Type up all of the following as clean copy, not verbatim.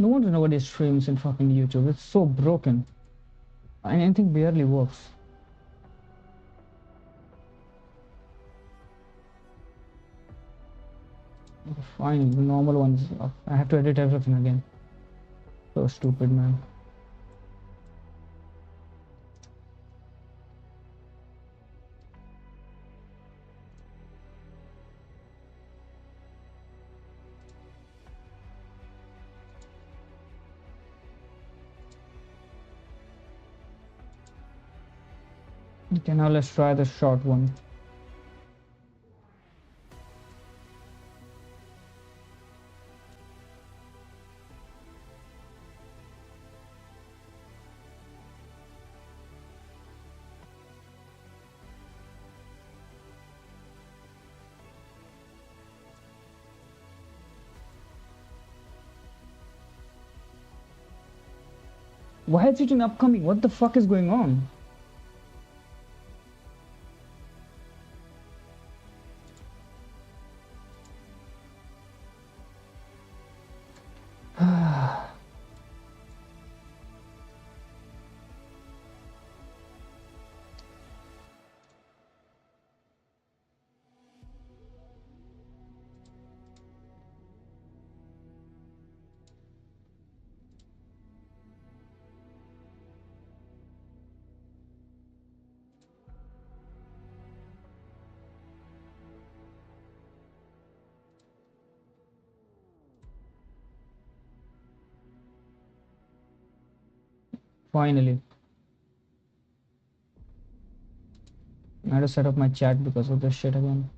No wonder nobody streams in fucking YouTube. It's so broken. And anything barely works. Okay, fine, the normal ones. I have to edit everything again. So stupid, man. Okay, now let's try the short one. Why is it in upcoming? What the fuck is going on? Finally. I had to set up my chat because of this shit again.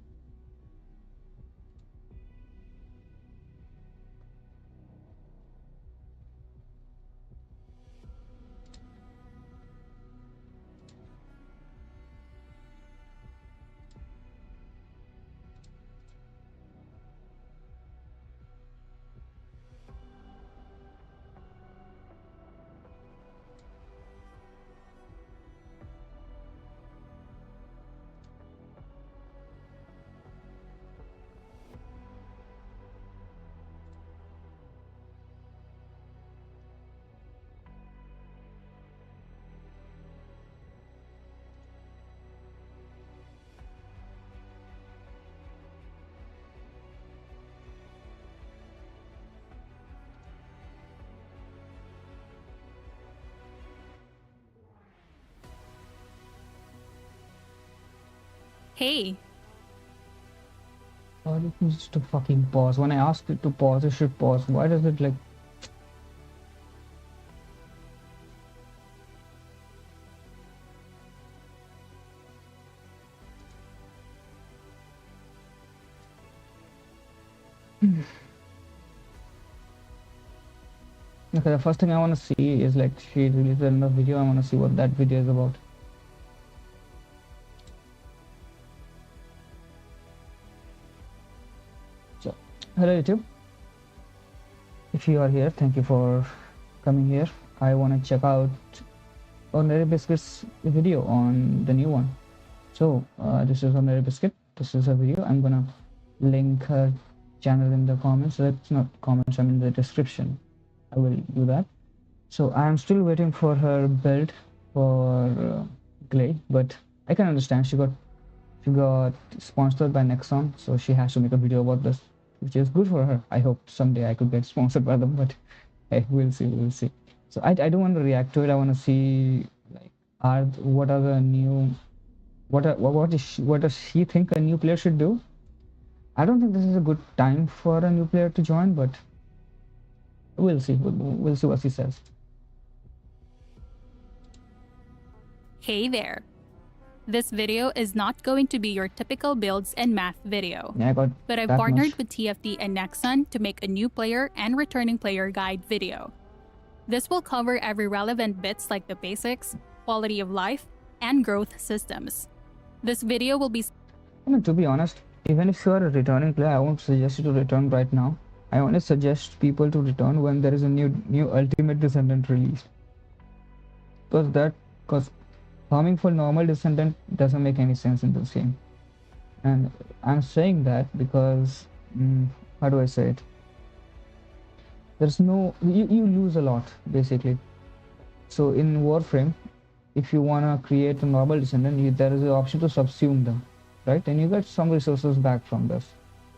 Hey. Oh, it needs to fucking pause. When I asked it to pause, it should pause. Why does it like... Okay, the first thing I want to see is like she released another video. I want to see what that video is about. So, hello YouTube. If you are here, thank you for coming here. I want to check out Ordinary Biscuit's video on the new one. So, this is Ordinary Biscuit. This is a video. I'm gonna link her channel in the comments. That's not comments, I mean the description. I will do that. So I am still waiting for her build for Glade, but I can understand she got sponsored by Nexon, so she has to make a video about this, which is good for her. I hope someday I could get sponsored by them, but hey, we'll see. So I don't want to react to it. I want to see like what are the new what does she think a new player should do? I don't think this is a good time for a new player to join, but we'll see. We'll see what she says. Hey there. This video is not going to be your typical builds and math video. Yeah, I got but I've that partnered much. with TFT and Nexon to make a new player and returning player guide video. This will cover every relevant bits like the basics, quality of life, and growth systems. This video will be... I mean, to be honest, even if you are a returning player, I won't suggest you to return right now. I only suggest people to return when there is a new Ultimate Descendant released. Because farming for normal Descendant doesn't make any sense in this game. And I'm saying that because, how do I say it? there's no, you lose a lot basically. So in Warframe, if you want to create a normal descendant, there is the option to subsume them, right? And you get some resources back from this.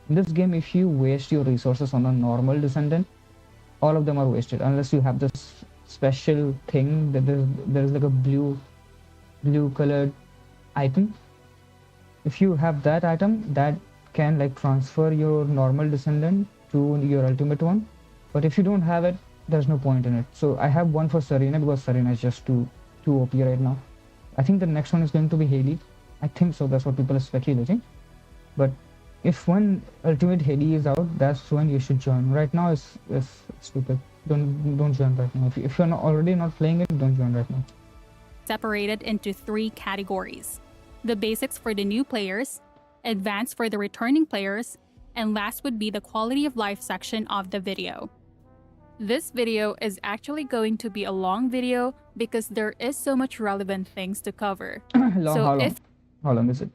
In this game, if you waste your resources on a normal descendant, all of them are wasted unless you have this special thing that there's like a blue colored item. If you have that item, that can like transfer your normal descendant to your ultimate one. But if you don't have it, there's no point in it. So I have one for Serena because Serena is just too OP right now. I think the next one is going to be Haley. I think so. That's what people are speculating. But if one ultimate Haley is out, that's when you should join. Right now it's stupid. Don't join right now. If you're already not playing it, don't join right now. Separated into 3 categories: the basics for the new players, advanced for the returning players, and last would be the quality of life section of the video. This video is actually going to be a long video because there is so much relevant things to cover. How long is it?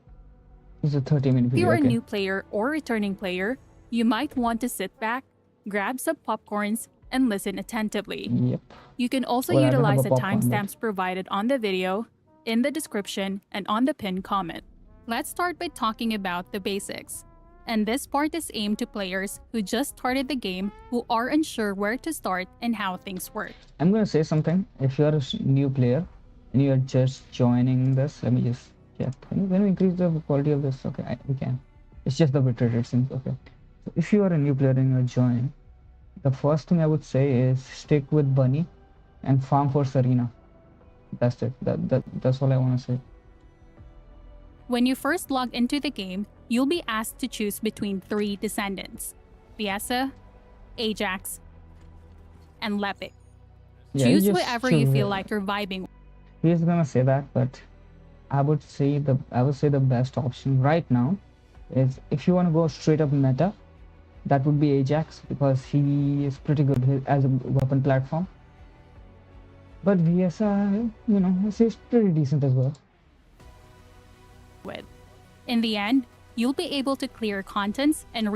It's a 30-minute video. If you're a new player or returning player, you might want to sit back, grab some popcorns, and listen attentively. Yep. You can also utilize the timestamps provided on the video, in the description, and on the pinned comment. Let's start by talking about the basics. And this part is aimed to players who just started the game, who are unsure where to start and how things work. I'm going to say something. If you're a new player and you're just joining this, let me just check. Can we increase the quality of this? Okay, we can. It's just the bitrate, it seems. Okay. So if you are a new player and you're joining, the first thing I would say is stick with Bunny and farm for Serena. That's it. That's all I want to say. When you first log into the game, you'll be asked to choose between 3 descendants: Fiesa, Ajax, and Lepic. Choose whoever you feel like you're vibing with. He's gonna say that, but I would say the best option right now is, if you want to go straight up meta, that would be Ajax, because he is pretty good as a weapon platform. But Fiesa, he's pretty decent as well. In the end, you'll be able to clear contents and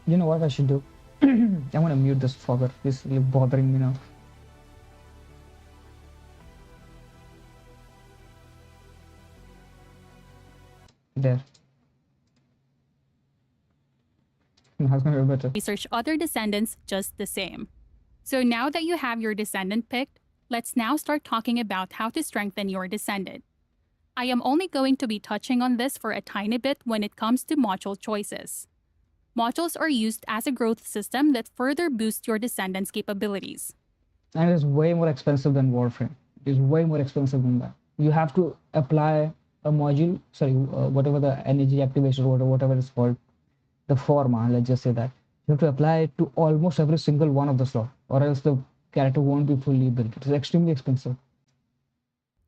You know what I should do? I'm gonna mute this fogger. He's really bothering me now. There. That's gonna be better. Research other descendants just the same. So now that you have your descendant picked, let's now start talking about how to strengthen your descendant. I am only going to be touching on this for a tiny bit when it comes to module choices. Modules are used as a growth system that further boosts your descendant's capabilities. And it's way more expensive than Warframe. It's way more expensive than that. You have to apply a module, whatever the energy activation or whatever it's called, the forma, let's just say that. You have to apply it to almost every single one of the slot, or else the character won't be fully built. It's extremely expensive.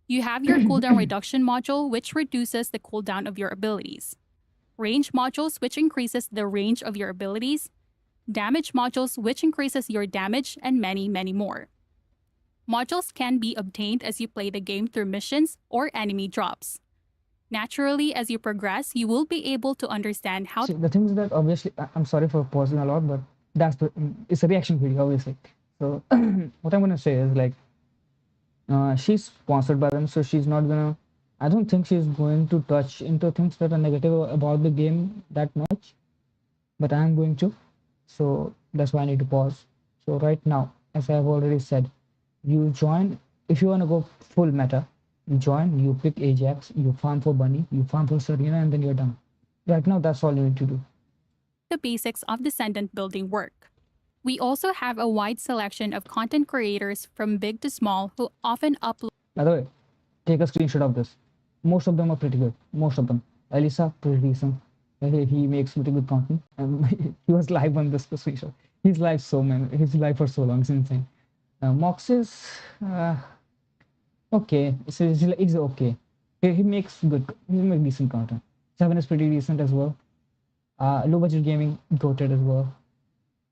You have your cooldown reduction module, which reduces the cooldown of your abilities. Range modules, which increases the range of your abilities. Damage modules, which increases your damage, and many, many more. Modules can be obtained as you play the game through missions or enemy drops. Naturally, as you progress, you will be able to understand how... See, the thing is that, obviously, I'm sorry for pausing a lot, but it's a reaction video, obviously. So what I'm going to say is, like, she's sponsored by them, so she's not gonna, I don't think she's going to touch into things that are negative about the game that much, but I'm going to, so that's why I need to pause. So right now, as I've already said, you join, if you want to go full meta, you join, you pick Ajax, you farm for Bunny, you farm for Serena, and then you're done. Right now, that's all you need to do. The basics of descendant building work. We also have a wide selection of content creators from big to small who often upload... By the way, take a screenshot of this. Most of them are pretty good. Most of them. Elisa, pretty decent. He makes pretty good content. And he was live on this screenshot. He's live for so long. It's insane. Mox is okay. It's okay. He makes decent content. Seven is pretty decent as well. Low budget gaming, goated as well.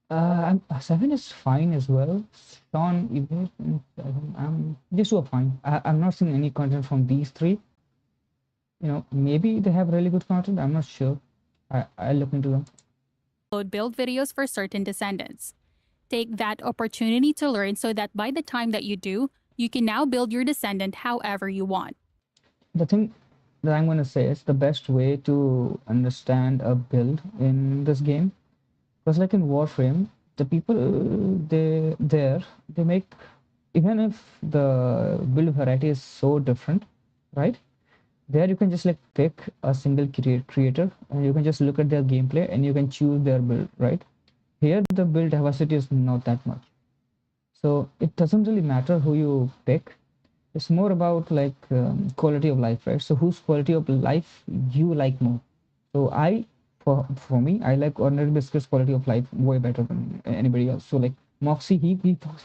7 is fine as well. Sean, these two are fine. I'm not seeing any content from these 3. Maybe they have really good content. I'm not sure. I'll look into them. Build videos for certain descendants. Take that opportunity to learn so that by the time that you do, you can now build your descendant however you want. The thing that I'm going to say is the best way to understand a build in this game, because like in Warframe, the people they make, even if the build variety is so different, right? There you can just like pick a single creator and you can just look at their gameplay and you can choose their build, right? Here the build diversity is not that much, so it doesn't really matter who you pick. It's more about like quality of life, right? So whose quality of life you like more? So for me, I like ordinary biscuits quality of life way better than anybody else. So like Moxie, he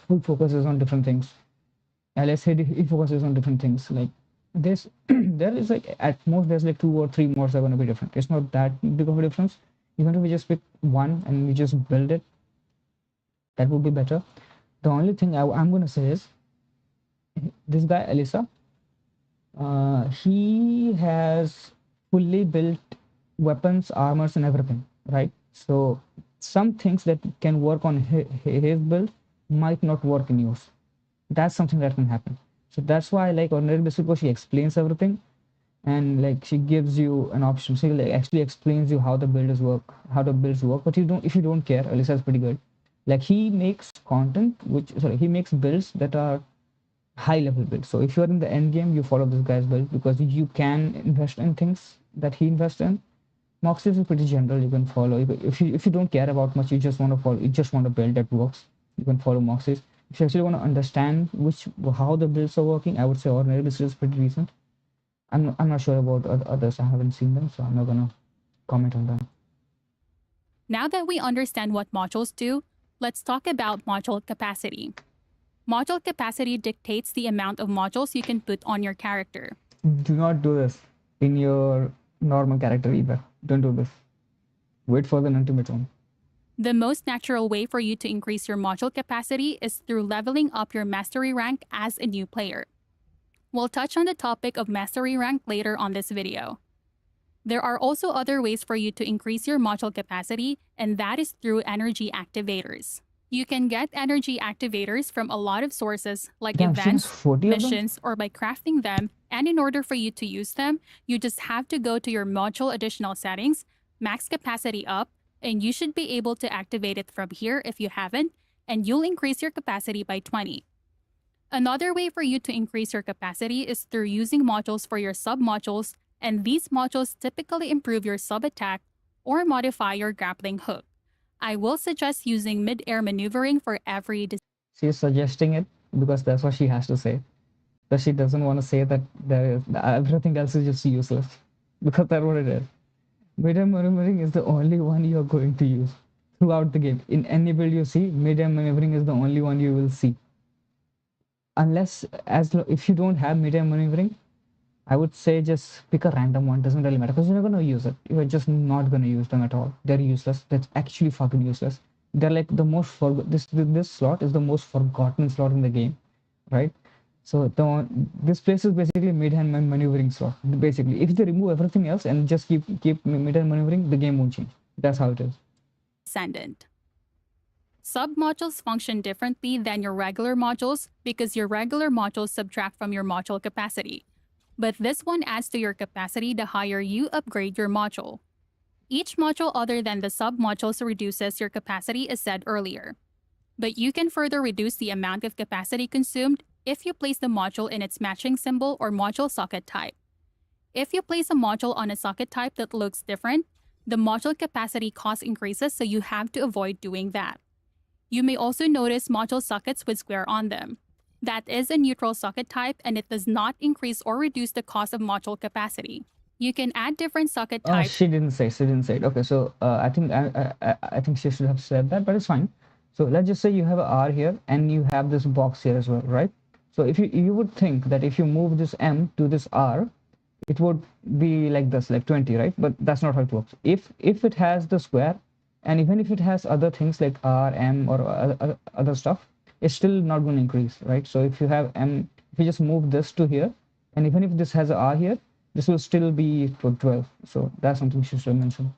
full focuses on different things. Alex said he focuses on different things. Like this, there is like at most there's like 2 or 3 modes that are going to be different. It's not that big of a difference. Even if we just pick one and we just build it, that would be better. The only thing I'm going to say is this guy Elisa, he has fully built weapons, armors, and everything, right? So some things that can work on his build might not work in yours. That's something that can happen. So that's why I like ordinary basic because she explains everything and like she gives you an option. She like actually explains you how the builds work, how the builds work. But you don't, if you don't care, Elisa is pretty good. Like he makes content, he makes builds that are high level build. So if you're in the end game, you follow this guy's build because you can invest in things that he invests in. Moxie is pretty general. You can follow if you don't care about much. You just want to follow. You just want to build that works. You can follow Moxie's. If you actually want to understand how the builds are working, I would say ordinary builds is pretty recent. I'm not sure about others. I haven't seen them, so I'm not gonna comment on them. Now that we understand what modules do, let's talk about module capacity. Module capacity dictates the amount of modules you can put on your character. Do not do this in your normal character either. Don't do this. Wait for the ultimate one. The most natural way for you to increase your module capacity is through leveling up your mastery rank as a new player. We'll touch on the topic of mastery rank later on this video. There are also other ways for you to increase your module capacity, and that is through energy activators. You can get energy activators from a lot of sources like Damn, she has events, 40 of them? missions, or by crafting them, and in order for you to use them, you just have to go to your module additional settings, max capacity up, and you should be able to activate it from here if you haven't, and you'll increase your capacity by 20. Another way for you to increase your capacity is through using modules for your sub-modules, and these modules typically improve your sub-attack or modify your grappling hook. I will suggest using mid-air maneuvering for every She's suggesting it because that's what she has to say. But she doesn't want to say that everything else is just useless. Because that's what it is. Mid-air maneuvering is the only one you're going to use throughout the game. In any build you see, mid-air maneuvering is the only one you will see. Unless, if you don't have mid-air maneuvering, I would say just pick a random one. Doesn't really matter because you're not going to use it. You're just not going to use them at all. They're useless. That's actually fucking useless. They're like the most this slot is the most forgotten slot in the game, right? So this place is basically mid-hand maneuvering slot. Basically, if they remove everything else and just keep mid-hand maneuvering, the game won't change. That's how it is. Descendant. Sub-modules function differently than your regular modules because your regular modules subtract from your module capacity. But this one adds to your capacity the higher you upgrade your module. Each module other than the sub-modules reduces your capacity as said earlier. But you can further reduce the amount of capacity consumed if you place the module in its matching symbol or module socket type. If you place a module on a socket type that looks different, the module capacity cost increases, so you have to avoid doing that. You may also notice module sockets with square on them. That is a neutral socket type, and it does not increase or reduce the cost of module capacity. You can add different socket types. She didn't say it. Okay, so I think she should have said that, but it's fine. So let's just say you have a R here and you have this box here as well, right? So if you would think that if you move this M to this R, it would be like this, like 20, right? But that's not how it works. If it has the square, and even if it has other things like R, M, or other stuff, it's still not going to increase, right? So if you have M, if you just move this to here, and even if this has a R here, this will still be 12. So that's something you should mention.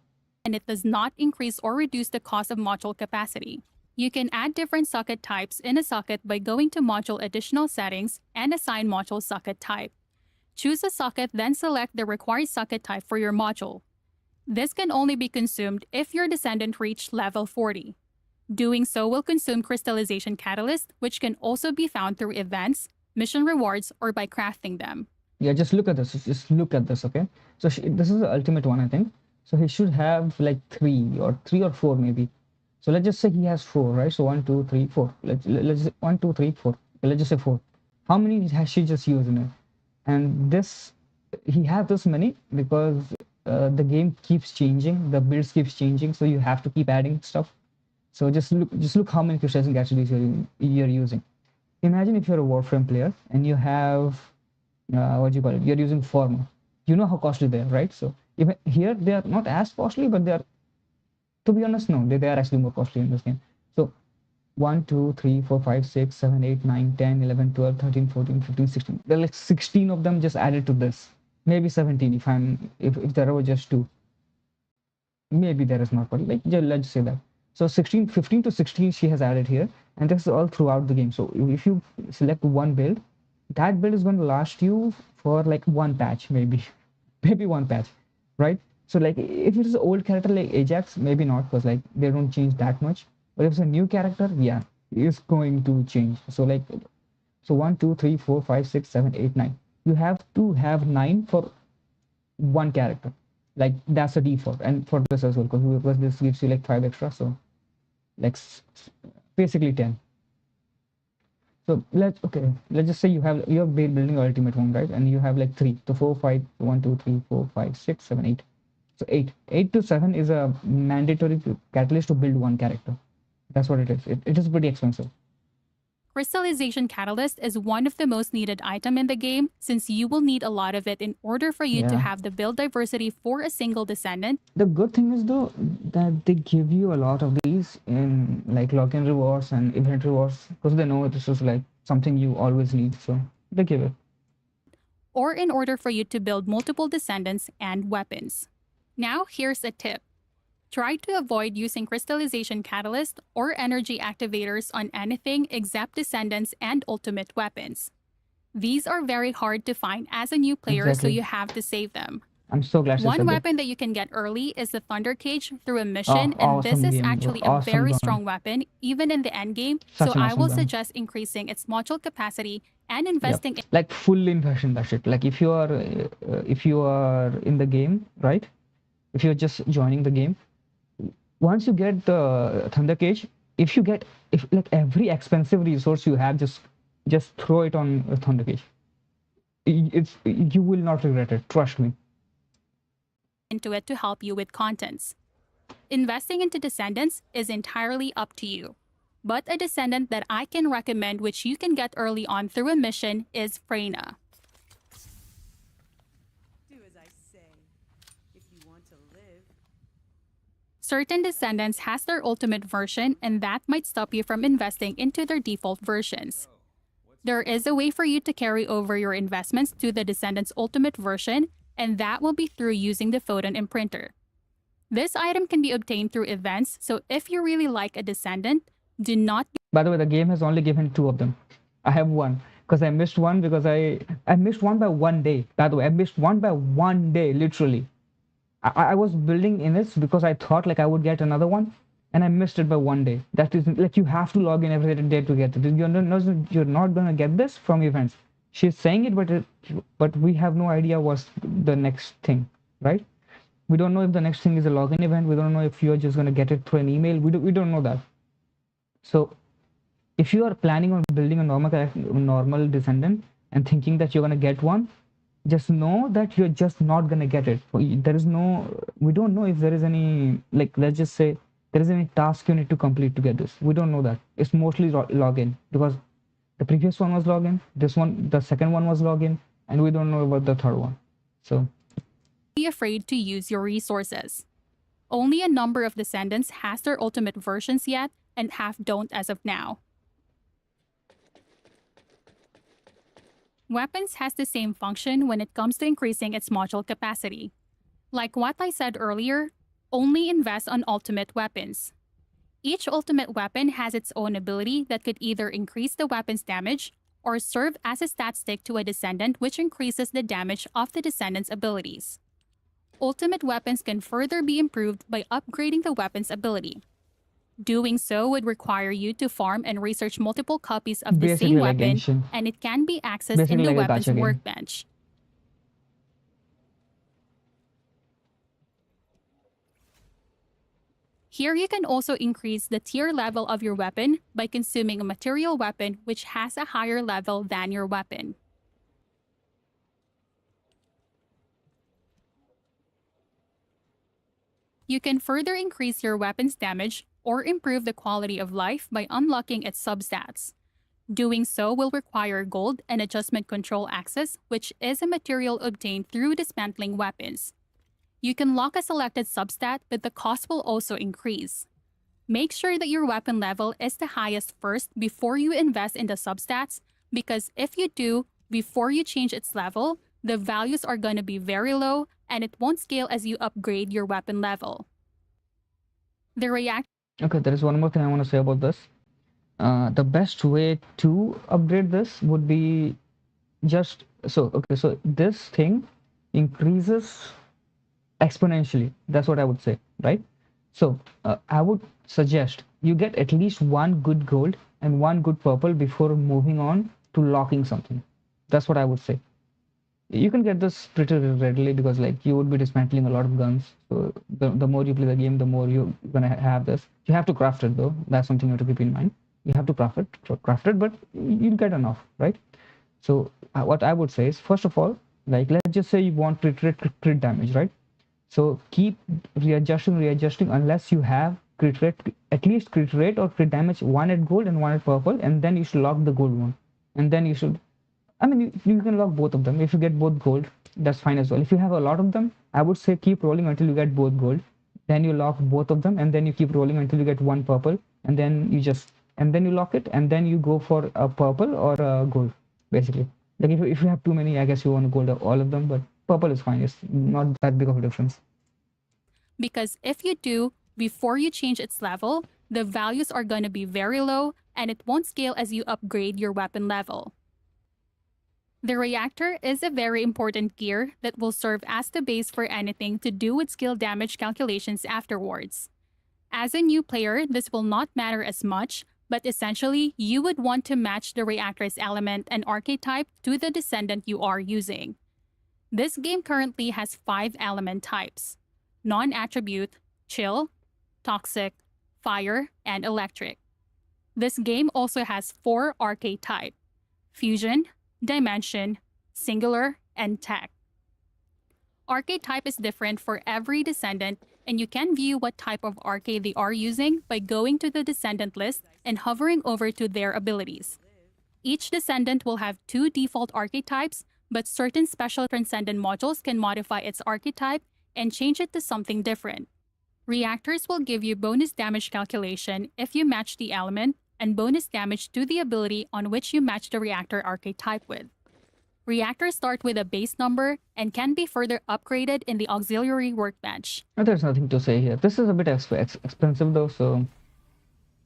And it does not increase or reduce the cost of module capacity. You can add different socket types in a socket by going to Module Additional Settings and assign module socket type. Choose a socket, then select the required socket type for your module. This can only be consumed if your descendant reached level 40. Doing so will consume Crystallization Catalyst, which can also be found through events, mission rewards, or by crafting them. Yeah, just look at this. Just look at this, okay? So this is the ultimate one, I think. So he should have like three or four maybe. So let's just say he has four, right? So 1, 2, 3, 4. Let's 1, 2, 3, 4. Let's just say 4. How many has she just used in it? And this, he has this many because the game keeps changing, the builds keeps changing, so you have to keep adding stuff. So just look how many crystallizing capsules you're using. Imagine if you're a Warframe player and you have what do you call it? You're using Forma. You know how costly they are, right? So even here they are not as costly, but they are. To be honest, no, they are actually more costly in this game. So 1, 2, 3, 4, 5, 6, 7, 8, 9, 10, 11, 12, 13, 14, 15, 16. There are like 16 of them just added to this. Maybe 17 if there were just two. Maybe there is not, but like let's say that. So 16, 15 to 16 she has added here, and this is all throughout the game. So if you select one build, that build is going to last you for like one patch, maybe maybe one patch, right? So like if it is an old character like Ajax, maybe not, because like they don't change that much. But if it's a new character, yeah, it's going to change. So like, so 1, 2, 3, 4, 5, 6, 7, 8, 9. You have to have 9 for one character. Like that's the default, and for this as well, because this gives you like 5 extra. So like basically 10. So let's just say you're building ultimate one, right? And you have like 3. So 4, 5, 1, 2, 3, 4, 5, 6, 7, 8. So 8 to 7 is a mandatory catalyst to build one character. That's what it is. It is pretty expensive. Crystallization Catalyst is one of the most needed item in the game, since you will need a lot of it in order for you to have the build diversity for a single descendant. The good thing is though that they give you a lot of these in like login rewards and event rewards, because they know this is like something you always need, so they give it. Or in order for you to build multiple descendants and weapons. Now here's a tip. Try to avoid using Crystallization Catalyst or energy activators on anything except descendants and ultimate weapons. These are very hard to find as a new player, so you have to save them. I'm so glad. One weapon that you can get early is the Thunder Cage through a mission, and this is actually a very strong weapon, even in the endgame, so I will suggest increasing its module capacity and investing in like full invest in that shit. Like if you are in the game, right? If you're just joining the game, once you get the Thunder Cage, if like every expensive resource you have, just throw it on a Thunder Cage. You will not regret it, trust me. Into it to help you with contents. Investing into descendants is entirely up to you. But a descendant that I can recommend, which you can get early on through a mission, is Freyna. Do as I say, if you want to live. Certain descendants has their ultimate version, and that might stop you from investing into their default versions. There is a way for you to carry over your investments to the descendant's ultimate version, and that will be through using the Photon Imprinter. This item can be obtained through events, so if you really like a descendant, do not... By the way, the game has only given 2 of them. I have 1, because I missed one because I missed one by 1 day. By the way, I missed one by 1 day, literally. I was building in this because I thought like I would get another one, and I missed it by 1 day. That is like you have to log in every day to get it. You're not gonna get this from events. She's saying it, but we have no idea what's the next thing, right? We don't know if the next thing is a login event. We don't know if you're just gonna get it through an email. We don't know that. So if you are planning on building a normal descendant and thinking that you're gonna get one, just know that you're just not gonna get it. We don't know if there is any, like, let's just say there is any task you need to complete to get this. We don't know that. It's mostly login, because the previous one was login, the second one was login, and we don't know about the third one. So be afraid to use your resources. Only a number of descendants has their ultimate versions yet, and half don't as of now. Weapons has the same function when it comes to increasing its module capacity. Like what I said earlier, only invest on ultimate weapons. Each ultimate weapon has its own ability that could either increase the weapon's damage or serve as a stat stick to a descendant, which increases the damage of the descendant's abilities. Ultimate weapons can further be improved by upgrading the weapon's ability. Doing so would require you to farm and research multiple copies of the Basically same like weapon, Genshin. and it can be accessed in Basically the like a weapon's gacha game. workbench. Here you can also increase the tier level of your weapon by consuming a material weapon which has a higher level than your weapon. You can further increase your weapon's damage or improve the quality of life by unlocking its substats. Doing so will require gold and adjustment control access, which is a material obtained through dismantling weapons. You can lock a selected substat, but the cost will also increase. Make sure that your weapon level is the highest first before you invest in the substats, because if you do, before you change its level, the values are going to be very low and it won't scale as you upgrade your weapon level. The react Okay, there is one more thing I want to say about this. The best way to upgrade this would be just so this thing increases exponentially. That's what I would say, right? So I would suggest you get at least one good gold and one good purple before moving on to locking something. That's what I would say. You can get this pretty readily because like you would be dismantling a lot of guns. So the more you play the game, the more you're gonna have this. You have to craft it though. That's something you have to keep in mind. You have to craft it, but you'll get enough, right? So what I would say is, first of all, like let's just say you want crit damage, right? So keep readjusting unless you have crit rate, at least crit rate or crit damage, one at gold and one at purple, and then you should lock the gold one. And then you should, I mean, you can lock both of them. If you get both gold, that's fine as well. If you have a lot of them, I would say keep rolling until you get both gold. Then you lock both of them, and then you keep rolling until you get one purple, and then you lock it, and then you go for a purple or a gold, basically. Like if you have too many, I guess you want to gold all of them, but purple is fine. It's not that big of a difference. Because if you do, before you change its level, the values are going to be very low and it won't scale as you upgrade your weapon level. The reactor is a very important gear that will serve as the base for anything to do with skill damage calculations afterwards. As a new player, this will not matter as much, but essentially, you would want to match the reactor's element and archetype to the descendant you are using. This game currently has 5 element types: non-attribute, chill, toxic, fire, and electric. This game also has 4 archetype: fusion, dimension, singular, and tech. Archetype is different for every descendant, and you can view what type of arche they are using by going to the descendant list and hovering over to their abilities. Each descendant will have 2 default archetypes, but certain special transcendent modules can modify its archetype and change it to something different. Reactors will give you bonus damage calculation if you match the element, and bonus damage to the ability on which you match the reactor archetype with. Reactors start with a base number and can be further upgraded in the auxiliary workbench. There's nothing to say here. This is a bit expensive though, so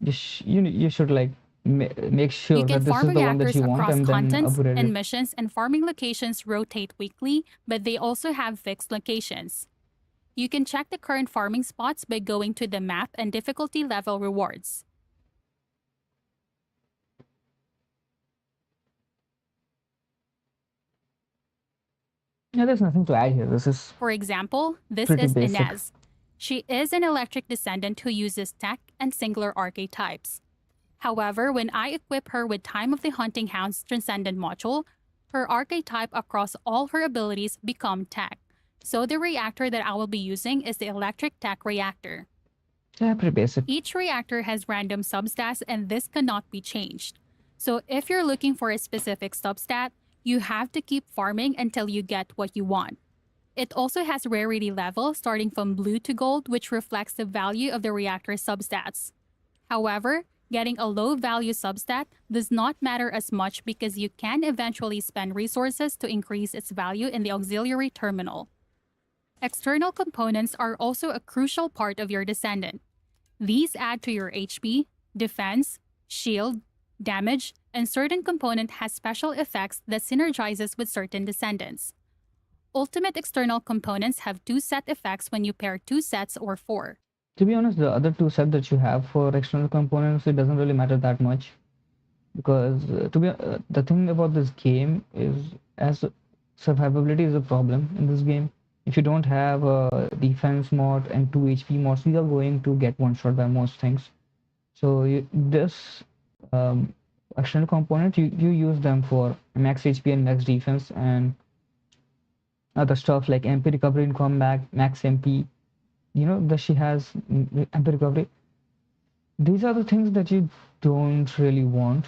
you should like make sure You can that this farm is the one that reactors you want across and then contents, upgrade and it. missions and farming locations rotate weekly, but they also have fixed locations. You can check the current farming spots by going to the map and difficulty level rewards. Yeah, there's nothing to add here. This is For example, this pretty is basic. Inez. She is an electric descendant who uses tech and singular archetypes. However, when I equip her with Time of the Hunting Hound's Transcendent module, her archetype across all her abilities become tech. So the reactor that I will be using is the electric tech reactor. Yeah, pretty basic. Each reactor has random substats and this cannot be changed. So if you're looking for a specific substat, you have to keep farming until you get what you want. It also has rarity level starting from blue to gold, which reflects the value of the reactor substats. However, getting a low value substat does not matter as much because you can eventually spend resources to increase its value in the auxiliary terminal. External components are also a crucial part of your descendant. These add to your HP, defense, shield, damage, and certain component has special effects that synergizes with certain descendants. Ultimate external components have 2 set effects when you pair 2 sets or 4. To be honest, the other two sets that you have for external components, it doesn't really matter that much, because the thing about this game is, as survivability is a problem in this game. If you don't have a defense mod and 2 HP mods, you are going to get one shot by most things. So this um, external component, you use them for max HP and max defense and other stuff like MP recovery in combat, max MP. You know that she has MP recovery. These are the things that you don't really want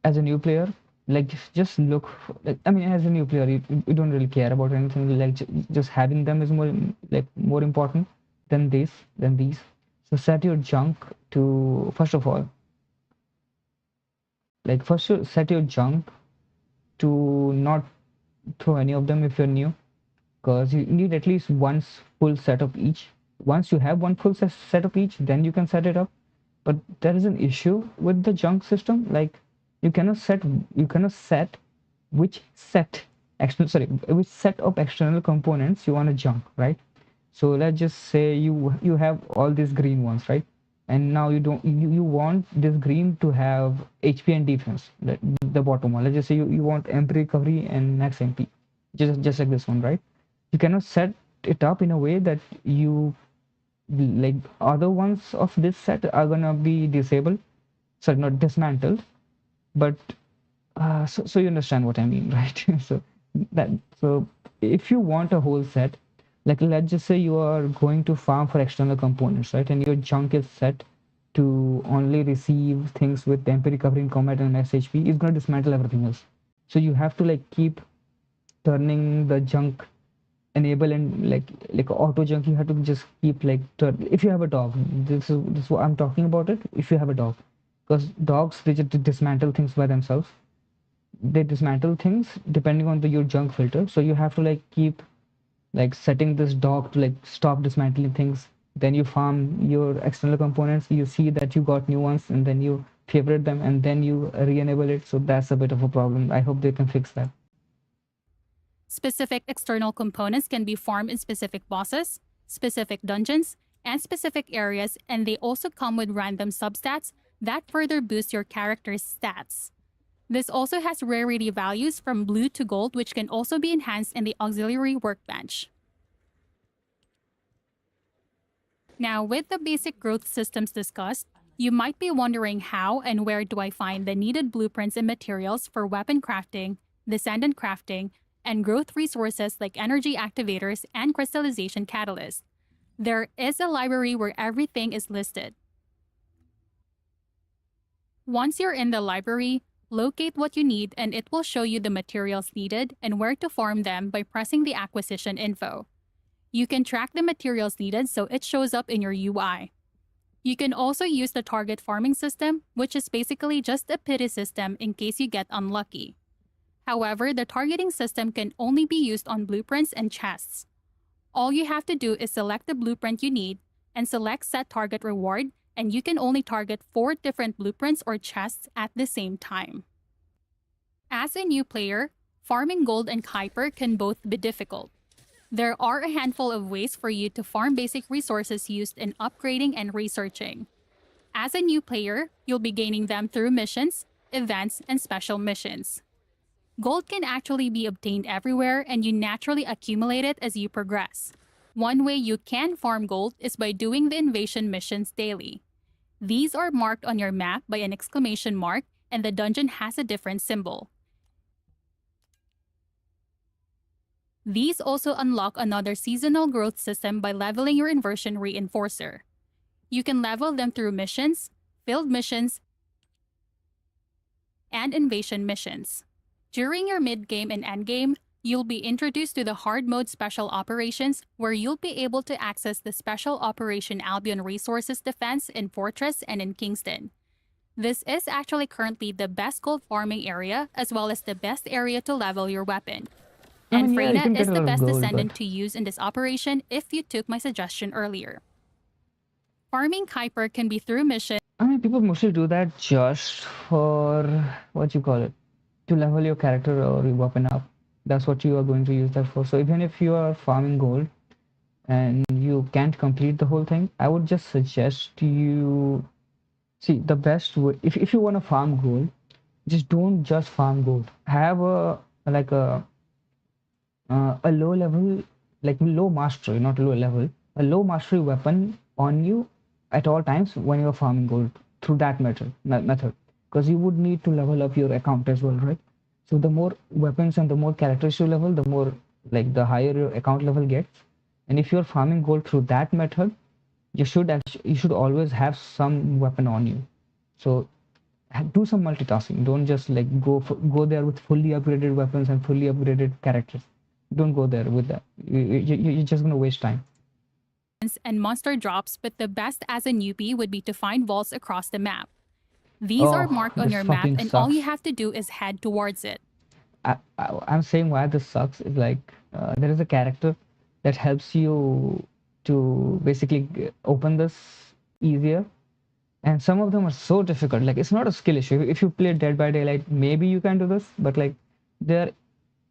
as a new player. Like just look like, I mean, as a new player, you don't really care about anything. Like just having them is more important than these. So set your junk to, first of all, like first you set your junk to not throw any of them if you're new, because you need at least one full set of each. Once you have one full set of each, then you can set it up. But there is an issue with the junk system. Like you cannot set which set which set of external components you want to junk, right? So let's just say you have all these green ones, right? And now you want this green to have HP and defense, the bottom one. Let's just say you want MP recovery and max MP, just like this one, right? You cannot set it up in a way that you like other ones of this set are gonna be disabled, sorry, not dismantled, but so you understand what I mean, right? So if you want a whole set, like let's just say you are going to farm for external components, right? And your junk is set to only receive things with MP recovery in combat and max HP, it's going to dismantle everything else. So you have to like keep turning the junk enable, and like auto junk, you have to just keep like if you have a dog, this is what I'm talking about it. If you have a dog, because dogs, they just dismantle things by themselves. They dismantle things depending on your junk filter, so you have to like keep like setting this dog to like stop dismantling things. Then you farm your external components, you see that you got new ones, and then you favorite them, and then you re-enable it. So that's a bit of a problem. I hope they can fix that. Specific external components can be farmed in specific bosses, specific dungeons, and specific areas, and they also come with random substats that further boost your character's stats. This also has rarity values from blue to gold, which can also be enhanced in the auxiliary workbench. Now, with the basic growth systems discussed, you might be wondering how and where do I find the needed blueprints and materials for weapon crafting, descendant crafting, and growth resources like energy activators and crystallization catalysts. There is a library where everything is listed. Once you're in the library, locate what you need and it will show you the materials needed and where to farm them by pressing the acquisition info. You can track the materials needed so it shows up in your UI. You can also use the target farming system, which is basically just a pity system in case you get unlucky. However, the targeting system can only be used on blueprints and chests. All you have to do is select the blueprint you need and select Set Target Reward, and you can only target 4 different blueprints or chests at the same time. As a new player, farming gold and Kuiper can both be difficult. There are a handful of ways for you to farm basic resources used in upgrading and researching. As a new player, you'll be gaining them through missions, events, and special missions. Gold can actually be obtained everywhere, and you naturally accumulate it as you progress. One way you can farm gold is by doing the invasion missions daily. These are marked on your map by an exclamation mark, and the dungeon has a different symbol. These also unlock another seasonal growth system by leveling your inversion reinforcer. You can level them through missions, field missions, and invasion missions. During your mid-game and end-game, you'll be introduced to the hard mode special operations, where you'll be able to access the Special Operation Albion Resources Defense in Fortress and in Kingston. This is actually currently the best gold farming area, as well as the best area to level your weapon. And Yeah, you can Freyna get is a the lot of best gold, descendant but to use in this operation if you took my suggestion earlier. Farming Kuiper can be through missions. I mean, people mostly do that just for what you call it, to level your character or your weapon up. That's what you are going to use that for. So even if you are farming gold and you can't complete the whole thing, I would just suggest you see the best way. If you want to farm gold, just don't just farm gold. Have a like a low level, like low mastery, not low level, a low mastery weapon on you at all times when you're farming gold through that method, because you would need to level up your account as well, right? So the more weapons and the more characters you level, the more like the higher your account level gets. And if you're farming gold through that method, you should always have some weapon on you. So do some multitasking. Don't just like go there with fully upgraded weapons and fully upgraded characters. Don't go there with that. You're just gonna waste time. and monster drops, but the best as a newbie would be to find vaults across the map. These Oh, are marked on this your map, fucking and all you sucks. have to do is head towards it. I'm saying why this sucks is like there is a character that helps you to basically open this easier, and some of them are so difficult. Like it's not a skill issue. If you play Dead by Daylight, maybe you can do this, but like they're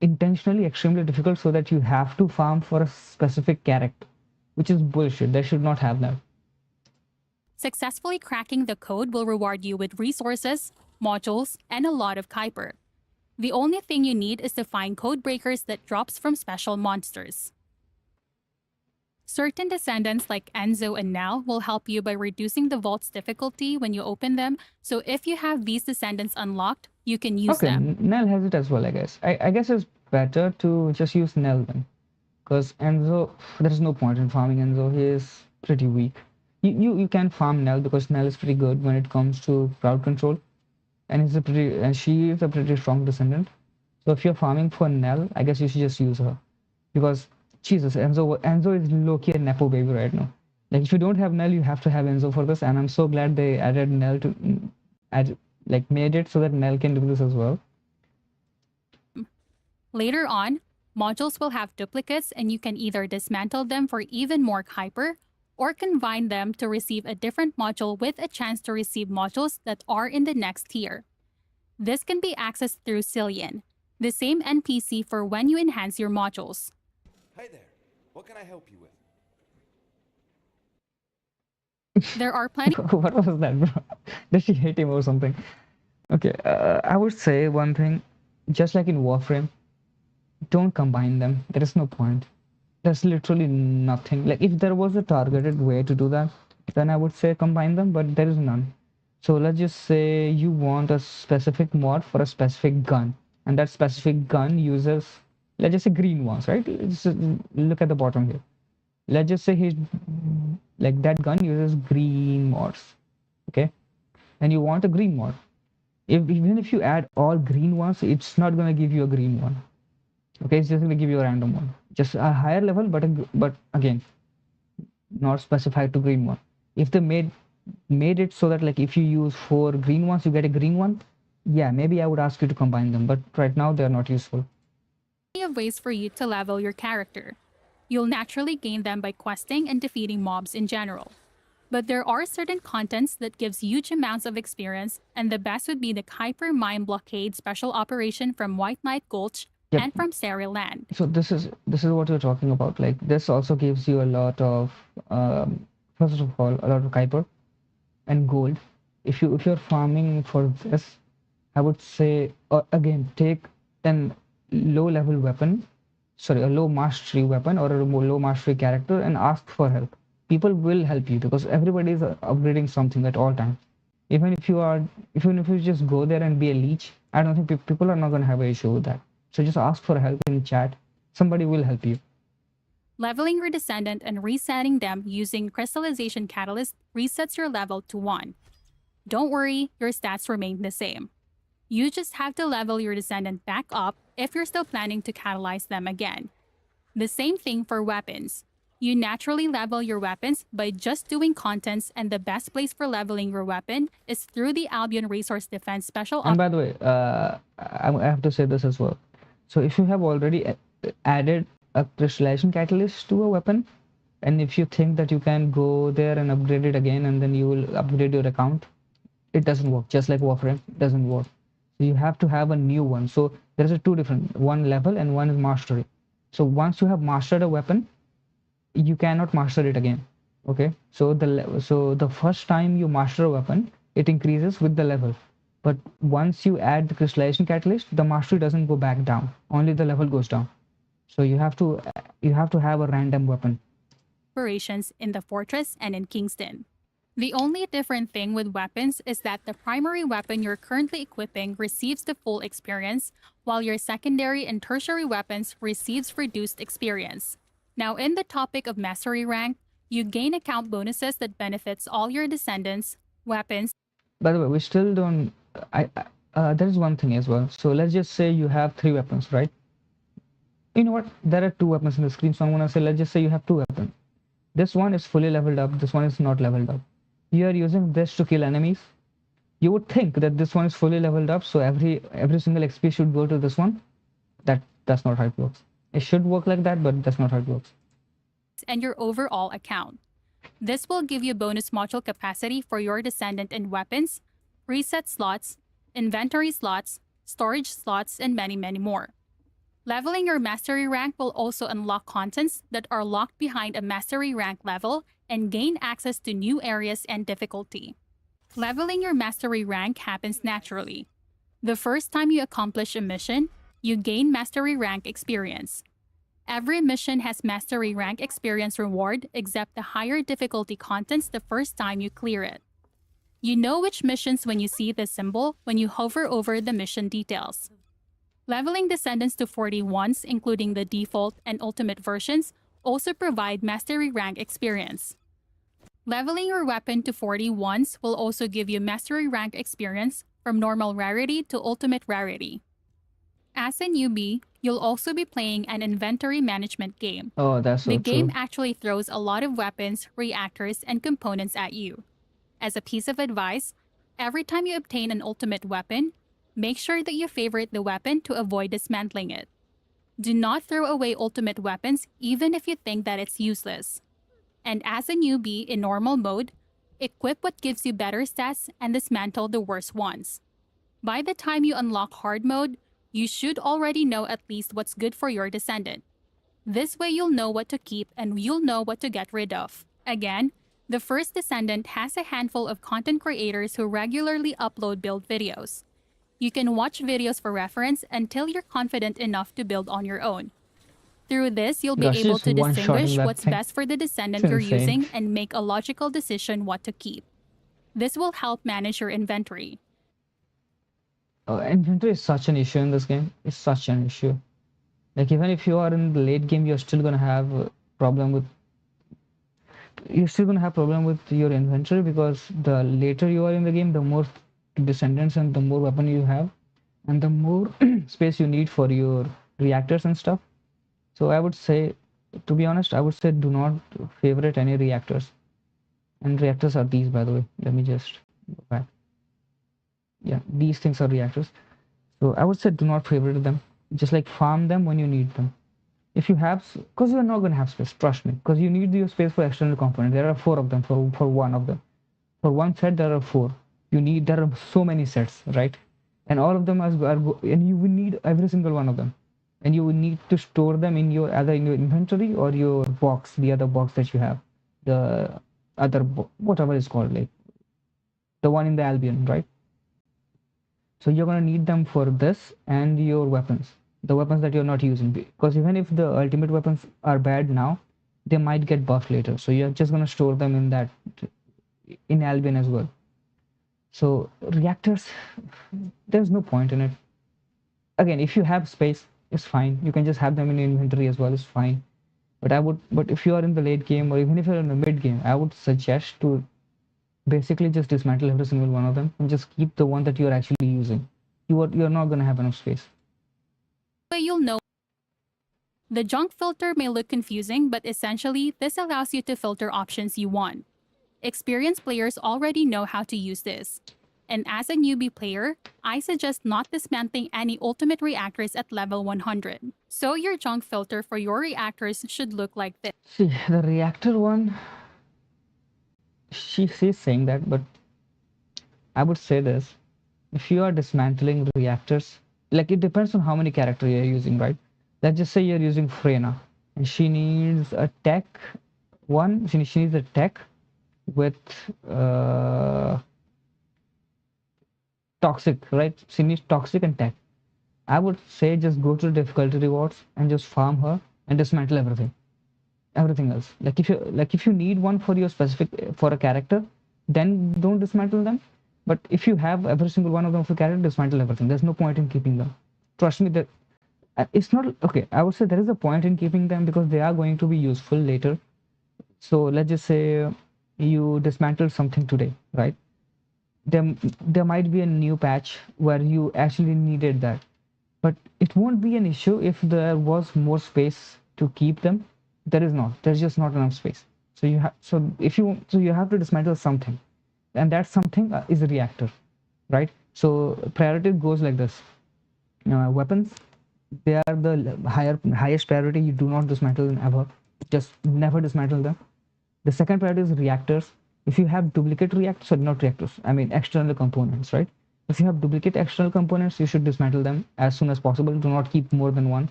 intentionally extremely difficult so that you have to farm for a specific character, which is bullshit. They should not have that. Successfully cracking the code will reward you with resources, modules, and a lot of Kuiper. The only thing you need is to find code breakers that drops from special monsters. Certain descendants like Enzo and Nell will help you by reducing the vault's difficulty when you open them, so if you have these descendants unlocked, you can use Okay, them. Nell has it as well, I guess. I guess it's better to just use Nell then. Because Enzo, there's no point in farming Enzo. He is pretty weak. You can farm Nell because Nell is pretty good when it comes to crowd control. And she is a pretty strong descendant. So if you're farming for Nell, I guess you should just use her. Because Jesus, Enzo is low-key a Nepo baby right now. Like if you don't have Nell, you have to have Enzo for this. And I'm so glad they added Nell to made it so that Nell can do this as well. Later on, modules will have duplicates and you can either dismantle them for even more Kuiper or combine them to receive a different module with a chance to receive modules that are in the next tier. This can be accessed through Cillian, the same NPC for when you enhance your modules. Hey there. What can I help you with? There are plenty What was that, bro? Did she hate him or something? Okay, I would say one thing, just like in Warframe, don't combine them. There is no point. There's literally nothing. Like if there was a targeted way to do that, then I would say combine them, but there is none. So let's just say you want a specific mod for a specific gun, and that specific gun uses, let's just say green ones, right? Let's just look at the bottom here. Let's just say he's like that gun uses green mods, okay? And you want a green mod. Even if you add all green ones, it's not gonna give you a green one. Okay, it's just gonna give you a random one, just a higher level, but again, not specified to green one. If they made it so that like if you use 4 green ones, you get a green one, yeah, maybe I would ask you to combine them. But right now they're not useful. of ways for you to level your character. You'll naturally gain them by questing and defeating mobs in general. But there are certain contents that gives huge amounts of experience, and the best would be the Kuiper Mine Blockade special operation from White Knight Gulch Yep. and from Sari Land. So this is what you're talking about. Like this also gives you a lot of first of all a lot of Kuiper and gold. If you're farming for this, I would say again take an low level weapon, sorry, a low mastery weapon or a low mastery character and ask for help. People will help you because everybody is upgrading something at all times. Even if you just go there and be a leech, I don't think people are not going to have an issue with that. So just ask for help in chat. Somebody will help you. Leveling your descendant and resetting them using crystallization catalyst resets your level to 1. Don't worry, your stats remain the same. You just have to level your descendant back up if you're still planning to catalyze them again. The same thing for weapons. You naturally level your weapons by just doing contents, and the best place for leveling your weapon is through the Albion Resource Defense Special And by the way, I have to say this as well. So if you have already added a crystallization catalyst to a weapon, And if you think that you can go there and upgrade it again and then you will upgrade your account, it doesn't work. Just like Warframe, it doesn't work. So you have to have a new one. So there's a two different, one level and one is mastery. So once you have mastered a weapon, you cannot master it again. Okay, so the first time you master a weapon, it increases with the level. But once you add the crystallization catalyst, the mastery doesn't go back down. Only the level goes down. So you have to have a random weapon. Operations in the fortress and in Kingston. The only different thing with weapons is that the primary weapon you're currently equipping receives the full experience, while your secondary and tertiary weapons receives reduced experience. Now, in the topic of mastery rank, you gain account bonuses that benefits all your descendants, weapons. By the way, we still don't. There's one thing as well. So let's just say you have 3 weapons, right? You know what? There are 2 weapons in the screen. So I'm gonna say, let's just say you have 2 weapons. This one is fully leveled up. This one is not leveled up. You are using this to kill enemies. You would think that this one is fully leveled up, so every single XP should go to this one. That's not how it works. It should work like that, but that's not how it works. And your overall account. This will give you bonus module capacity for your descendant and weapons, reset slots, inventory slots, storage slots, and many, many more. Leveling your mastery rank will also unlock contents that are locked behind a mastery rank level and gain access to new areas and difficulty. Leveling your mastery rank happens naturally. The first time you accomplish a mission, you gain mastery rank experience. Every mission has mastery rank experience reward except the higher difficulty contents the first time you clear it. You know which missions when you see this symbol when you hover over the mission details. Leveling descendants to 40 once, including the default and ultimate versions, also provide mastery rank experience. Leveling your weapon to 40 once will also give you mastery rank experience from normal rarity to ultimate rarity. As a newbie, you'll also be playing an inventory management game. Oh, that's so The game true. actually throws a lot of weapons, reactors, and components at you. As a piece of advice, every time you obtain an ultimate weapon, make sure that you favorite the weapon to avoid dismantling it. Do not throw away ultimate weapons even if you think that it's useless. And as a newbie in normal mode, equip what gives you better stats and dismantle the worst ones. By the time you unlock hard mode, you should already know at least what's good for your descendant. This way you'll know what to keep and you'll know what to get rid of. Again, the First Descendant has a handful of content creators who regularly upload build videos. You can watch videos for reference until you're confident enough to build on your own. Through this, you'll be Gosh, able just to one-shotting distinguish that what's thing. best for the descendant It's you're insane. using and make a logical decision what to keep. This will help manage your inventory. Inventory is such an issue in this game. It's such an issue. Like even if you are in the late game, you're still gonna have a problem with. You're still gonna have problem with your inventory because the later you are in the game, the more descendants and the more weapon you have, and the more space you need for your reactors and stuff. So I would say, to be honest, I would say do not favorite any reactors. And reactors are these, by the way. Let me just go back. Yeah, these things are reactors. So I would say do not favorite them. Just like farm them when you need them. If you have, because you're not going to have space, trust me. Because you need your space for external components. There are 4 of them for one of them. For one set, there are 4. There are so many sets, right? And all of them and you will need every single one of them. And you will need to store them in your either in your inventory or your box, the other box that you have, the other whatever it's called, like the one in the Albion, right? So you're gonna need them for this and your weapons, the weapons that you're not using, because even if the ultimate weapons are bad now, they might get buffed later. So you're just gonna store them in Albion as well. So reactors, there's no point in it. Again, if you have space, it's fine. You can just have them in your inventory as well. It's fine. But if you are in the late game or even if you're in the mid game, I would suggest to basically just dismantle every single one of them and just keep the one that you're actually using. You're not gonna have enough space. But you'll know. The junk filter may look confusing, but essentially, this allows you to filter options you want. Experienced players already know how to use this. And as a newbie player, I suggest not dismantling any ultimate reactors at level 100. So your junk filter for your reactors should look like this. See, the reactor one, she's saying that, but I would say this. If you are dismantling reactors, like it depends on how many characters you're using, right? Let's just say you're using Freyna, and she needs a tech one, she needs a tech with toxic, right? She needs toxic and tech. I would say just go to the difficulty rewards and just farm her and dismantle everything else. Like if you need one for your specific for a character, then don't dismantle them. But if you have every single one of them for character, dismantle everything. There's no point in keeping them. Trust me that it's not okay. I would say there is a point in keeping them because they are going to be useful later. So let's just say you dismantle something today, right? There might be a new patch where you actually needed that, but it won't be an issue if there was more space to keep them. There is not. There's just not enough space. So you have so you have to dismantle something, and that something is a reactor, right? So priority goes like this. Weapons, they are the highest priority. You do not dismantle them ever. Just never dismantle them. The second priority is reactors. If you have duplicate reactors, sorry, not reactors, I mean external components, right? If you have duplicate external components, you should dismantle them as soon as possible. Do not keep more than one.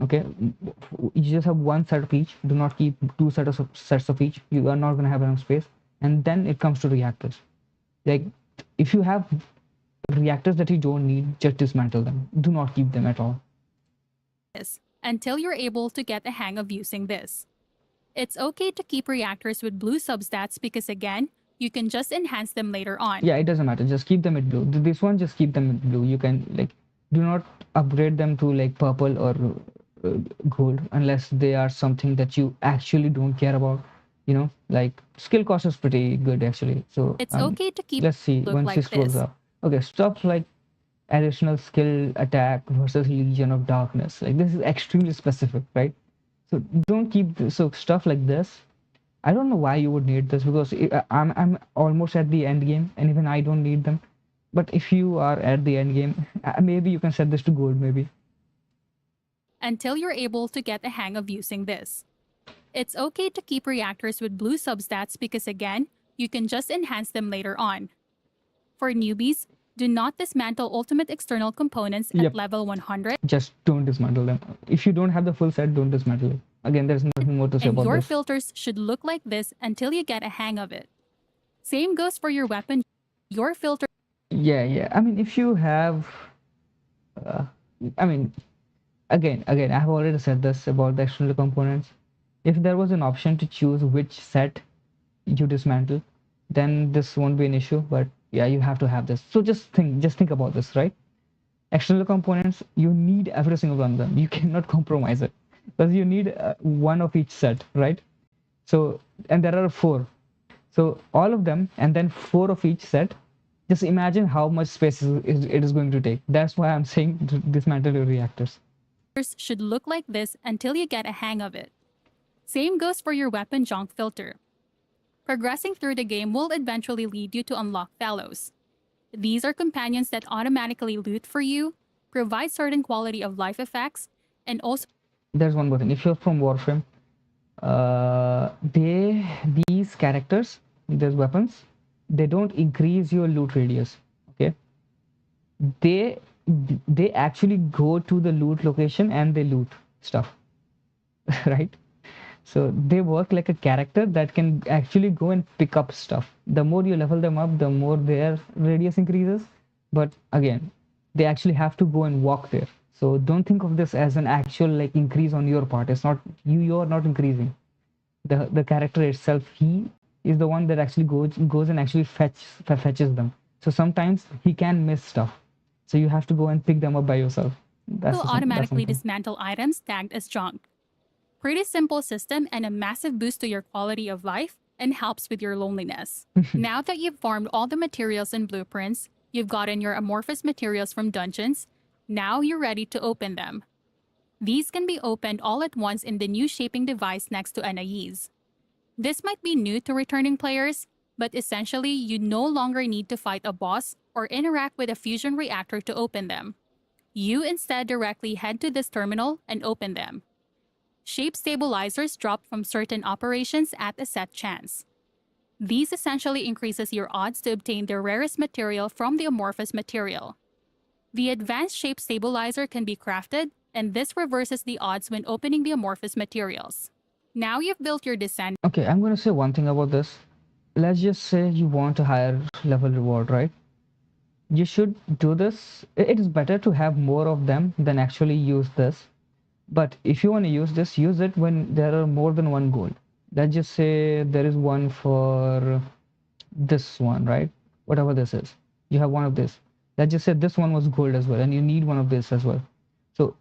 Okay, you just have one set of each. Do not keep two sets of each. You are not going to have enough space. And then it comes to reactors. Like if you have reactors that you don't need, just dismantle them. Do not keep them at all. Until you're able to get the hang of using this. It's okay to keep reactors with blue substats because again, you can just enhance them later on. Yeah, it doesn't matter. Just keep them in blue. This one, just keep them in blue. You can like do not upgrade them to like purple or gold unless they are something that you actually don't care about. You know, like skill cost is pretty good actually. So it's okay to keep. Let's see once like this scrolls this. up. Okay, stuff like additional skill attack versus Legion of Darkness. Like this is extremely specific, right? So don't keep so stuff like this. I don't know why you would need this because I'm almost at the end game and even I don't need them. But if you are at the end game, maybe you can set this to gold maybe. Until you're able to get the hang of using this. It's okay to keep reactors with blue substats because again, you can just enhance them later on. For newbies, do not dismantle ultimate external components at level 100. Just don't dismantle them. If you don't have the full set, don't dismantle it. Again, there's nothing more to say and about your this. filters should look like this until you get a hang of it. Same goes for your weapon. Your filter. Yeah. I mean, if you have, I mean, again, I have already said this about the external components. If there was an option to choose which set you dismantle, then this won't be an issue. But yeah, you have to have this. So just think about this, right? External components, you need every single one of them. You cannot compromise it because you need one of each set, right? So, and there are 4. So all of them and then 4 of each set. Just imagine how much space it is going to take. That's why I'm saying dismantle your reactors. Should look like this until you get a hang of it. Same goes for your weapon junk filter. Progressing through the game will eventually lead you to unlock fellows. These are companions that automatically loot for you, provide certain quality of life effects, and also... There's one more thing. If you're from Warframe, these characters, these weapons, they don't increase your loot radius. Okay, they actually go to the loot location and they loot stuff, right? So they work like a character that can actually go and pick up stuff. The more you level them up, the more their radius increases. But again, they actually have to go and walk there. So don't think of this as an actual like increase on your part. It's not you're not increasing. The character itself, he is the one that actually goes and actually fetches them. So sometimes he can miss stuff. So you have to go and pick them up by yourself. Will automatically dismantle items tagged as junk. Pretty simple system and a massive boost to your quality of life and helps with your loneliness. Now that you've farmed all the materials and blueprints, you've gotten your amorphous materials from dungeons, now you're ready to open them. These can be opened all at once in the new shaping device next to Anais. This might be new to returning players, but essentially you no longer need to fight a boss or interact with a fusion reactor to open them. You instead directly head to this terminal and open them. Shape stabilizers drop from certain operations at a set chance. These essentially increases your odds to obtain the rarest material from the amorphous material. The advanced shape stabilizer can be crafted, and this reverses the odds when opening the amorphous materials. Now you've built your descent. Okay, I'm going to say one thing about this. Let's just say you want a higher level reward, right? You should do this. It is better to have more of them than actually use this. But if you want to use it when there are more than one gold. Let's just say there is one for this one, right? Whatever this is. You have one of this. Let's just say this one was gold as well, and you need one of this as well. So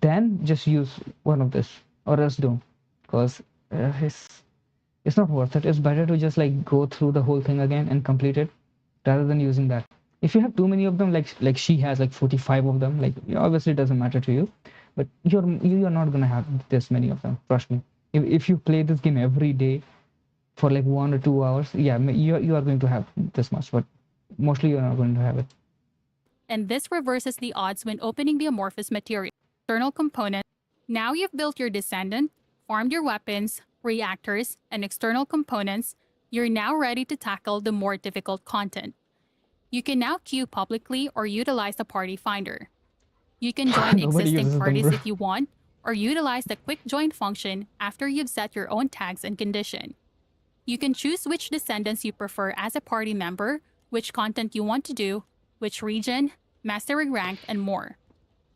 then just use one of this, or else don't, because it's not worth it. It's better to just like go through the whole thing again and complete it, rather than using that. If you have too many of them, like she has like 45 of them, like obviously it doesn't matter to you, but you're not gonna have this many of them. Trust me. If you play this game every day for like 1 or 2 hours, yeah, you are going to have this much, but mostly you're not going to have it. And this reverses the odds when opening the amorphous material. External component. Now you've built your Descendant, farmed your weapons, reactors, and external components, you're now ready to tackle the more difficult content. You can now queue publicly or utilize the party finder. You can join Nobody uses existing them, parties bro. if you want, or utilize the quick join function after you've set your own tags and condition. You can choose which descendants you prefer as a party member, which content you want to do, which region, mastering rank, and more.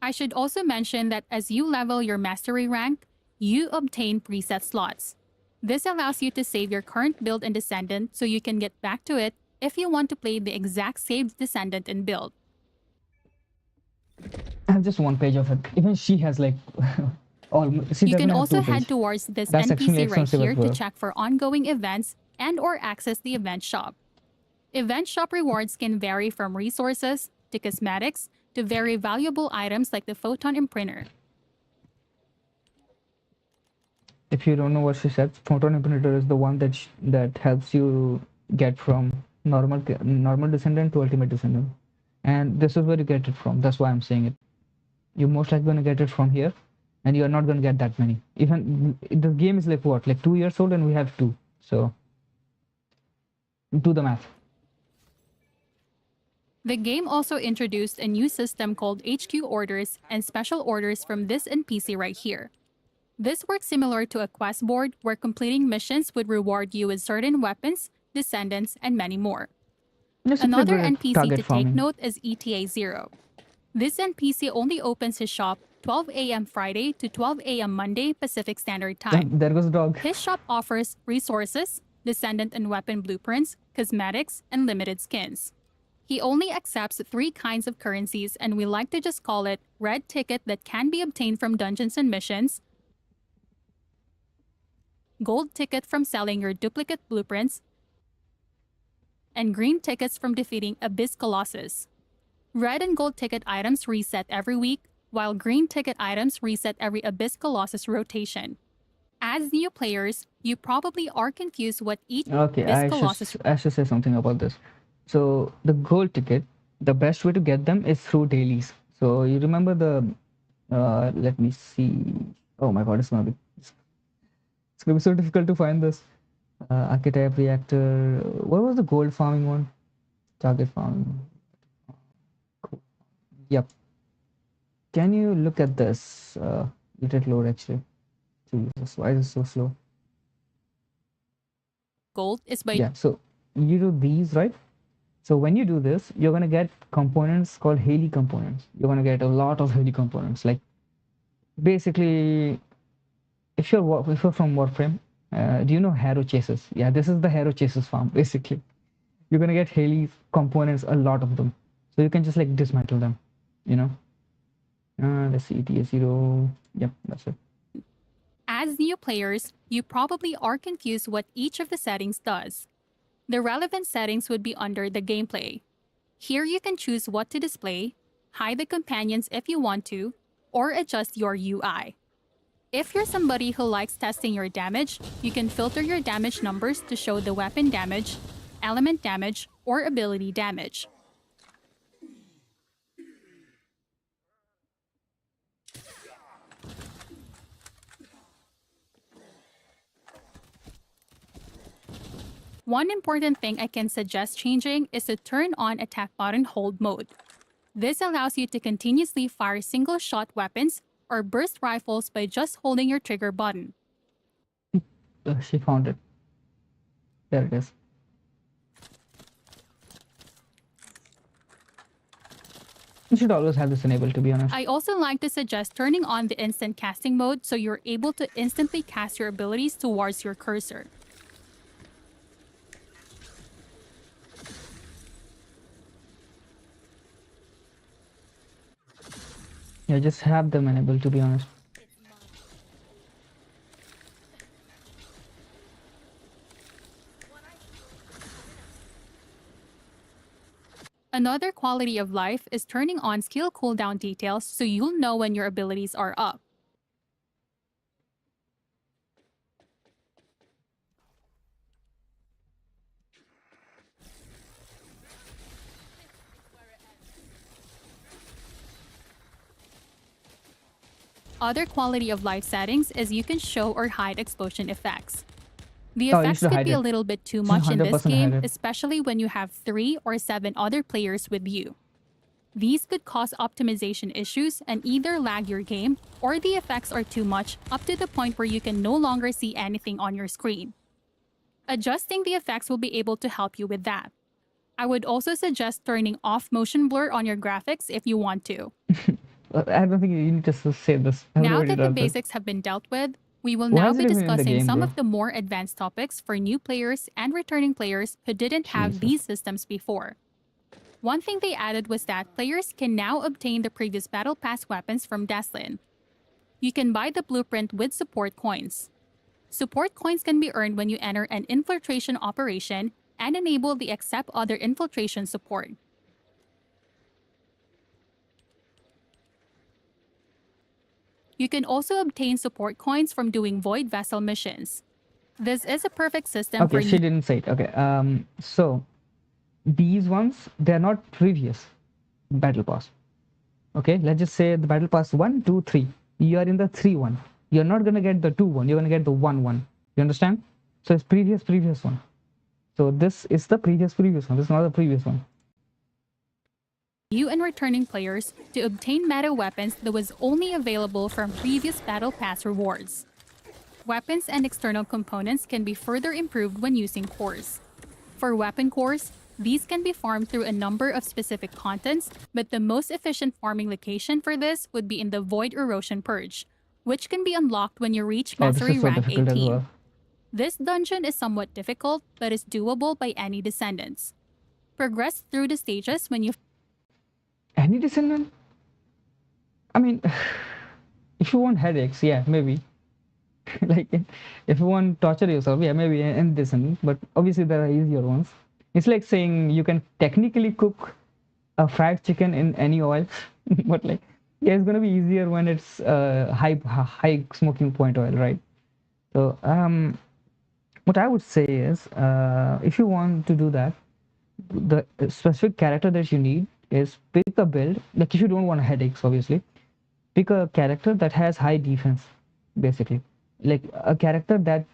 I should also mention that as you level your mastery rank, you obtain preset slots. This allows you to save your current build and descendant so you can get back to it if you want to play the exact saved descendant and build. I have just one page of it. Even she has like all. She You doesn't can have also two head pages. towards this That's actually NPC right expensive as here to well. check for ongoing events and or access the event shop. Event shop rewards can vary from resources to cosmetics to very valuable items like the photon imprinter. If you don't know what she said, photon imprinter is the one that helps you get from normal descendant to ultimate descendant, and this is where you get it from. That's why I'm saying it. You're most likely going to get it from here, and you're not going to get that many. Even the game is like what, like 2 years old, and we have 2. So do the math. The game also introduced a new system called HQ orders and special orders from this NPC right here. This works similar to a quest board where completing missions would reward you with certain weapons, descendants, and many more. Just a Another good NPC target to take farming. note is ETA 0. This NPC only opens his shop 12 a.m. Friday to 12 a.m. Monday Pacific Standard Time. There goes the dog. His shop offers resources, descendant and weapon blueprints, cosmetics, and limited skins. He only accepts 3 kinds of currencies, and we like to just call it red ticket that can be obtained from dungeons and missions, gold ticket from selling your duplicate blueprints, and green tickets from defeating Abyss Colossus. Red and gold ticket items reset every week, while green ticket items reset every Abyss Colossus rotation. As new players, you probably are confused what each Okay, Abyss Colossus I should say something about this. So the gold ticket, the best way to get them is through dailies. So you remember the, let me see. Oh my God, it's gonna be so difficult to find this. Archetype reactor. What was the gold farming one? Target farming. Yep. Can you look at this? Let it load actually. Jesus, why is it so slow? gold is by Yeah, so you do these, right? So when you do this, you're gonna get components called Haley components. You're gonna get a lot of Haley components. Like basically, if you're from Warframe, do you know Harrow Chases? Yeah, this is the Harrow Chases farm. Basically, you're gonna get Haley components, a lot of them. So you can just like dismantle them. You know. Let's see, TS0. Yep, that's it. As new players, you probably are confused what each of the settings does. The relevant settings would be under the gameplay. Here you can choose what to display, hide the companions if you want to, or adjust your UI. If you're somebody who likes testing your damage, you can filter your damage numbers to show the weapon damage, element damage or ability damage. One important thing I can suggest changing is to turn on attack button hold mode. This allows you to continuously fire single-shot weapons or burst rifles by just holding your trigger button. She found it. There it is. You should always have this enabled, to be honest. I also like to suggest turning on the instant casting mode so you're able to instantly cast your abilities towards your cursor. Yeah, just have them enabled, to be honest. Another quality of life is turning on skill cooldown details so you'll know when your abilities are up. Other quality of life settings is you can show or hide explosion effects. The Oh, you effects should could hide be a it. little bit too Should much in this 100% hide game, it. especially when you have 3 or 7 other players with you. These could cause optimization issues and either lag your game or the effects are too much up to the point where you can no longer see anything on your screen. Adjusting the effects will be able to help you with that. I would also suggest turning off motion blur on your graphics if you want to. I don't think you need to say this. I've Now already that the done this. basics have been dealt with, we will Why now is be it even in the discussing game, some bro? of the more advanced topics for new players and returning players who didn't have Jesus. these systems before. One thing they added was that players can now obtain the previous Battle Pass weapons from Deslin. You can buy the blueprint with support coins. Support coins can be earned when you enter an infiltration operation and enable the accept other infiltration support. You can also obtain support coins from doing Void Vessel missions. This is a perfect system Okay, for she didn't say it. Okay, so these ones, they're not previous battle pass. Okay, let's just say the battle pass 1, 2, 3. You are in the 3 one. You're not gonna get the 2 one. You're gonna get the 1 one. You understand? So it's previous one. So this is the previous one. This is not the previous one. you and returning players to obtain meta weapons that was only available from previous Battle Pass rewards. Weapons and external components can be further improved when using cores. For weapon cores, these can be farmed through a number of specific contents, but the most efficient farming location for this would be in the Void Erosion Purge, which can be unlocked when you reach Oh, this Mastery is so Rank difficult 18. as well. This dungeon is somewhat difficult, but is doable by any descendants. Progress through the stages when you Any descendant? I mean, if you want headaches, yeah, maybe. Like, if you want to torture yourself, yeah, maybe any descendant. But obviously, there are easier ones. It's like saying you can technically cook a fried chicken in any oil, but like, yeah, it's gonna be easier when it's high smoking point oil, right? So, what I would say is, if you want to do that, the specific character that you need is pick a build. Like, if you don't want headaches, obviously, pick a character that has high defense, basically, like a character that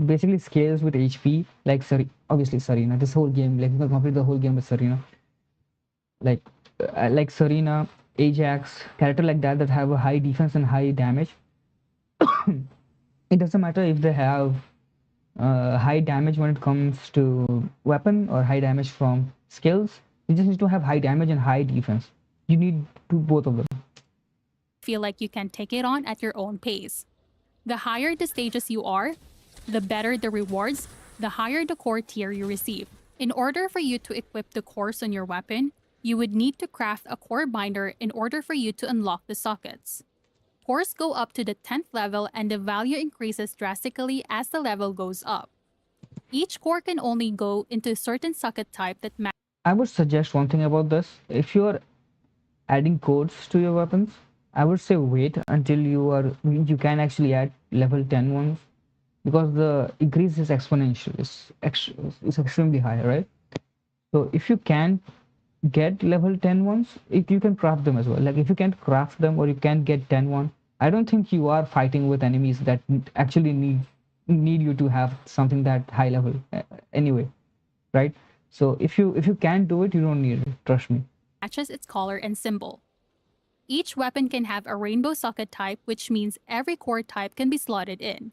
basically scales with HP, like obviously Serena. This whole game, like, you can complete the whole game with Serena, like Serena, Ajax, character like that have a high defense and high damage. It doesn't matter if they have high damage when it comes to weapon or high damage from skills. You just need to have high damage and high defense. You need to both of them. feel like you can take it on at your own pace. The higher the stages you are, the better the rewards, the higher the core tier you receive. In order for you to equip the cores on your weapon, you would need to craft a core binder in order for you to unlock the sockets. Cores go up to the 10th level and the value increases drastically as the level goes up. Each core can only go into a certain socket type that I would suggest one thing about this. If you're adding codes to your weapons, I would say wait until you can actually add level 10 ones, because the increase is exponential. It's extremely high, right? So if you can get level 10 ones, you can craft them as well. Like if you can't craft them or you can't get 10 one, I don't think you are fighting with enemies that actually need you to have something that high level anyway, right? So if you can't do it, you don't need it, trust me. Matches its color and symbol. Each weapon can have a rainbow socket type, which means every core type can be slotted in.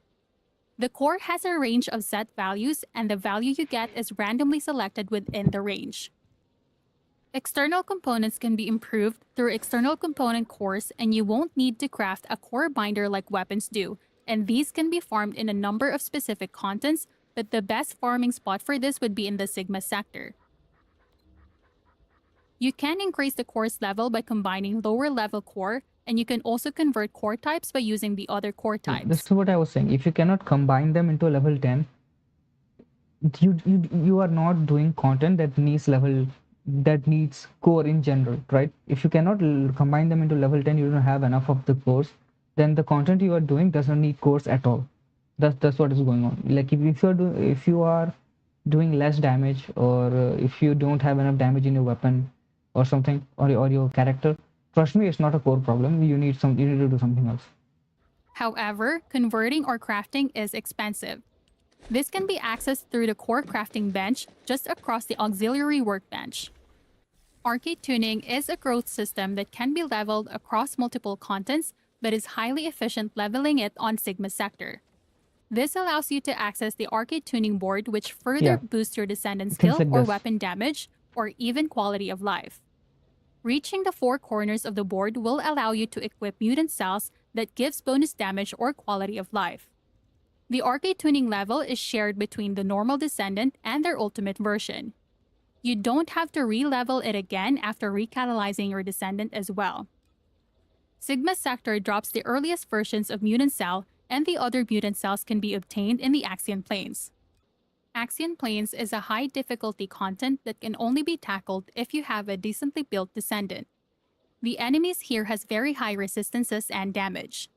The core has a range of set values, and the value you get is randomly selected within the range. External components can be improved through external component cores, and you won't need to craft a core binder like weapons do, and these can be farmed in a number of specific contents, but the best farming spot for this would be in the Sigma sector. You can increase the core's level by combining lower level core, and you can also convert core types by using the other core This types. is what I was saying. If you cannot combine them into a level 10, you are not doing content that needs core in general, right? If you cannot combine them into level 10, you don't have enough of the cores, then the content you are doing doesn't need cores at all. That's what is going on. Like if you are doing less damage, or if you don't have enough damage in your weapon or something, or your character, trust me, it's not a core problem. You need to do something else. However, converting or crafting is expensive. This can be accessed through the core crafting bench just across the auxiliary workbench. Arcade tuning is a growth system that can be leveled across multiple contents, but is highly efficient leveling it on Sigma sector. This allows you to access the arcade tuning board, which further Yeah, boosts your descendant things skill like or this. weapon damage, or even quality of life. Reaching the four corners of the board will allow you to equip mutant cells that gives bonus damage or quality of life. The arcade tuning level is shared between the normal descendant and their ultimate version. You don't have to re-level it again after recatalyzing your descendant as well. Sigma sector drops the earliest versions of mutant cell, and the other mutant cells can be obtained in the Axion planes. Axion planes is a high difficulty content that can only be tackled if you have a decently built descendant. The enemies here has very high resistances and damage.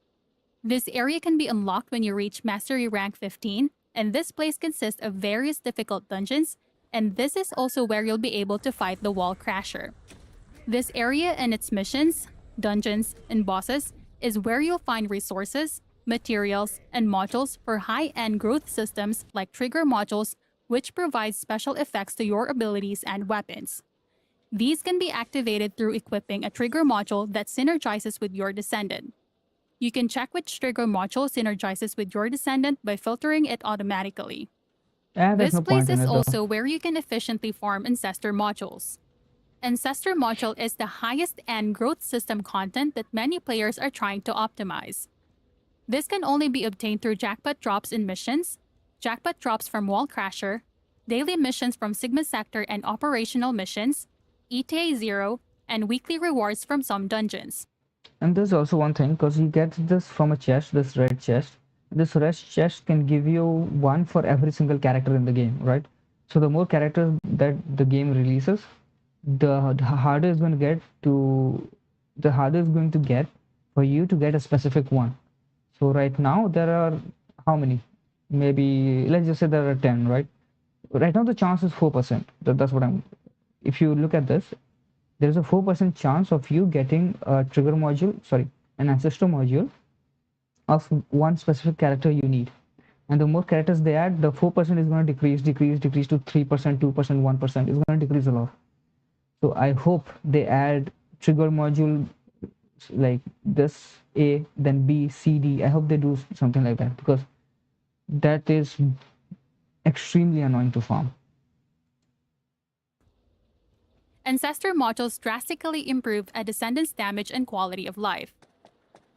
This area can be unlocked when you reach Mastery rank 15, and this place consists of various difficult dungeons, and this is also where you'll be able to fight the Wall Crasher. This area and its missions, dungeons, and bosses is where you'll find resources, materials, and modules for high-end growth systems like trigger modules, which provide special effects to your abilities and weapons. These can be activated through equipping a trigger module that synergizes with your descendant. You can check which trigger module synergizes with your descendant by filtering it automatically. There's This no place point in is it though. also where you can efficiently farm Ancestor modules. Ancestor module is the highest end growth system content that many players are trying to optimize. This can only be obtained through jackpot drops in missions, jackpot drops from Wall Crasher, daily missions from Sigma Sector and operational missions, ETA 0, and weekly rewards from some dungeons. And there's also one thing, because you get this from a chest, this red chest. This red chest can give you one for every single character in the game, right? So the more characters that the game releases, the harder it's going to get for you to get a specific one. So right now there are how many? Maybe let's just say there are 10, right? Right now the chance is 4%. That's what I'm. If you look at this, there is a 4% chance of you getting a trigger module, sorry, an ancestor module of one specific character you need. And the more characters they add, the 4% is going to decrease to 3%, 2%, 1%. It's going to decrease a lot. So I hope they add trigger module like this A, then B, C, D. I hope they do something like that, because that is extremely annoying to farm. Ancestor modules drastically improve a descendant's damage and quality of life.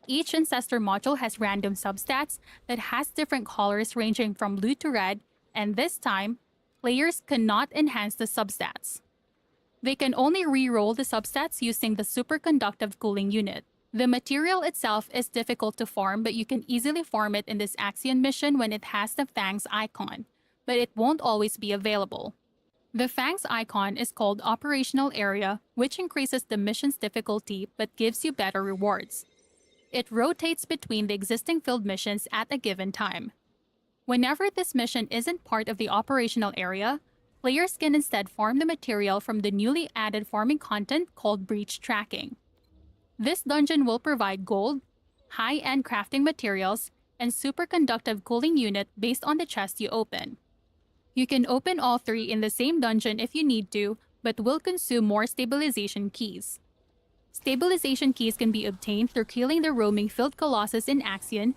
Each Ancestor module has random substats that has different colors ranging from blue to red, and this time, players cannot enhance the substats. They can only re-roll the substats using the superconductive cooling unit. The material itself is difficult to farm, but you can easily farm it in this Axion mission when it has the Fangs icon, but it won't always be available. The Fangs icon is called Operational Area, which increases the mission's difficulty but gives you better rewards. It rotates between the existing field missions at a given time. Whenever this mission isn't part of the operational area, Players can instead farm the material from the newly added farming content called breach tracking. This dungeon will provide gold, high-end crafting materials, and superconductive cooling unit based on the chest you open. You can open all three in the same dungeon if you need to, but will consume more stabilization keys. Stabilization keys can be obtained through killing the roaming Field Colossus in Axion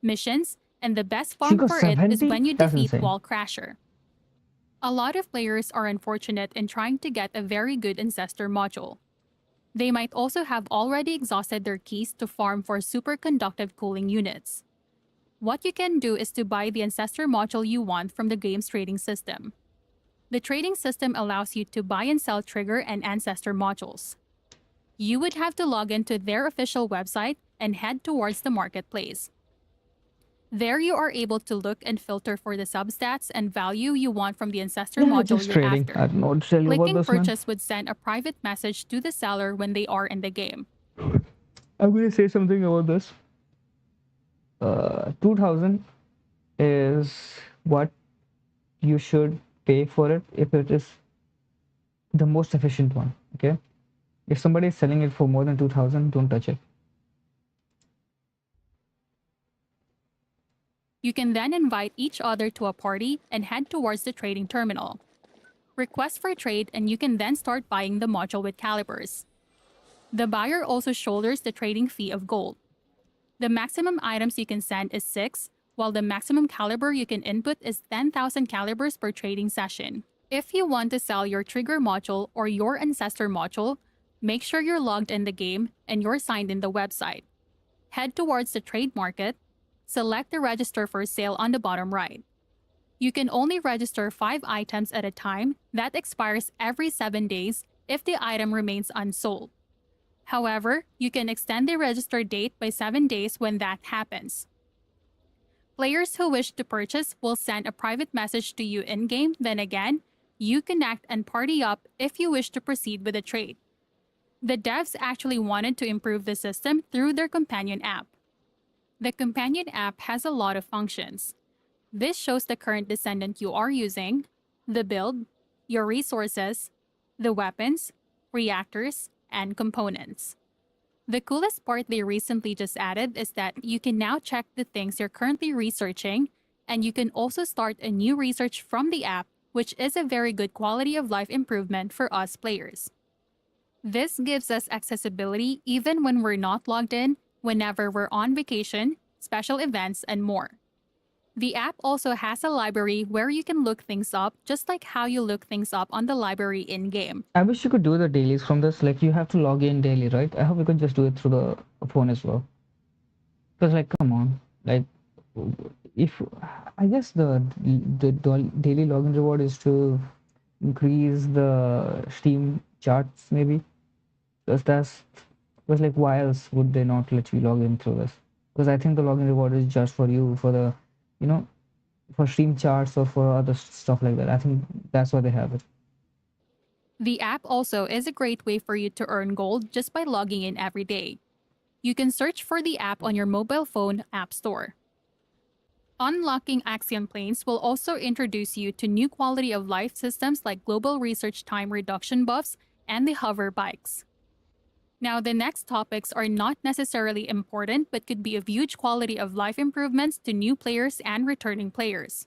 missions, and the best She farm got for it is 70? when you That's defeat insane. Wall Crasher. A lot of players are unfortunate in trying to get a very good Ancestor module. They might also have already exhausted their keys to farm for superconductive cooling units. What you can do is to buy the Ancestor module you want from the game's trading system. The trading system allows you to buy and sell Trigger and Ancestor modules. You would have to log into their official website and head towards the marketplace. There you are able to look and filter for the substats and value you want from the Ancestor Yeah, module just you're trading. after. I don't know what to tell you about Clicking this, man. purchase would send a private message to the seller when they are in the game. I'm gonna say something about this. 2000 is what you should pay for it if it is the most efficient one. Okay, if somebody is selling it for more than 2000, don't touch it. You can then invite each other to a party and head towards the trading terminal. Request for trade, and you can then start buying the module with calibers. The buyer also shoulders the trading fee of gold. The maximum items you can send is 6, while the maximum caliber you can input is 10,000 calibers per trading session. If you want to sell your Trigger module or your Ancestor module, make sure you're logged in the game and you're signed in the website. Head towards the trade market, select the register for sale on the bottom right. You can only register 5 items at a time. That expires every 7 days if the item remains unsold. However, you can extend the register date by 7 days when that happens. Players who wish to purchase will send a private message to you in-game, then again, you connect and party up if you wish to proceed with the trade. The devs actually wanted to improve the system through their companion app. The companion app has a lot of functions. This shows the current Descendant you are using, the build, your resources, the weapons, reactors, and components. The coolest part they recently just added is that you can now check the things you're currently researching, and you can also start a new research from the app, which is a very good quality of life improvement for us players. This gives us accessibility even when we're not logged in, whenever we're on vacation, special events, and more. The app also has a library where you can look things up, just like how you look things up on the library in-game. I wish you could do the dailies from this. Like, you have to log in daily, right? I hope you could just do it through the phone as well. Because, like, come on, like, if I guess the daily login reward is to increase the Steam charts, maybe. Because like, why else would they not let you log in through this? Because I think the login reward is just for you, for the, you know, for Steam charts or for other stuff like that. I think that's why they have it. The app also is a great way for you to earn gold just by logging in every day. You can search for the app on your mobile phone app store. Unlocking Axion Planes will also introduce you to new quality of life systems like global research time reduction buffs and the hover bikes. Now, the next topics are not necessarily important but could be of huge quality of life improvements to new players and returning players.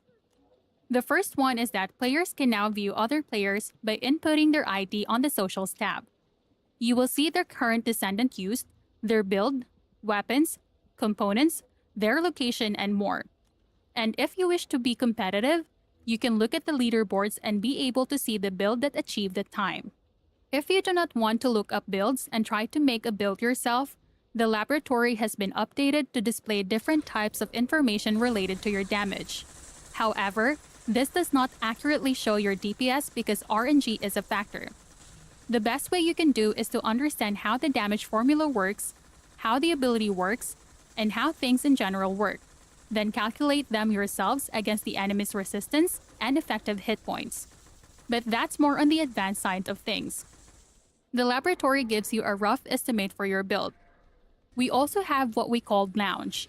The first one is that players can now view other players by inputting their ID on the Socials tab. You will see their current Descendant used, their build, weapons, components, their location, and more. And if you wish to be competitive, you can look at the leaderboards and be able to see the build that achieved the time. If you do not want to look up builds and try to make a build yourself, the laboratory has been updated to display different types of information related to your damage. However, this does not accurately show your DPS because RNG is a factor. The best way you can do is to understand how the damage formula works, how the ability works, and how things in general work. Then calculate them yourselves against the enemy's resistance and effective hit points. But that's more on the advanced side of things. The laboratory gives you a rough estimate for your build. We also have what we call Lounge.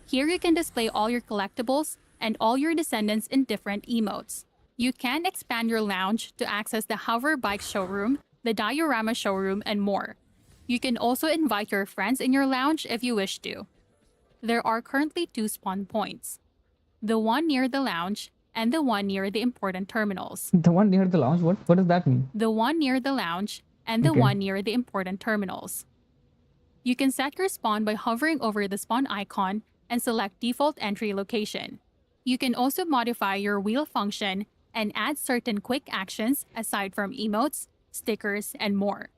Here you can display all your collectibles and all your Descendants in different emotes. You can expand your lounge to access the hover bike showroom, the diorama showroom, and more. You can also invite your friends in your lounge if you wish to. There are currently 2 spawn points, the one near the lounge and the one near the important terminals. The one near the lounge, what does that mean? The one near the lounge and the Okay. one near the important terminals. You can set your spawn by hovering over the spawn icon and select default entry location. You can also modify your wheel function and add certain quick actions aside from emotes, stickers, and more.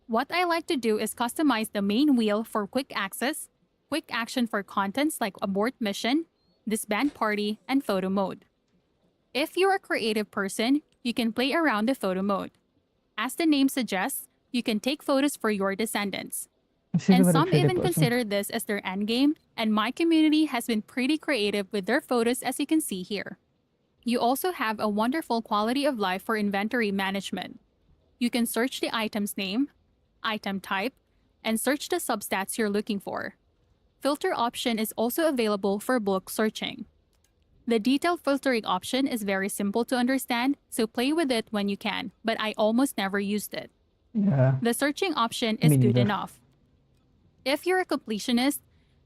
What I like to do is customize the main wheel for quick access, quick action for contents like abort mission, disband party, and photo mode. If you're a creative person, you can play around the photo mode. As the name suggests, you can take photos for your descendants. She's a And very some creative even person. consider this as their endgame, and my community has been pretty creative with their photos as you can see here. You also have a wonderful quality of life for inventory management. You can search the item's name, item type, and search the substats you're looking for. Filter option is also available for bulk searching. The detailed filtering option is very simple to understand, so play with it when you can, but I almost never used it. Yeah. The searching option is Me good neither. enough. If you're a completionist,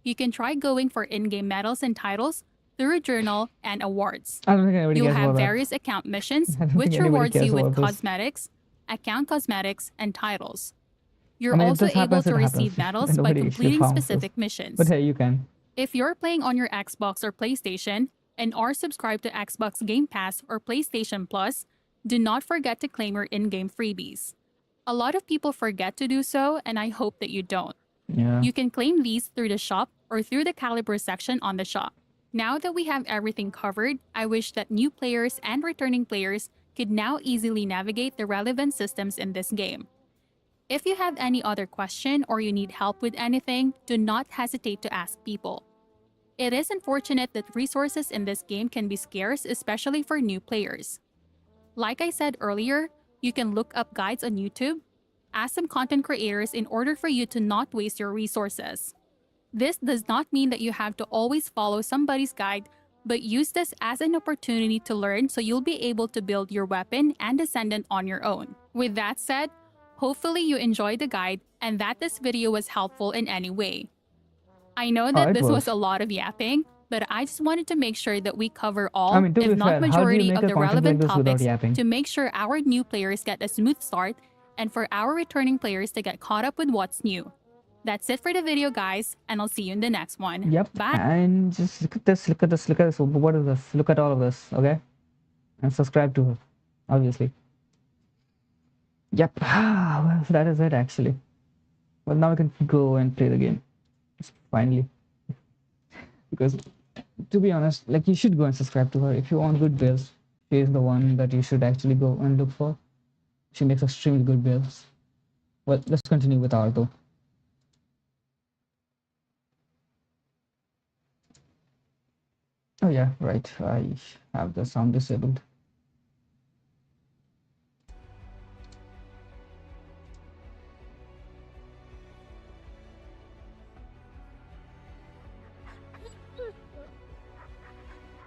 you can try going for in-game medals and titles through journal and awards. I don't think anybody You'll cares have about that. various account missions, I don't which think anybody rewards cares you with about this. cosmetics, account cosmetics, and titles. You're I mean, if also this able happens, to it receive happens. medals by Nobody actually completing farms this. specific missions. But hey, you can. If you're playing on your Xbox or PlayStation and are subscribed to Xbox Game Pass or PlayStation Plus, do not forget to claim your in-game freebies. A lot of people forget to do so, and I hope that you don't. Yeah. You can claim these through the shop or through the caliber section on the shop. Now that we have everything covered, I wish that new players and returning players could now easily navigate the relevant systems in this game. If you have any other question or you need help with anything, do not hesitate to ask people. It is unfortunate that resources in this game can be scarce, especially for new players. Like I said earlier, you can look up guides on YouTube, ask some content creators in order for you to not waste your resources. This does not mean that you have to always follow somebody's guide, but use this as an opportunity to learn so you'll be able to build your weapon and descendant on your own. With that said, hopefully you enjoyed the guide and that this video was helpful in any way. I know that it this was was. a lot of yapping, but I just wanted to make sure that we cover all, I mean, to if be not fair, how do you majority make of a the content like relevant this without topics yapping? to make sure our new players get a smooth start and for our returning players to get caught up with what's new. That's it for the video, guys, and I'll see you in the next one. Yep. Bye. And just look at this, look at this, look at this. What is this? Look at all of this, okay? And subscribe to her, obviously. Yep. Well, that is it actually. Well, now we can go and play the game. Finally. Because, to be honest, like, you should go and subscribe to her. If you want good builds, she is the one that you should actually go and look for. She makes extremely good builds. Well, let's continue with our though. Oh yeah, right. I have the sound disabled.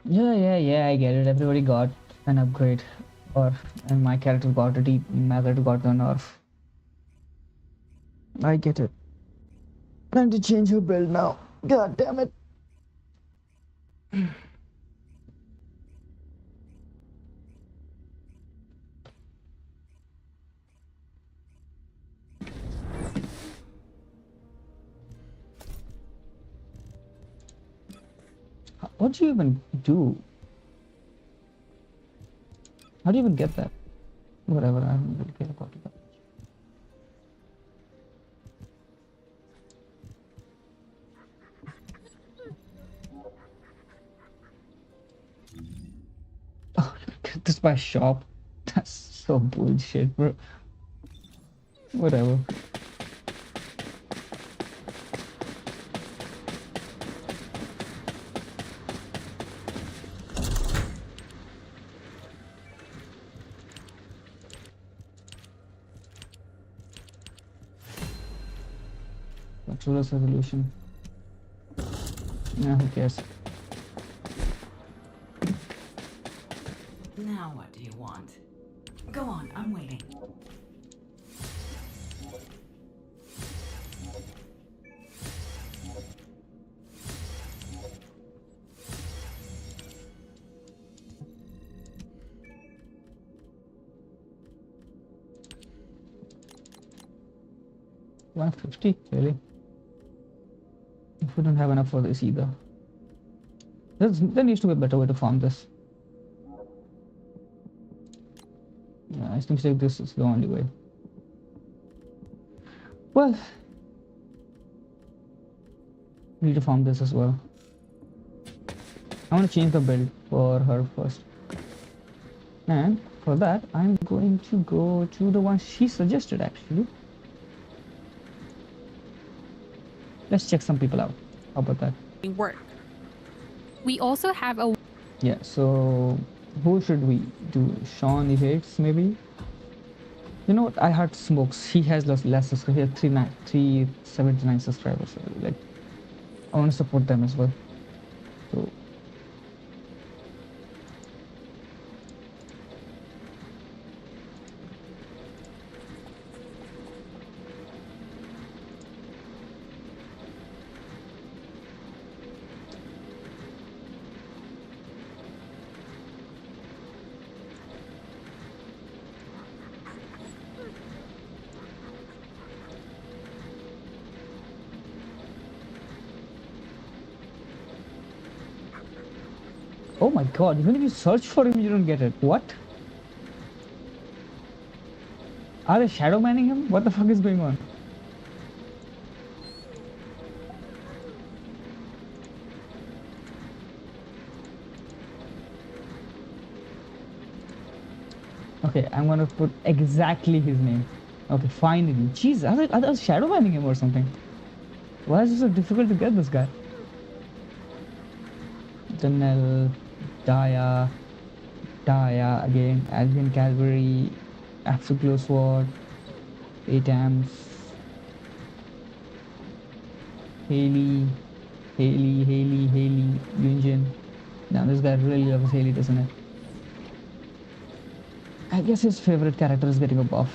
Yeah, I get it. Everybody got an upgrade. And my character got my character got the nerf. I get it. Time to change her build now. God damn it. What do you even do? How do you even get that? Whatever, I don't really care about that. Oh, get this by shop. That's so bullshit, bro. Whatever. Controller resolution. Yeah, who cares? Now Now what do you want? Go on, I'm waiting. $150, really? If we don't have enough for this either. There needs to be a better way to farm this. Yeah, it seems like this is the only way. Well, we need to farm this as well. I want to change the build for her first. And for that, I'm going to go to the one she suggested actually. Let's check some people out. How about that? Work. We also have a Yeah, so who should we do? Sean Yates, maybe? You know what? I heard Smokes. He has less subscribers. He has 379 subscribers. So, like, I want to support them as well. So, oh my god, even if you search for him, you don't get it. What? Are they shadow manning him? What the fuck is going on? Okay, I'm gonna put exactly his name. Okay, finally. Jeez, are they shadow manning him or something? Why is it so difficult to get this guy? Tunnel, Daya again, Alvin Calvary, Afterglow Sword, 8 amps, Haley, Yunjin. Now this guy really loves Haley, doesn't it? I guess his favorite character is getting a buff.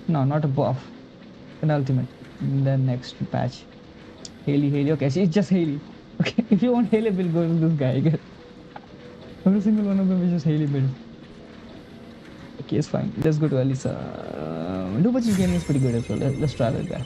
No, not a buff. An ultimate. In the next patch. Haley. Okay, she's just Haley. Okay, if you want Haley build, go to this guy, I guess. Every single one of them is just Haley build. Okay, it's fine. Let's go to Alisa. Dubachi's game is pretty good as well. Let's try that guy.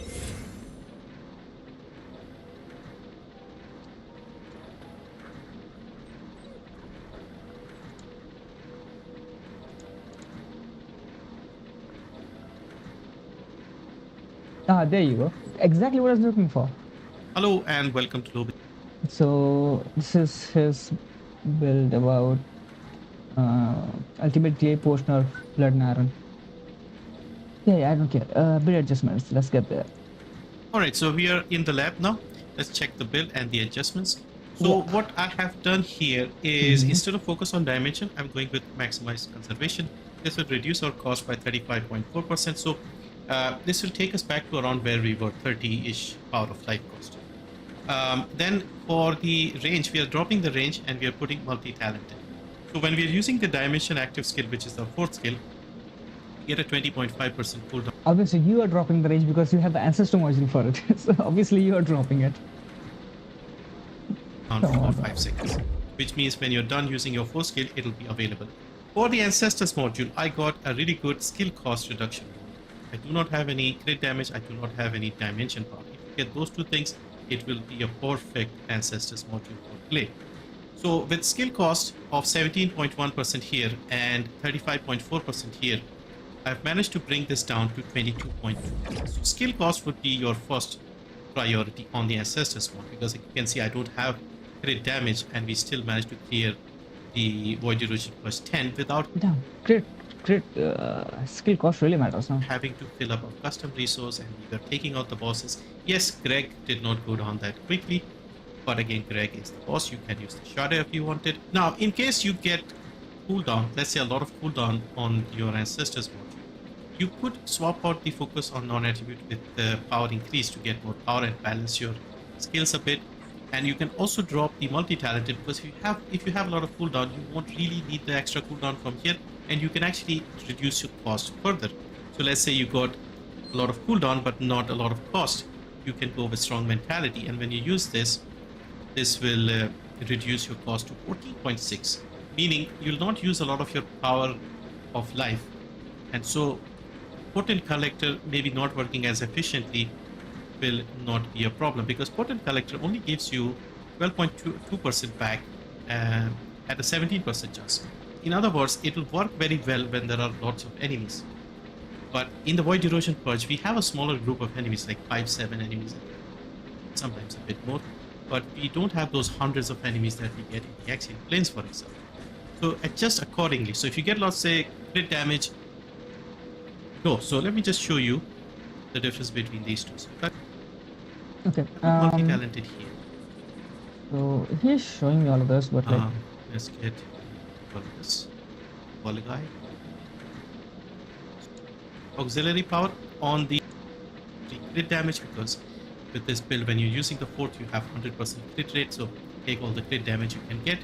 Ah, there you go. Exactly what I was looking for. Hello and welcome to Lobby. So this is his build about ultimate clay potioner blood and iron. Yeah, I don't care. Build adjustments. Let's get there. Alright, so we are in the lab now. Let's check the build and the adjustments. So what I have done here is instead of focus on dimension, I'm going with maximize conservation. This will reduce our cost by 35.4%. So this will take us back to around where we were, 30-ish power of life cost. Then for the range, we are dropping the range and we are putting multi-talented. So when we are using the dimension active skill, which is our fourth skill, we get a 20.5% cooldown. Obviously, you are dropping the range because you have the ancestor module for it. So obviously, you are dropping it. For about 5 seconds, which means when you're done using your fourth skill, it'll be available. For the ancestors module, I got a really good skill cost reduction. I do not have any crit damage, I do not have any dimension power. If you get those two things, it will be a perfect ancestors module for play. So with skill cost of 17.1% here and 35.4% here, I've managed to bring this down to 22.2%. So skill cost would be your first priority on the ancestors mod, because you can see I don't have crit damage and we still managed to clear the void erosion plus 10 without Crit skill cost really matters now. having to fill up a custom resource, and we were taking out the bosses. Yes, Greg did not go down that quickly, but again, Greg is the boss. You can use the Shadow if you wanted. Now, in case you get cooldown, let's say a lot of cooldown on your ancestors mod, you could swap out the focus on non-attribute with the power increase to get more power and balance your skills a bit. And you can also drop the multi-talented, because if you have a lot of cooldown, you won't really need the extra cooldown from here, and you can actually reduce your cost further. So let's say you got a lot of cooldown but not a lot of cost. You can go with strong mentality, and when you use this will reduce your cost to 14.6, meaning you'll not use a lot of your power of life. And so potent collector maybe not working as efficiently will not be a problem, because potent collector only gives you 12.2% back at a 17% chance. In other words, it will work very well when there are lots of enemies. But in the Void Erosion Purge, we have a smaller group of enemies, like 5-7 enemies, sometimes a bit more. But we don't have those hundreds of enemies that we get in the Axial Plains, for example. So adjust accordingly. So if you get, let's say, crit damage, go. So let me just show you the difference between these two. So Okay. multi-talented here. So he's showing me all of this, but like, Let's get all of this. Wall guy. Auxiliary power on the crit damage, because with this build, when you're using the fort, you have 100% crit rate, so take all the crit damage you can get.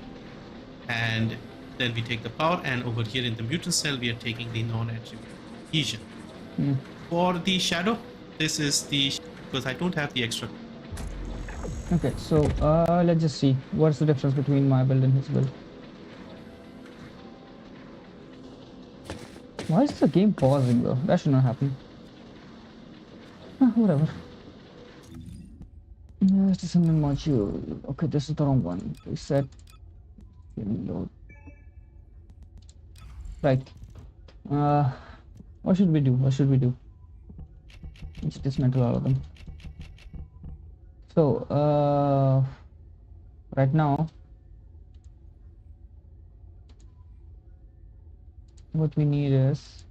And then we take the power, and over here in the mutant cell, we are taking the non-attribute adhesion. For the shadow, this is the, because I don't have the extra. okay. So let's just see what's the difference between my build and his build. Why is the game pausing though? That should not happen. Whatever. First Descendant module. Okay, this is the wrong one. Reset. Load. Right. What should we do? What should we do? Let's dismantle all of them. So, right now, what we need is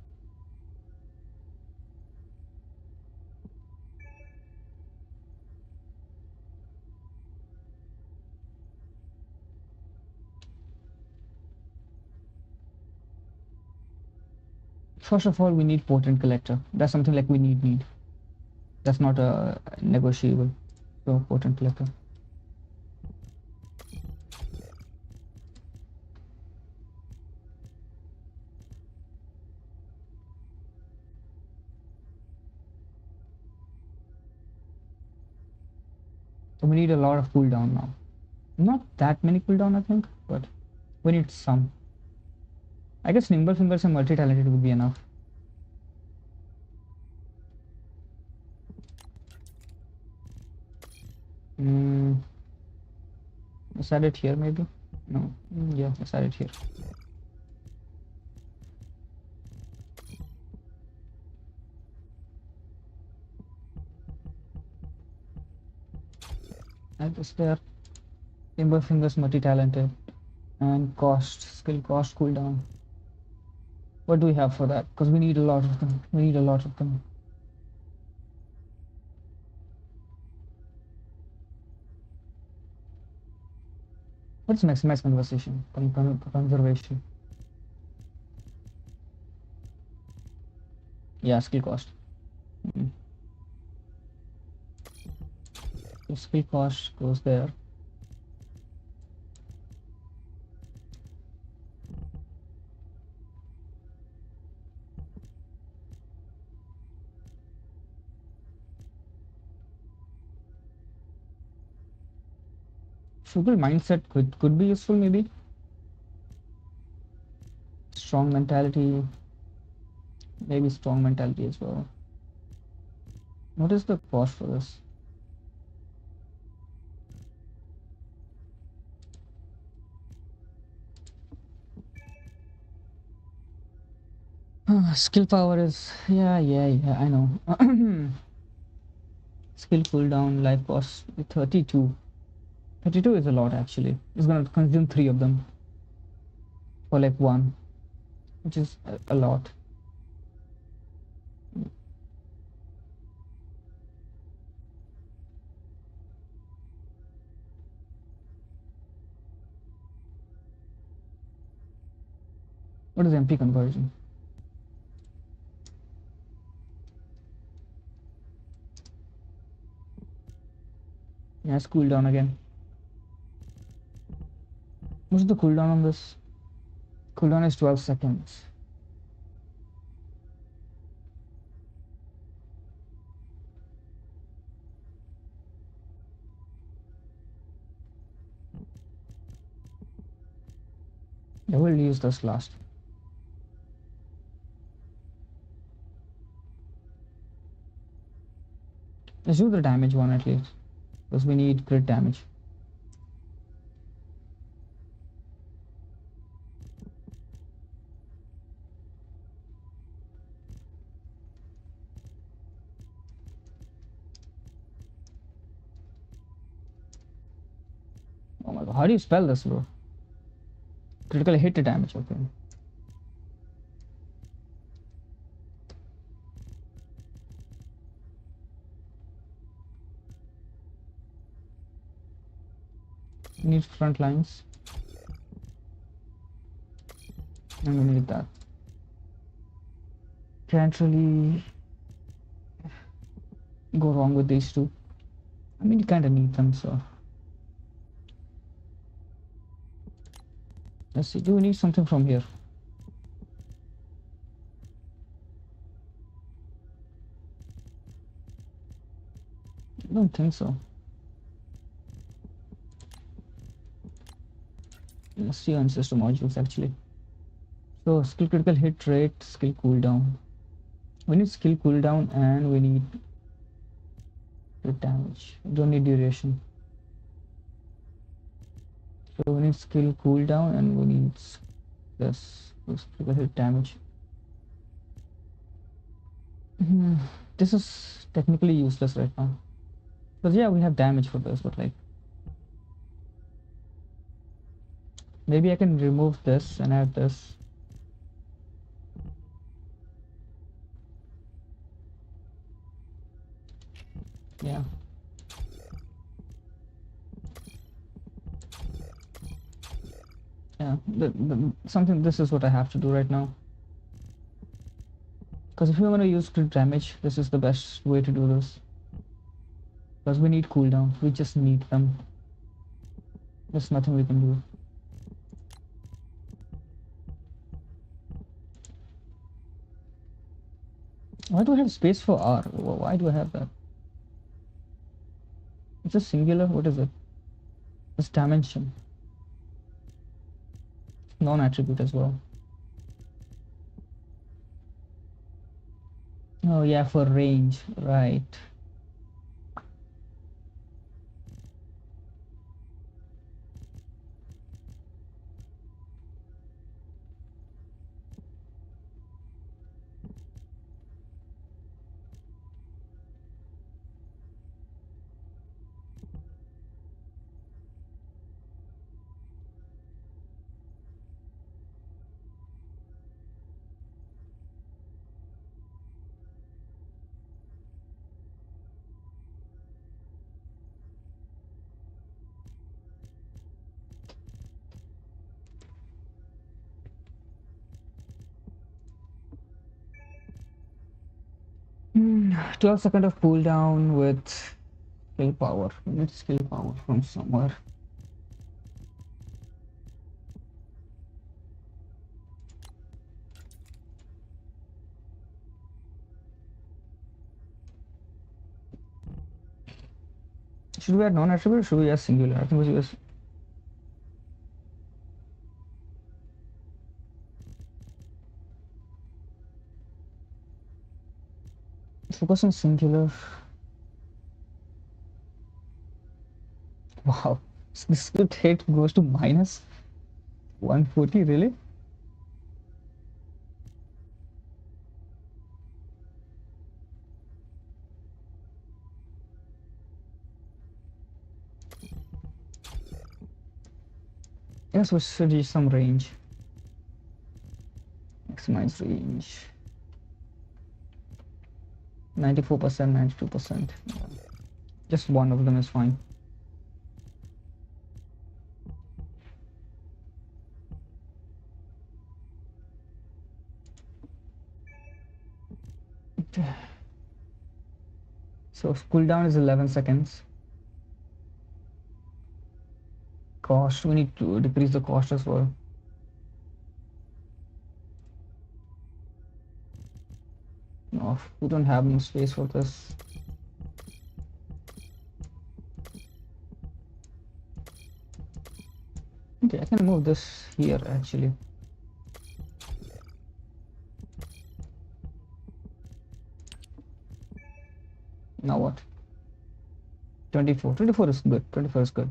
first of all, we need potent collector. That's something like we need. That's not a negotiable. So potent collector. So we need a lot of cooldown now. Not that many cooldown, I think, but we need some. I guess Nimble Fingers and multi-talented would be enough. Let's add it here, maybe? No. Yeah, let's add it here. Add this there. Nimble Fingers, multi-talented. And skill cost, cooldown. What do we have for that? Because we need a lot of them. We need a lot of them. Let's maximize conversation. Conservation. Yeah, skill cost. So skill cost goes there. Frugal mindset could be useful, maybe. Strong mentality, maybe strong mentality as well. What is the cost for this? Skill power is, yeah, I know. Skill cooldown, life cost 32. 32 is a lot actually. It's gonna consume 3 of them for like 1, which is a lot. What is MP conversion? Yes, cooldown again. What's the cooldown on this? Cooldown is 12 seconds. I will use this last. Let's do the damage one at least, because we need crit damage. Oh my god, how do you spell this, bro? Critical hit damage, okay. Need front lines. I'm gonna need that. Can't really go wrong with these two. I mean, you kind of need them, so. Let's see, do we need something from here? I don't think so. Let's see ancestor modules actually. So skill critical hit rate, skill cooldown. We need skill cooldown and we need crit damage. We don't need duration. So we need skill cooldown and we need this critical hit damage. This is technically useless right now. Because yeah, we have damage for this, but like maybe I can remove this and add this. Yeah. Yeah, something, this is what I have to do right now. Because if you want to use crit damage, this is the best way to do this. Because we need cooldown, we just need them. There's nothing we can do. Why do I have space for R? Why do I have that? It's a singular, what is it? It's dimension. Non-attribute as well. Oh yeah, for range, right. Hmm, 12 seconds of cooldown with skill power. We need skill power from somewhere. Should we add non-attribute or should we add singular? I think we should use. Focus on singular. Wow, so this script hit goes to minus 140, really? Yes, we should use some range. Maximize range. 94%, 92%. Just one of them is fine. So cooldown is 11 seconds. cost. We need to decrease the cost as well. No, we don't have no space for this. Okay, I can move this here actually. Now what? 24. 24 is good. 24 is good.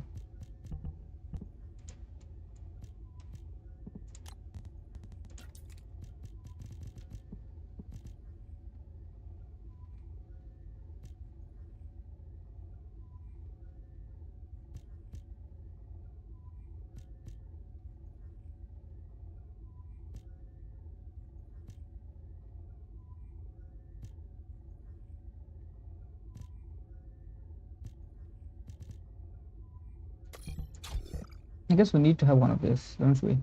I guess we need to have one of these, don't we?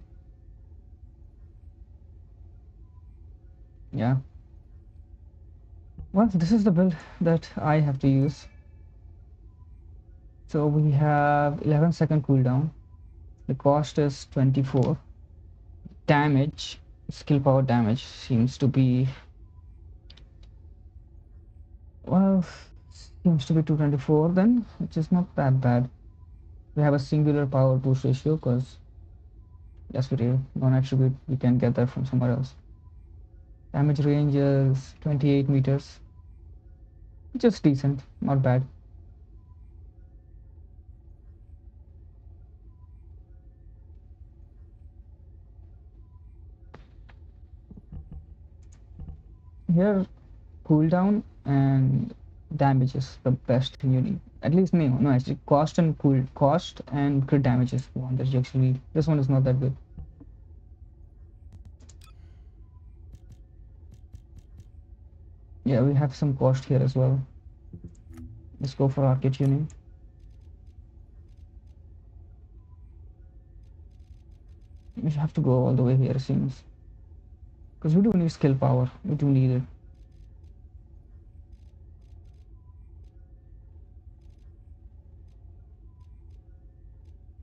Yeah. Well, this is the build that I have to use. So we have 11-second cooldown. The cost is 24. Damage, skill power damage seems to be, well, seems to be 224 then, which is not that bad. We have a singular power boost ratio because, yes, we do. Non-attribute, we can get that from somewhere else. Damage range is 28 meters. Just decent, not bad. Here, cooldown and damage is the best thing you need. At least no, actually cost and crit damage is one that you actually need. This one is not that good. Yeah, we have some cost here as well. Let's go for arcade tuning. We have to go all the way here, it seems. Because we do need skill power. We do need it.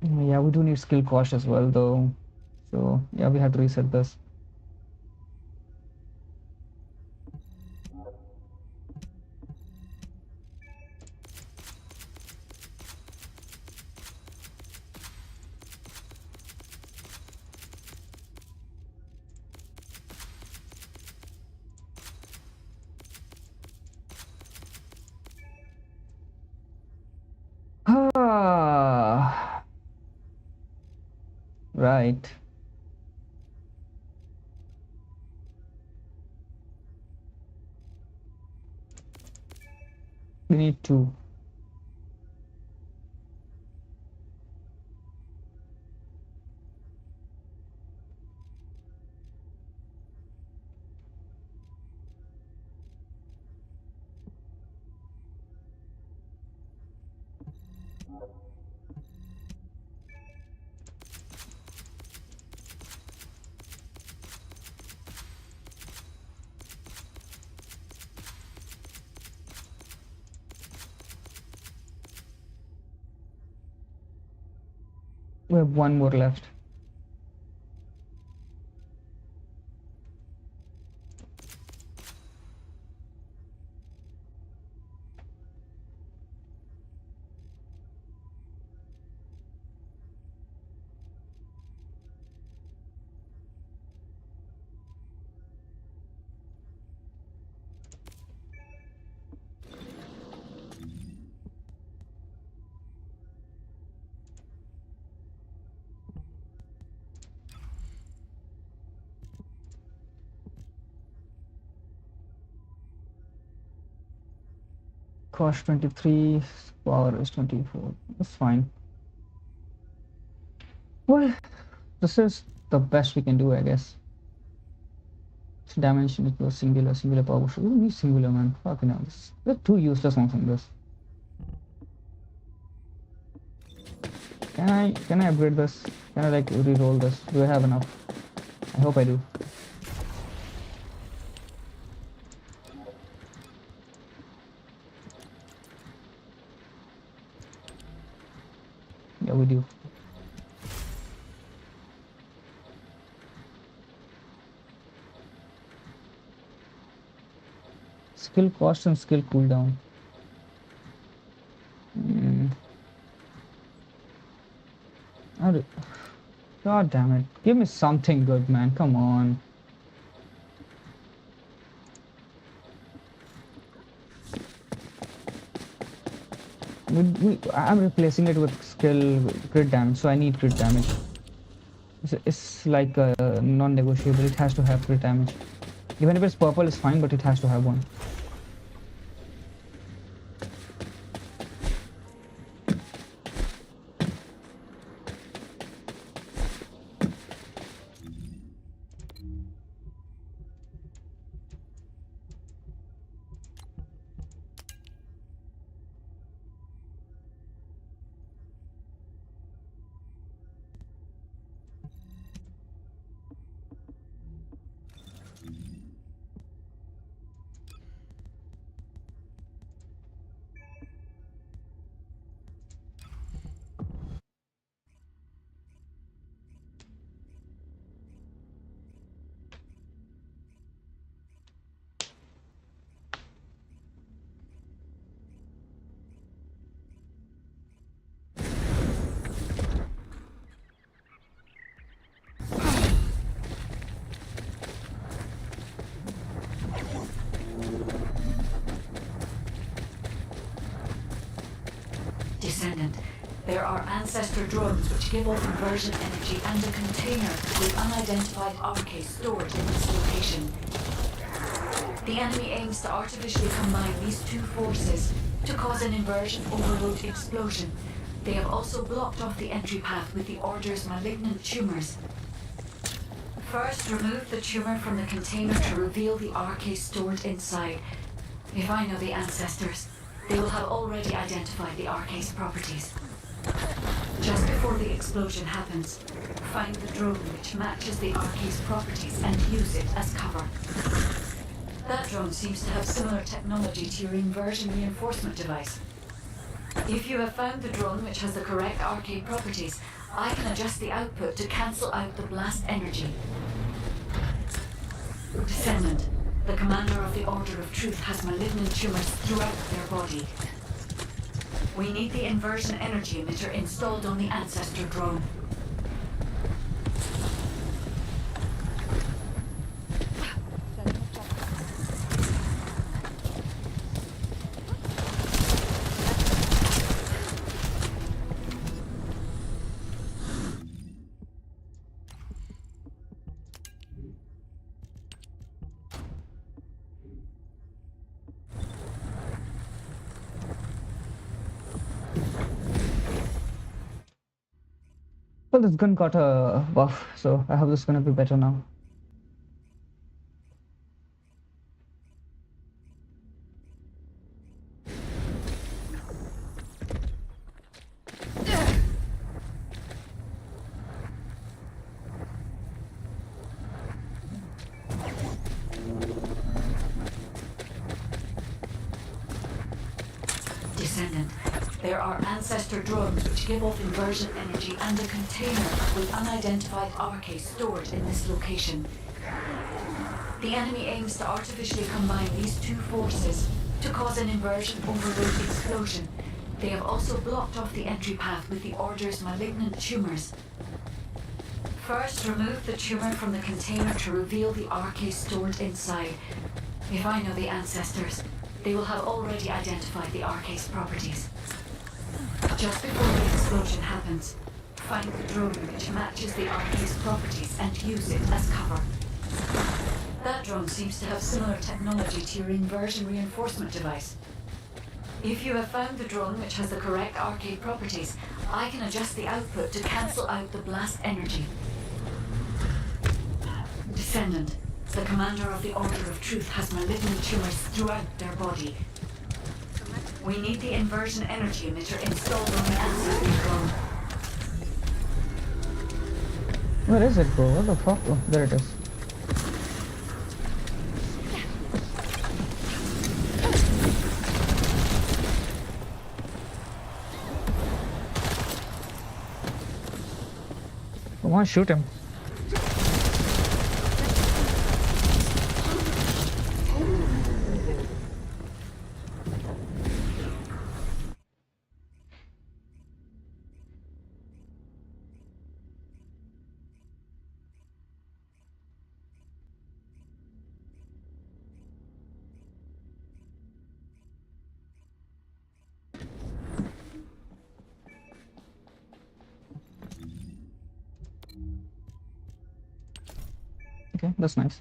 Yeah, we do need skill cost as well, though. So, yeah, we have to reset this. Ah, right. We need two. We have one more left. Cost 23, power is 24. That's fine. Well, this is the best we can do, I guess. Dimension it was singular power boost. We don't need singular, man. Fucking hell. There's two useless ones in this. Can I upgrade this? Can I like re-roll this? Do I have enough? I hope I do. Yeah, we do. Skill cost and skill cooldown. Mm. God damn it. Give me something good, man. Come on. I'm replacing it with skill crit damage, so I need crit damage. It's like non-negotiable. It has to have crit damage. Even if it's purple, it's fine, but it has to have one. Descendant, there are ancestor drones which give off inversion energy and a container with unidentified RK stored in this location. The enemy aims to artificially combine these two forces to cause an inversion overload explosion. They have also blocked off the entry path with the Order's malignant tumors. First, remove the tumor from the container to reveal the RK stored inside. If I know the ancestors, they will have already identified the RK's properties. Just before the explosion happens, find the drone which matches the RK's properties and use it as cover. That drone seems to have similar technology to your inversion reinforcement device. If you have found the drone which has the correct RK properties, I can adjust the output to cancel out the blast energy. Descendant, the commander of the Order of Truth has malignant tumors throughout their body. We need the inversion energy emitter installed on the ancestor drone. Well, this gun got a buff, so I hope this is gonna be better now. Descendant, there are ancestor drones which give off inversion energy and a container with unidentified RK stored in this location. The enemy aims to artificially combine these two forces to cause an inversion overload explosion. They have also blocked off the entry path with the Order's malignant tumors. First, remove the tumor from the container to reveal the RK stored inside. If I know the ancestors, they will have already identified the RK's properties. Just before the explosion happens, find the drone which matches the RK's properties and use it as cover. That drone seems to have similar technology to your inversion reinforcement device. If you have found the drone which has the correct RK properties, I can adjust the output to cancel out the blast energy. Descendant, the commander of the Order of Truth has malignant tumors throughout their body. We need the inversion energy emitter installed on the ancestor drone. Where is it, bro? What the fuck? Oh, there it is. Come on, shoot him. that's nice.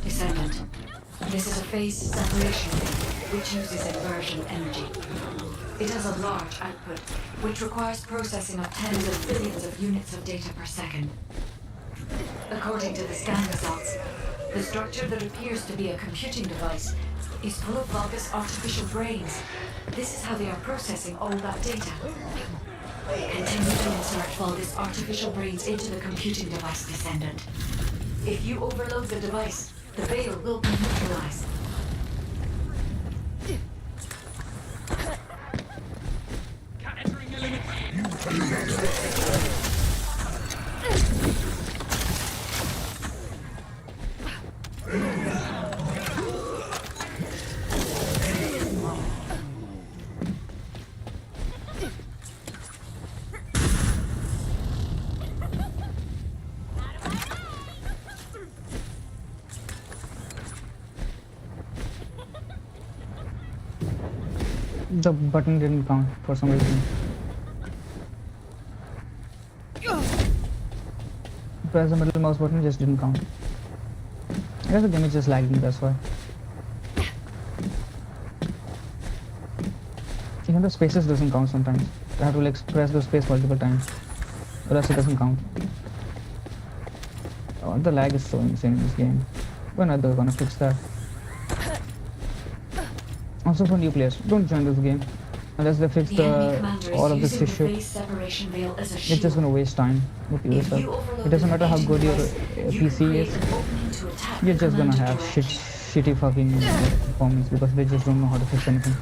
Descendant. This is a phase separation field, which uses inversion energy. It has a large output, which requires processing of tens of billions of units of data per second. According to the scan results, the structure that appears to be a computing device is full of vulgus artificial brains. This is how they are processing all that data. Continue to insert vulgus artificial brains into the computing device, Descendant. If you overload the device, the veil will be neutralized. The button didn't count for some reason. Press the middle mouse button, just didn't count. I guess the game is just lagging, that's why. Even the spaces doesn't count sometimes. I have to like press the space multiple times, or else it doesn't count. Oh, the lag is so insane in this game. When are they gonna fix that? Also for new players, don't join this game unless they fix all of this issue. It's just gonna waste time with yourself. It doesn't matter how good your PC is, you're just gonna have shitty fucking performance because they just don't know how to fix anything.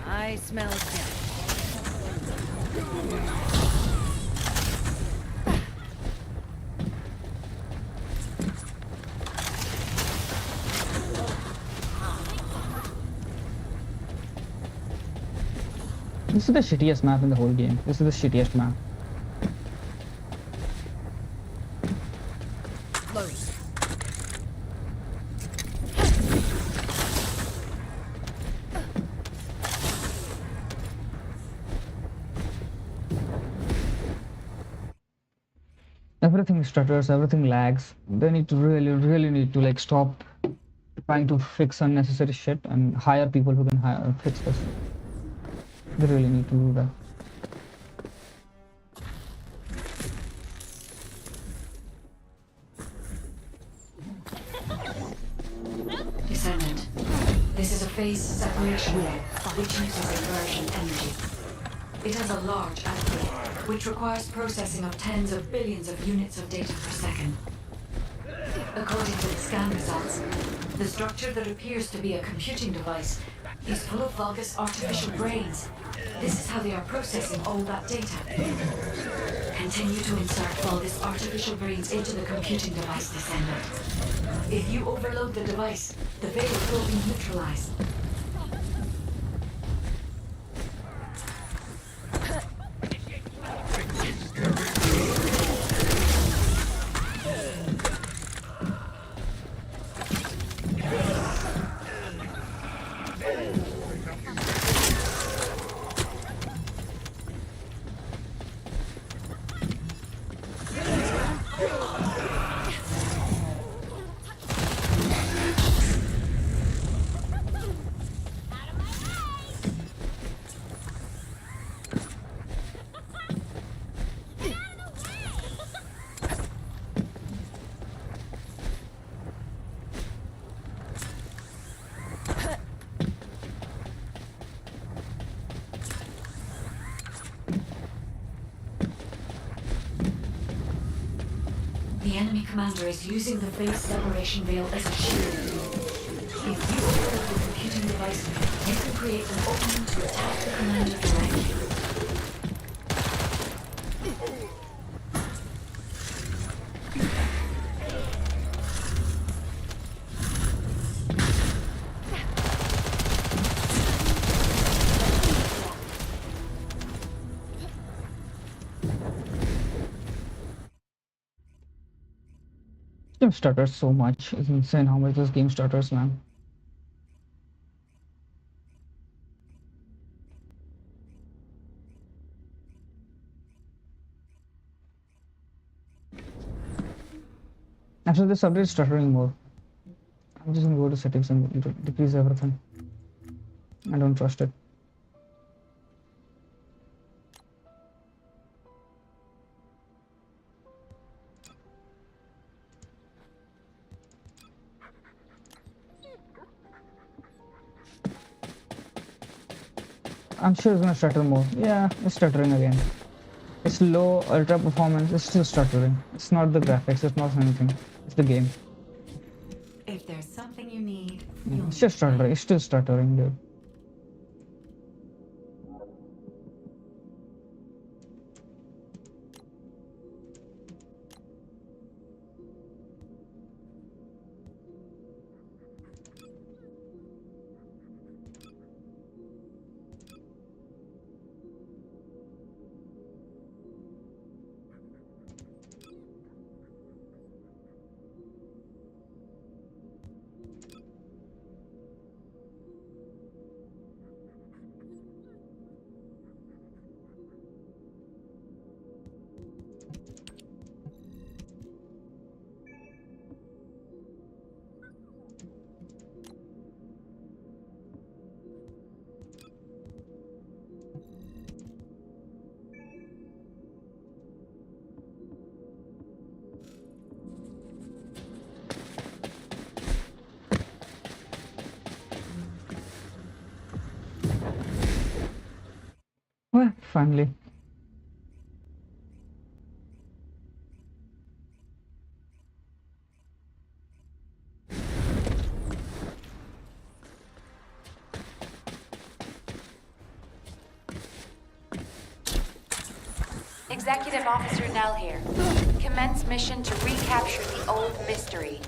I smell death. This is the shittiest map in the whole game. This is the shittiest map. Close. Everything stutters, everything lags. They need to really need to like stop trying to fix unnecessary shit and hire people who can fix this. They really need to do that. Descendant. This is a phase separation wall, which uses inversion energy. It has a large output, which requires processing of tens of billions of units of data per second. According to the scan results, the structure that appears to be a computing device is full of vulgus artificial brains. This is how they are processing all that data. Continue to insert vulgus artificial brains into the computing device, Descendant. If you overload the device, the veil will be neutralized. The enemy commander is using the phase separation veil as a shield. If you open the computing device, you can create an opening to attack the commander directly. Game stutters so much. It's insane how much this game stutters, man. After this update, it's stuttering more. I'm just gonna go to settings and decrease everything. I don't trust it. I'm sure it's gonna stutter more. Yeah, it's stuttering again. It's low, ultra performance, it's still stuttering. It's not the graphics, it's not anything. It's the game. If there's something you need, It's just stuttering, it's still stuttering, dude. Well, finally. Executive Officer Nell here. Commence mission to recapture the old mystery.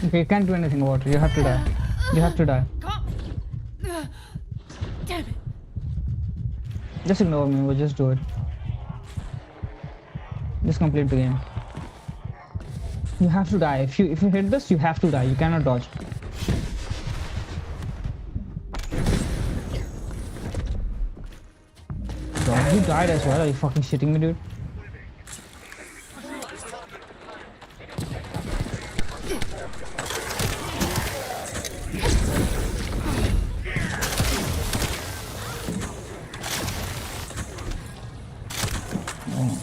Okay, you can't do anything about it. You have to die. You have to die. Damn it. Just ignore me. We'll just do it. Just complete the game. You have to die. If you hit this, you have to die. You cannot dodge. God, you died as well. Are you fucking shitting me, dude?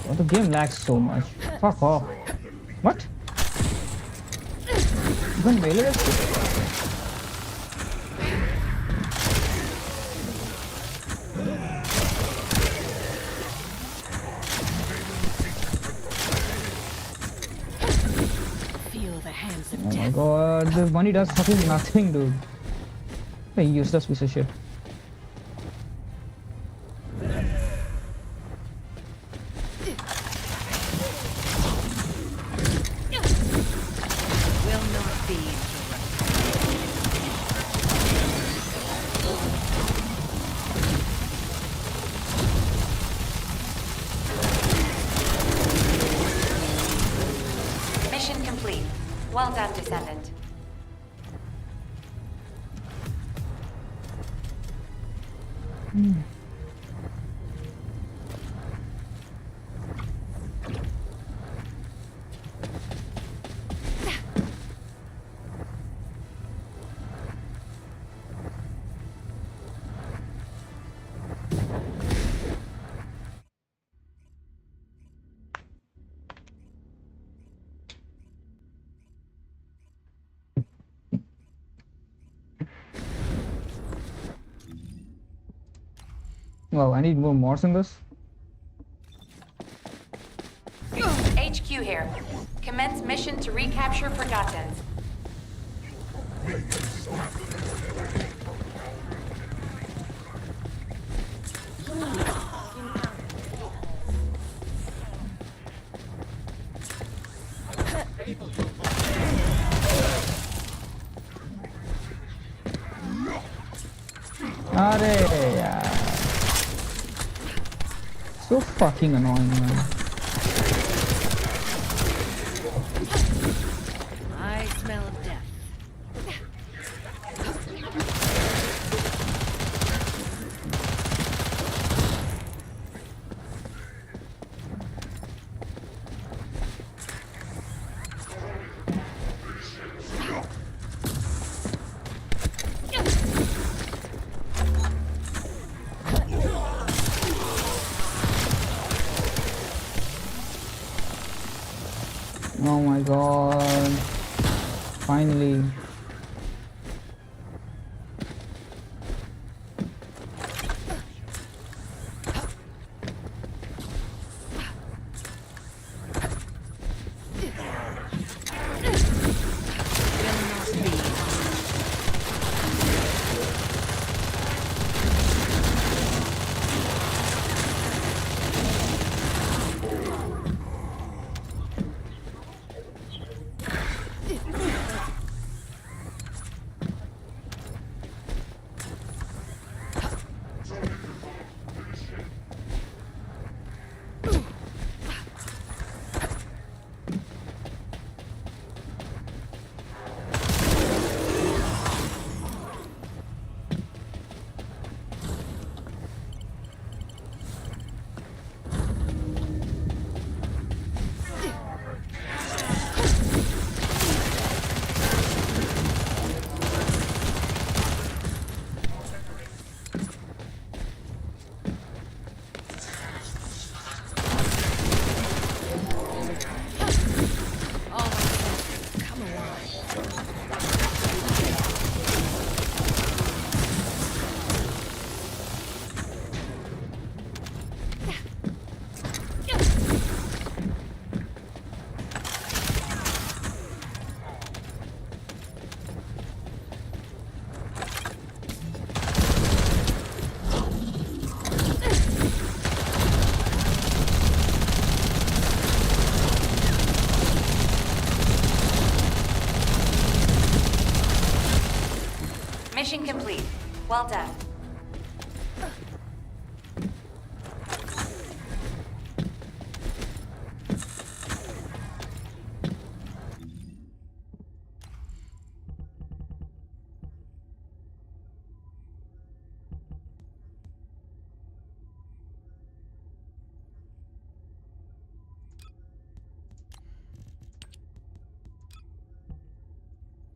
Oh, the game lags so much. Fuck off. What? You can melee this shit? Feel the hands of Oh my death. god, this money does fucking nothing, dude. A useless piece of shit. Will not be interrupted. Mission complete. Well done, Descendant. Wow, I need more mods in this. HQ here. Commence mission to recapture Forgotten. Arey, yaar. So fucking annoying, man. I smell death. Oh my god. Finally. Mission complete. Well done.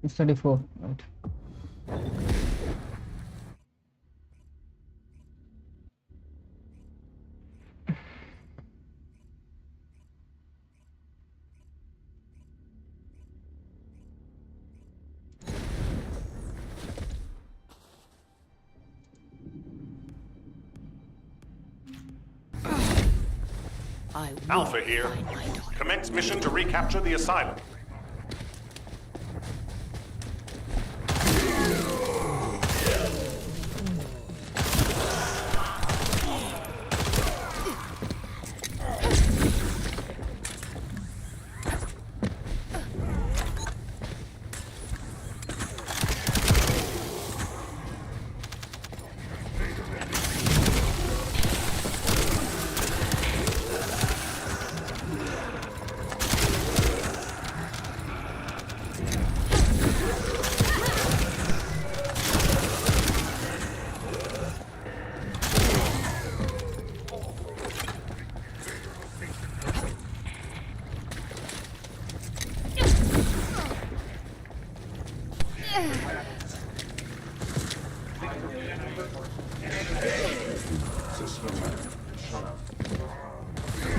It's 34, right? Alpha here. Commence mission to recapture the asylum.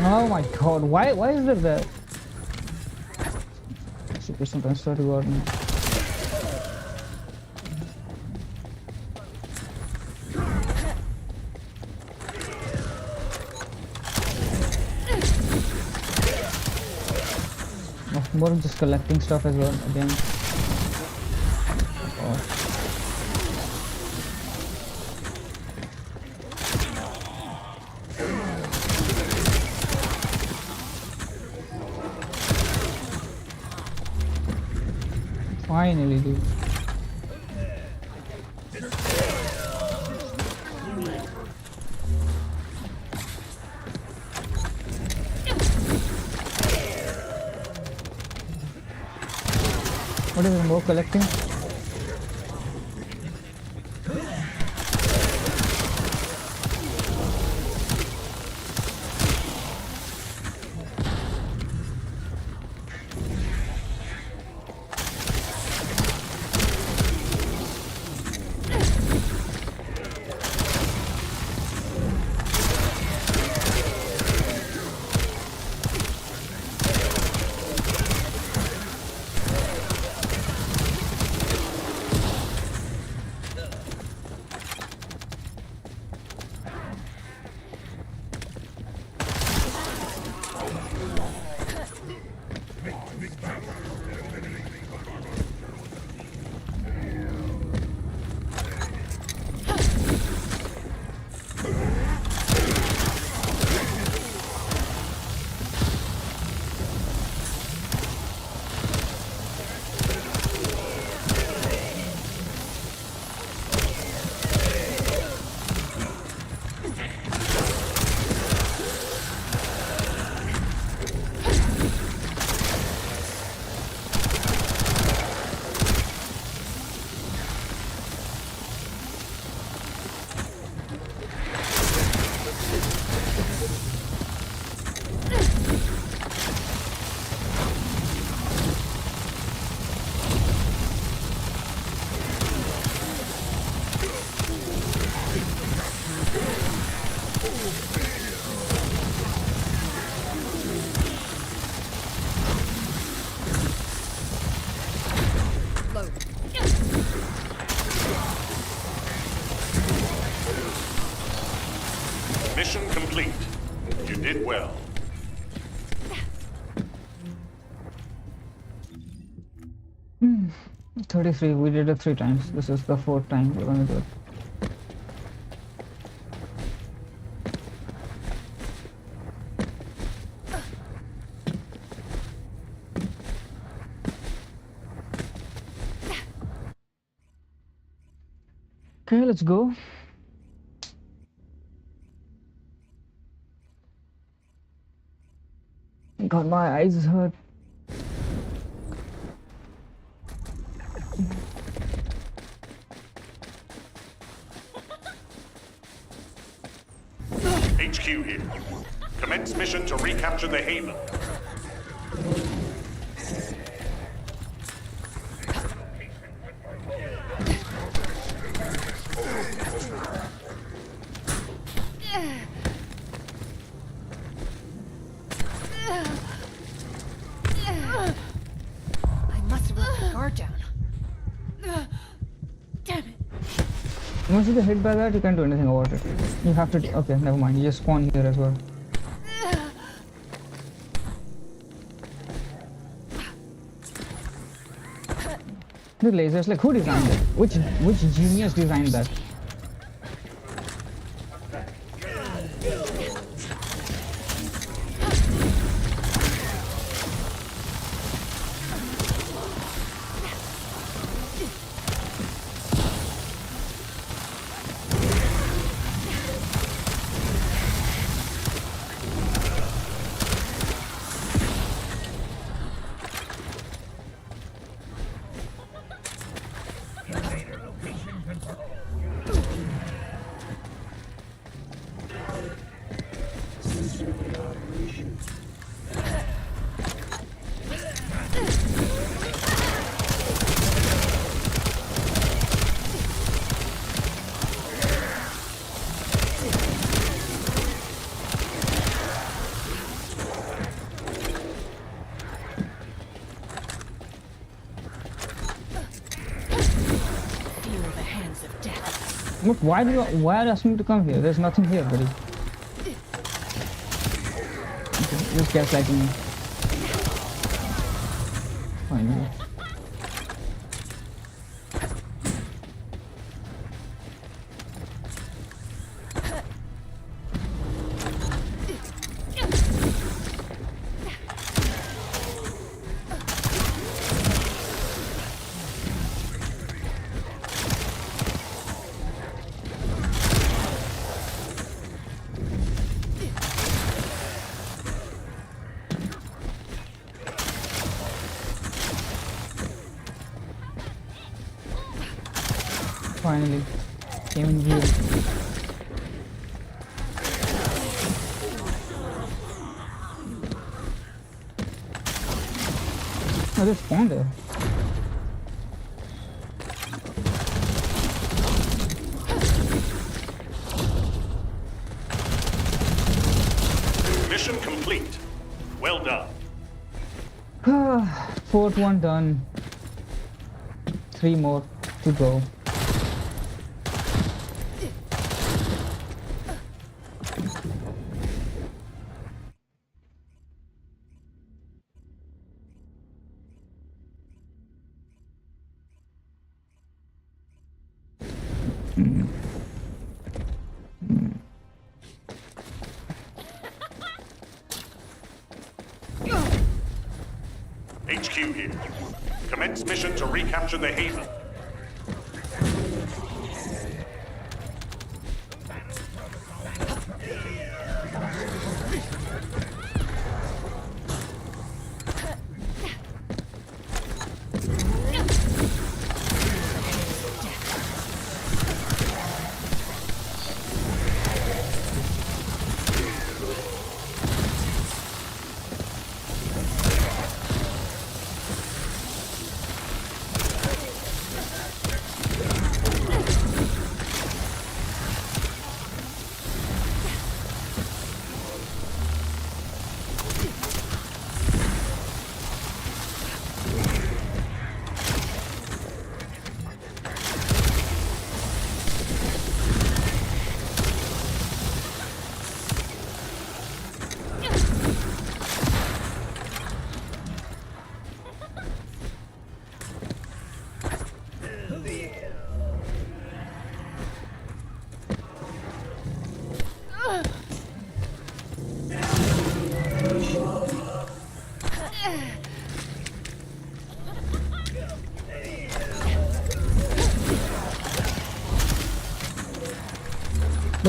Oh my god, why is there that? Super sometimes swear to God, man. More just collecting stuff as well again. Oh. Finally, dude. What is it, more collecting? Mission complete. You did well. Hmm. 33, we did it 3 times. This is the 4th time we're gonna do it. Okay, let's go. God, my eyes hurt. HQ here. Commence mission to recapture the Haven. I must have let the guard down. Damn it. Once you get hit by that, you can't do anything about it. You have to. Okay, never mind. You just spawn here as well. The lasers, like who designed it? Which genius designed that? Look, why are you asking me to come here? There's nothing here, buddy. Okay, this guy's like me. Finally. Finally, came in view. Oh, they spawned there. Mission complete. Well done. Fourth one done. 3 more to go. HQ here. Commence mission to recapture the Haven.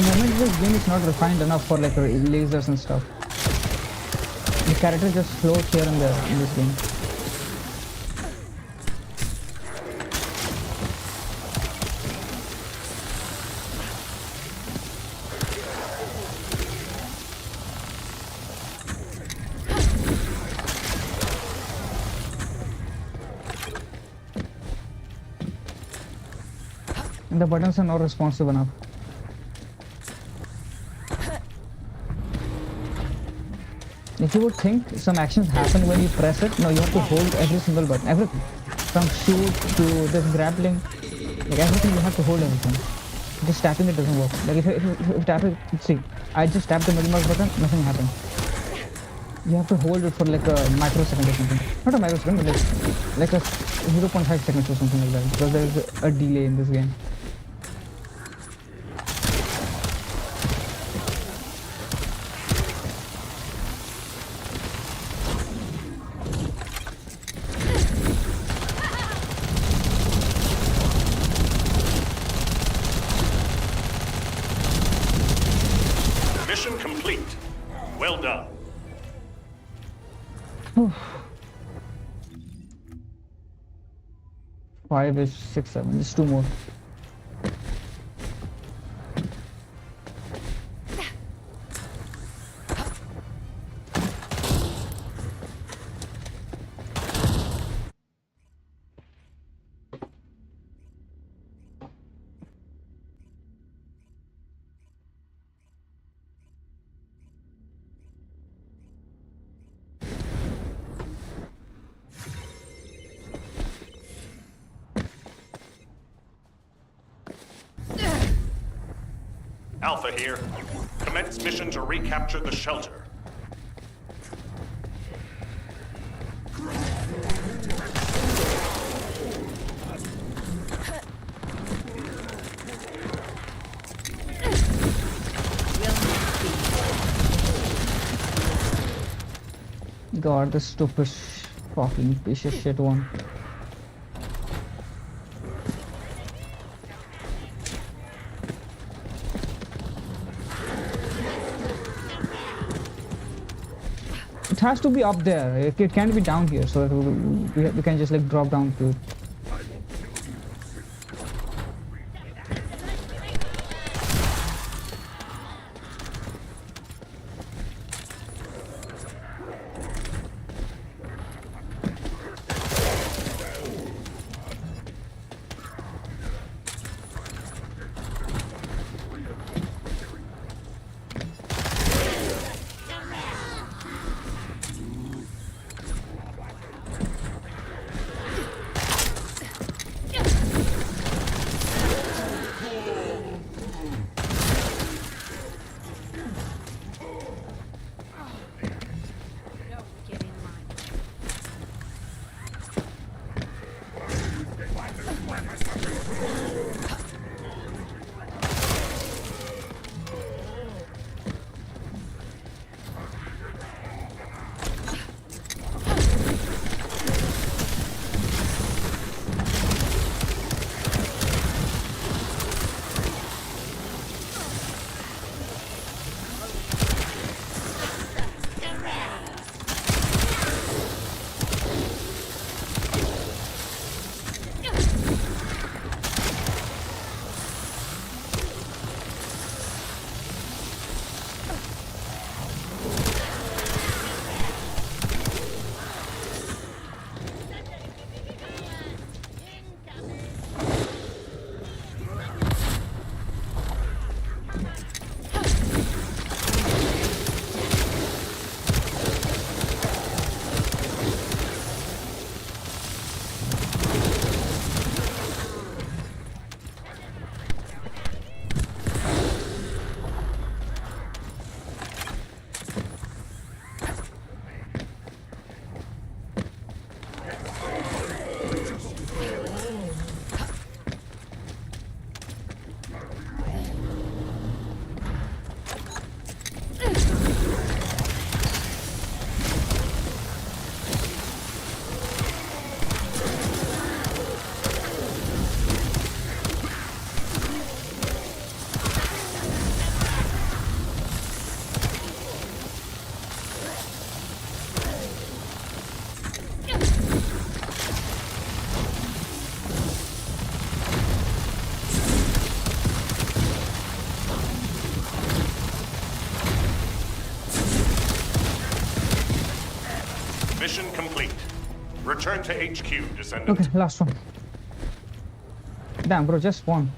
moment this game is not refined enough for like lasers and stuff. The character just floats here and there in this game. And the buttons are not responsive enough. If you would think some actions happen when you press it, no, you have to hold every single button, everything. From shoot to this grappling, like everything you have to hold everything. Just tapping it doesn't work. Like if you tap it, see, I just tapped the middle mouse button, nothing happened. You have to hold it for like a microsecond or something. Not a microsecond, but like a 0.5 seconds or something like that. Because there is a delay in this game. Mission complete. Well done. 5 is 6, 7. Just 2 more. Alpha here. Commence mission to recapture the shelter. God, this stupid fucking piece of shit one. It has to be up there. It can't be down here, so we can just like drop down to it. Return to HQ, Descendant. Okay, last one. Damn, bro, just one.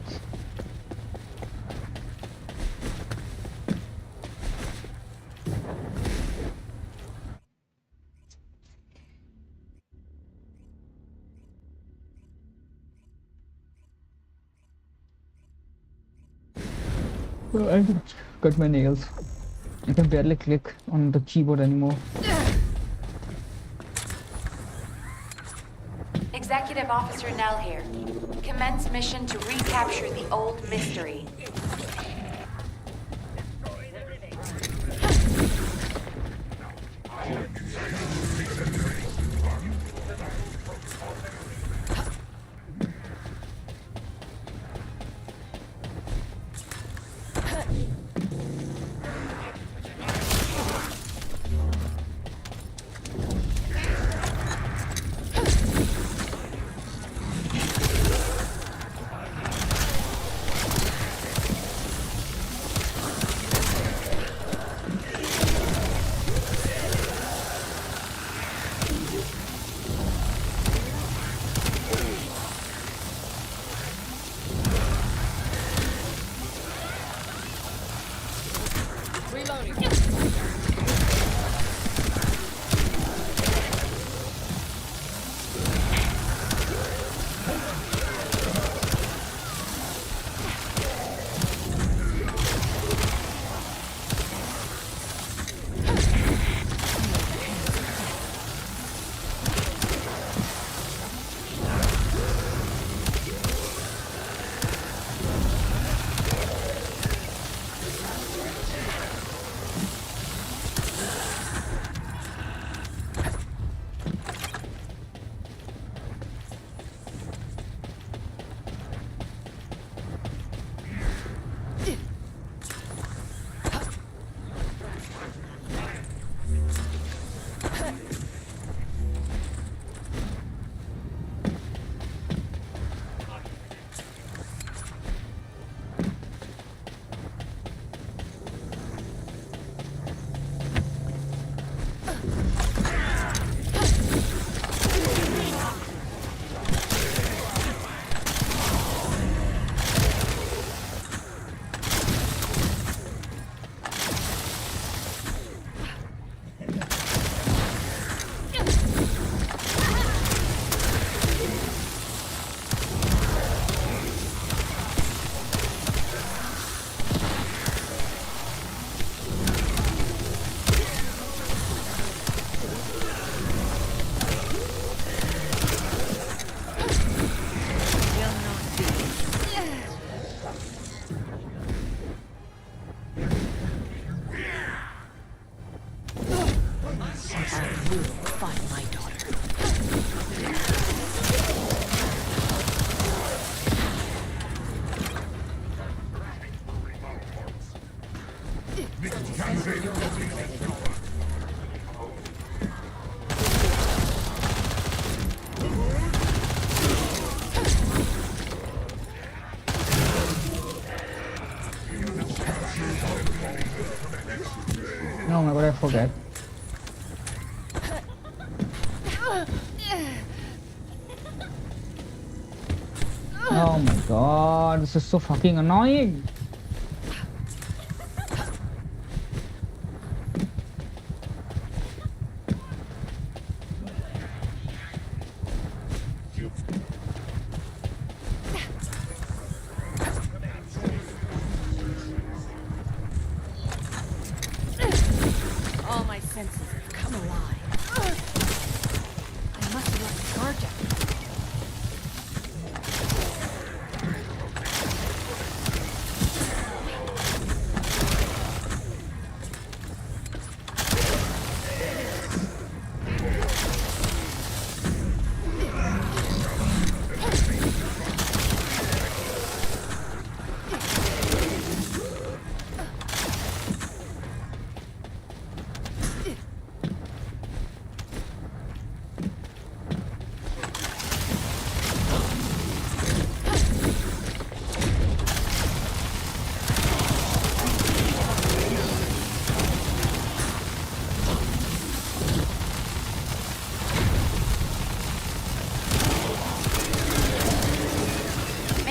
Bro, I just cut my nails. I can barely click on the keyboard anymore. Executive Officer Nell here. Commence mission to recapture the old mystery. Oh my god, I forget. Oh my god, this is so fucking annoying. All my senses have come alive. I must have let the guard down.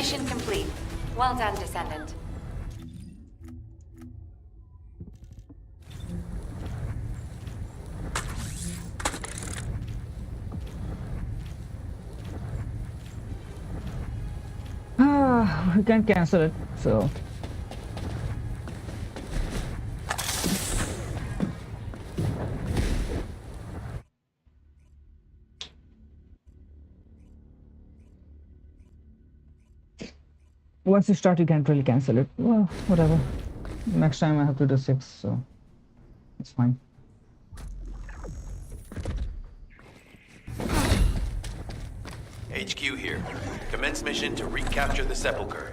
Mission complete. Well done, Descendant. We can cancel it, so once you start you can't really cancel it. Well, whatever. Next time I have to do 6, so it's fine. HQ here. Commence mission to recapture the sepulchre.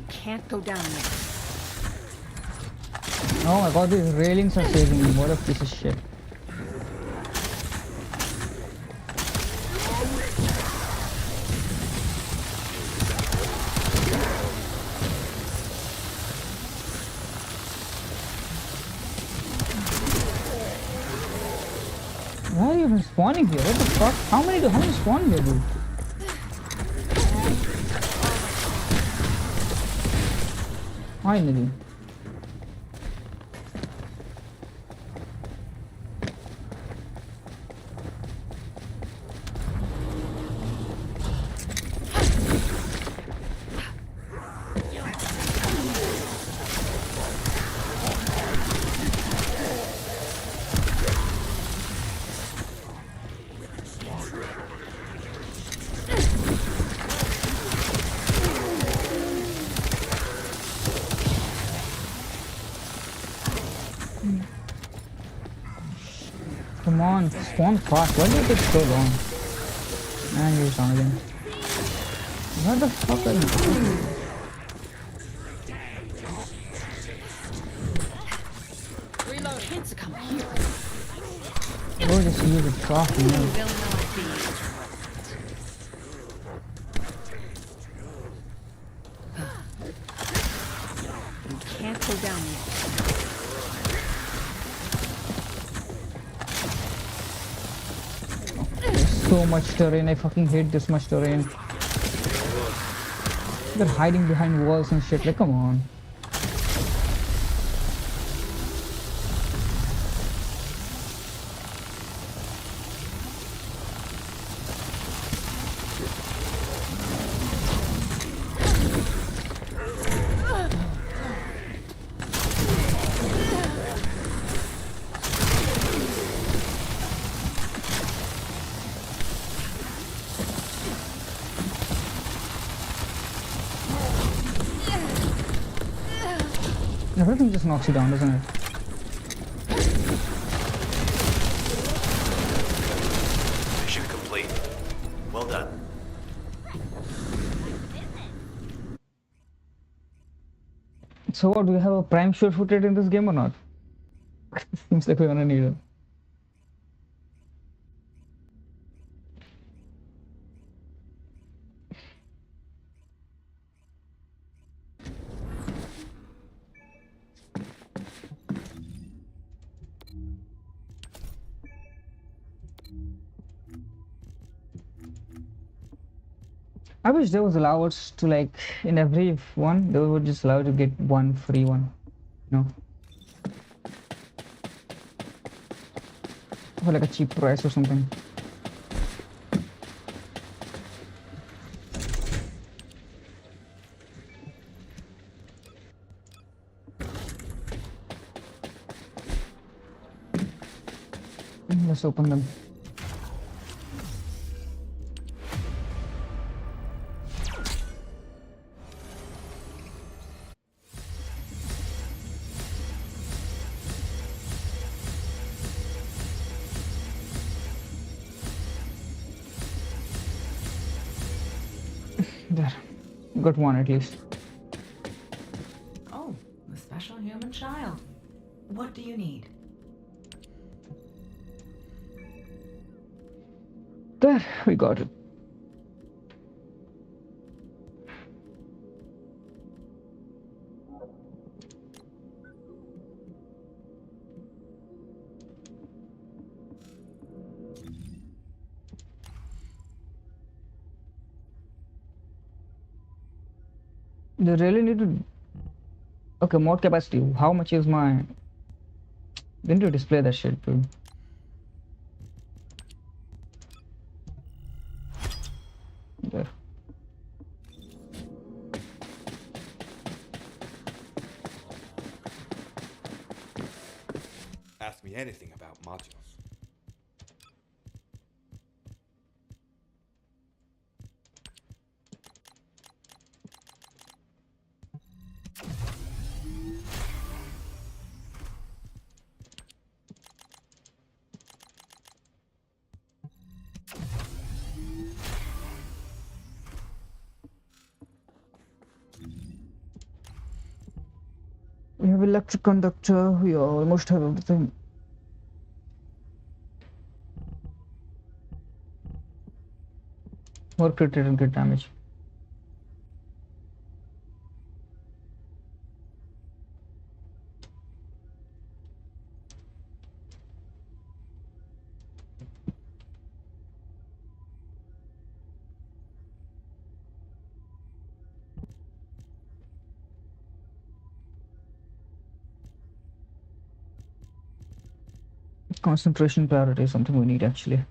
Can't go down there. Oh my god, these railings are saving me. What a piece of shit. Why are you even spawning here? What the fuck? How many spawn here, dude? Finally. Come on, spawn fast. Why did it take so long? And you're down again. What the fuck are you doing? Reload. Kids come here. Go just use it fast, man. You can't go down there. So much terrain. I fucking hate this much terrain. They're hiding behind walls and shit. Like, come on. Everything just knocks you down, doesn't it? Mission complete. Well done. So what, do we have a prime sure footed in this game or not? Seems like we're gonna need it. I wish there was allowed to, like, in every one they would just allow to get one free one, you know, for like a cheap price or something. Let's open them. There, got one at least. Oh, the special human child. What do you need? There, we got it. They really need to. Okay, mod capacity. How much is my? They need to display that shit, dude. There. Ask me anything about modules. We have electric conductor. We almost have everything. More crit rate and crit damage. Concentration priority is something we need actually.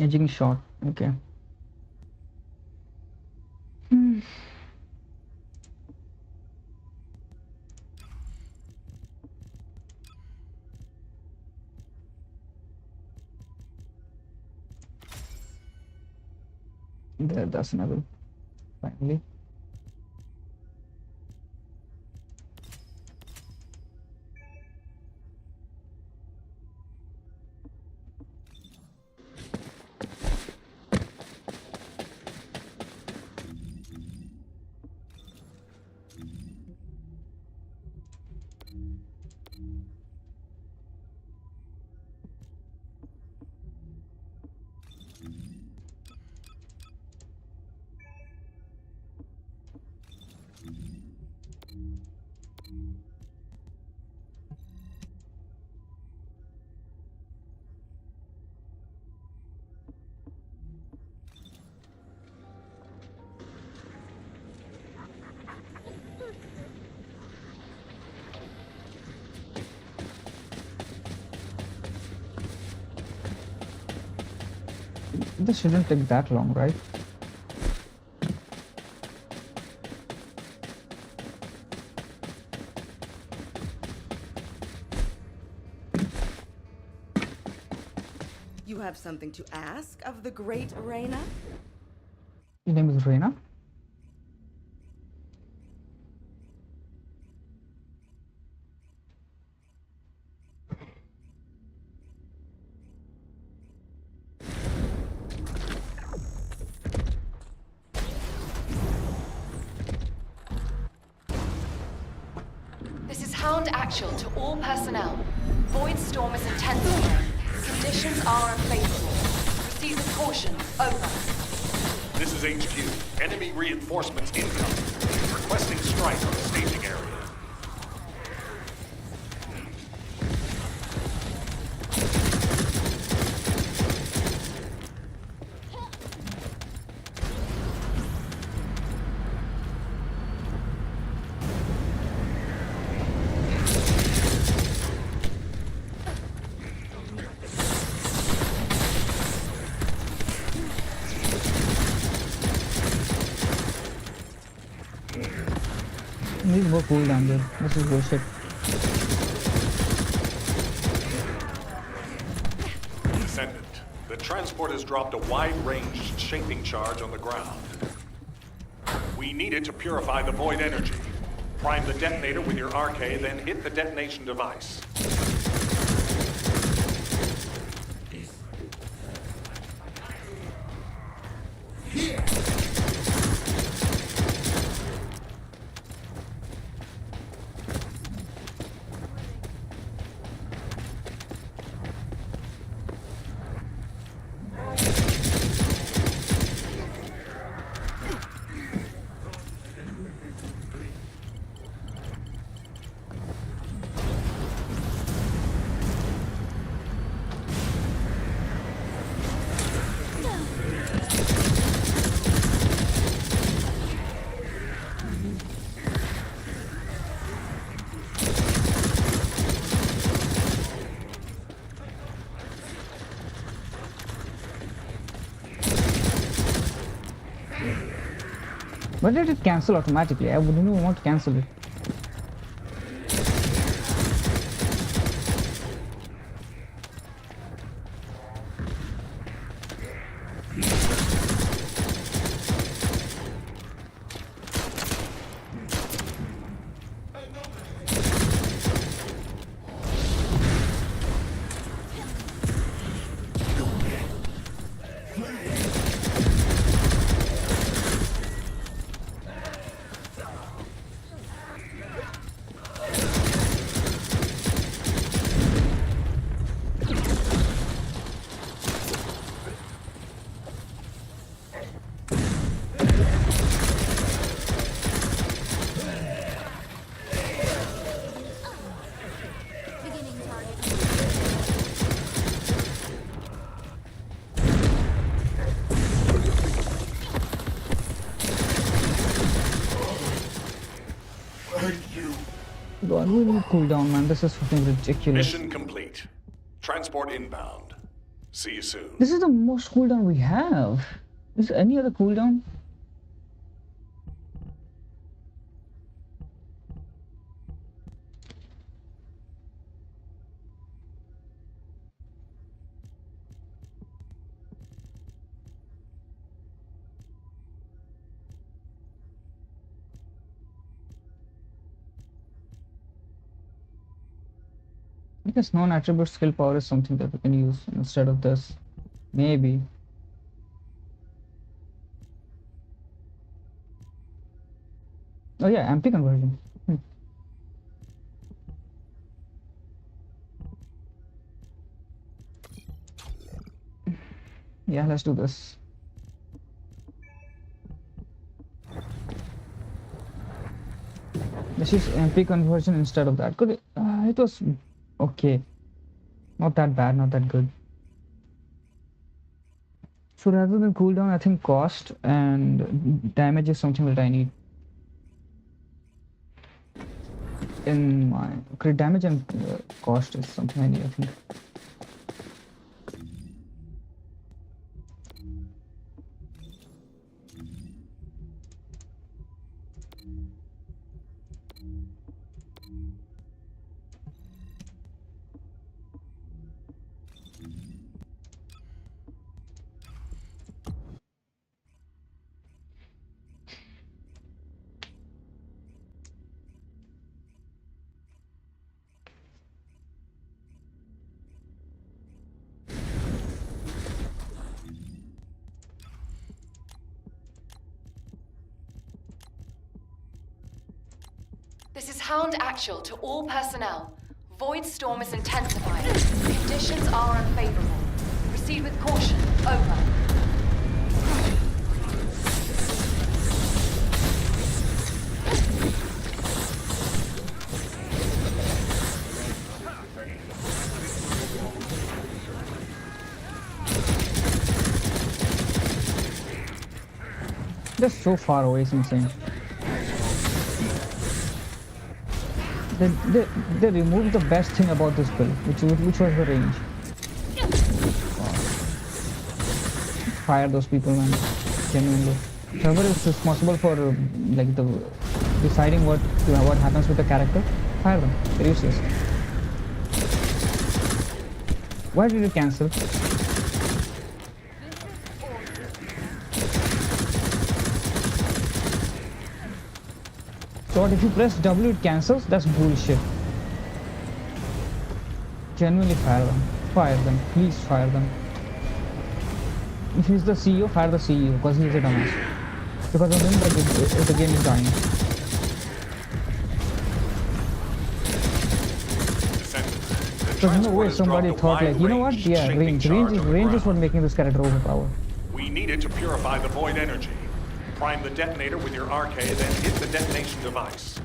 Edging shot. Okay. There, that's another. Finally. This shouldn't take that long, right? You have something to ask of the great Reina? Your name is Reina? Alert actual to all personnel. Void storm is intensifying. Conditions are unfavorable. Proceed with caution. Over. This is HQ. Enemy reinforcements incoming. Requesting strike on the staging area. Need more cooldown there. This is bullshit. Descendant. The transport has dropped a wide-range shaping charge on the ground. We need it to purify the void energy. Prime the detonator with your RK, then hit the detonation device. Why did it cancel automatically? I wouldn't even want to cancel it. God, we need cooldown, man. This is fucking ridiculous. Mission complete. Transport inbound. See you soon. This is the most cooldown we have. Is there any other cooldown? I guess non-attribute skill power is something that we can use instead of this. Maybe. Oh yeah, MP conversion. Yeah, let's do this. Let's use MP conversion instead of that. It was okay. Not that bad, not that good. So rather than cooldown, I think cost and damage is something that I need. In my crit damage and cost is something I need, I think. This is Hound Actual to all personnel. Void storm is intensifying. Conditions are unfavorable. Proceed with caution. Over. They're so far away, it's insane. They removed the best thing about this build, which was the range. Wow. Fire those people, man. Genuinely. Whoever is responsible for like the deciding what happens with the character, fire them. They're useless. Why did you cancel? So if you press W, it cancels. That's bullshit. Genuinely fire them. Fire them. Please fire them. If he's the CEO, fire the CEO because he's a dumbass. Because of him, the game is dying. There's no way somebody thought like, you know what? Yeah, range is what making this character overpowered. We need it to purify the void energy. Prime the detonator with your RK, then hit the detonation device.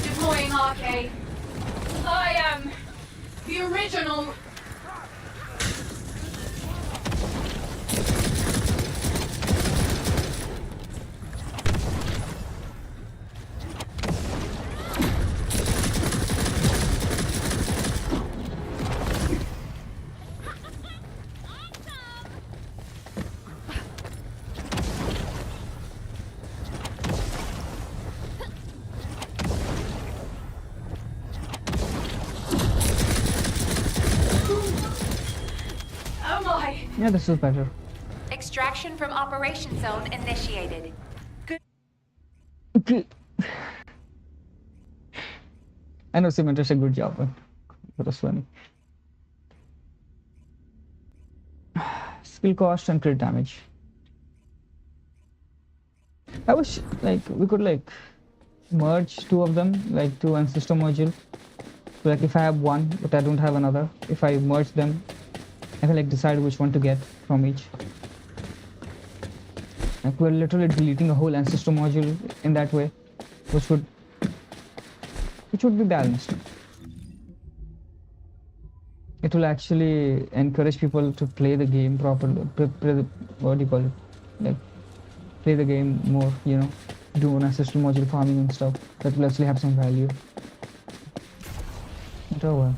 Deploying RK. I am the original. Yeah, this is better. Extraction from operation zone initiated. Okay. I know Simon does a good job, but that was funny. Skill cost and crit damage. I wish like we could like merge two of them, like to one system module. So, like if I have one but I don't have another, if I merge them, I can like decide which one to get from each. Like we're literally deleting a whole ancestor module in that way, which would be balanced. It will actually encourage people to play the game properly. What do you call it? Like play the game more, you know, do an ancestral module farming and stuff. That will actually have some value. But oh well.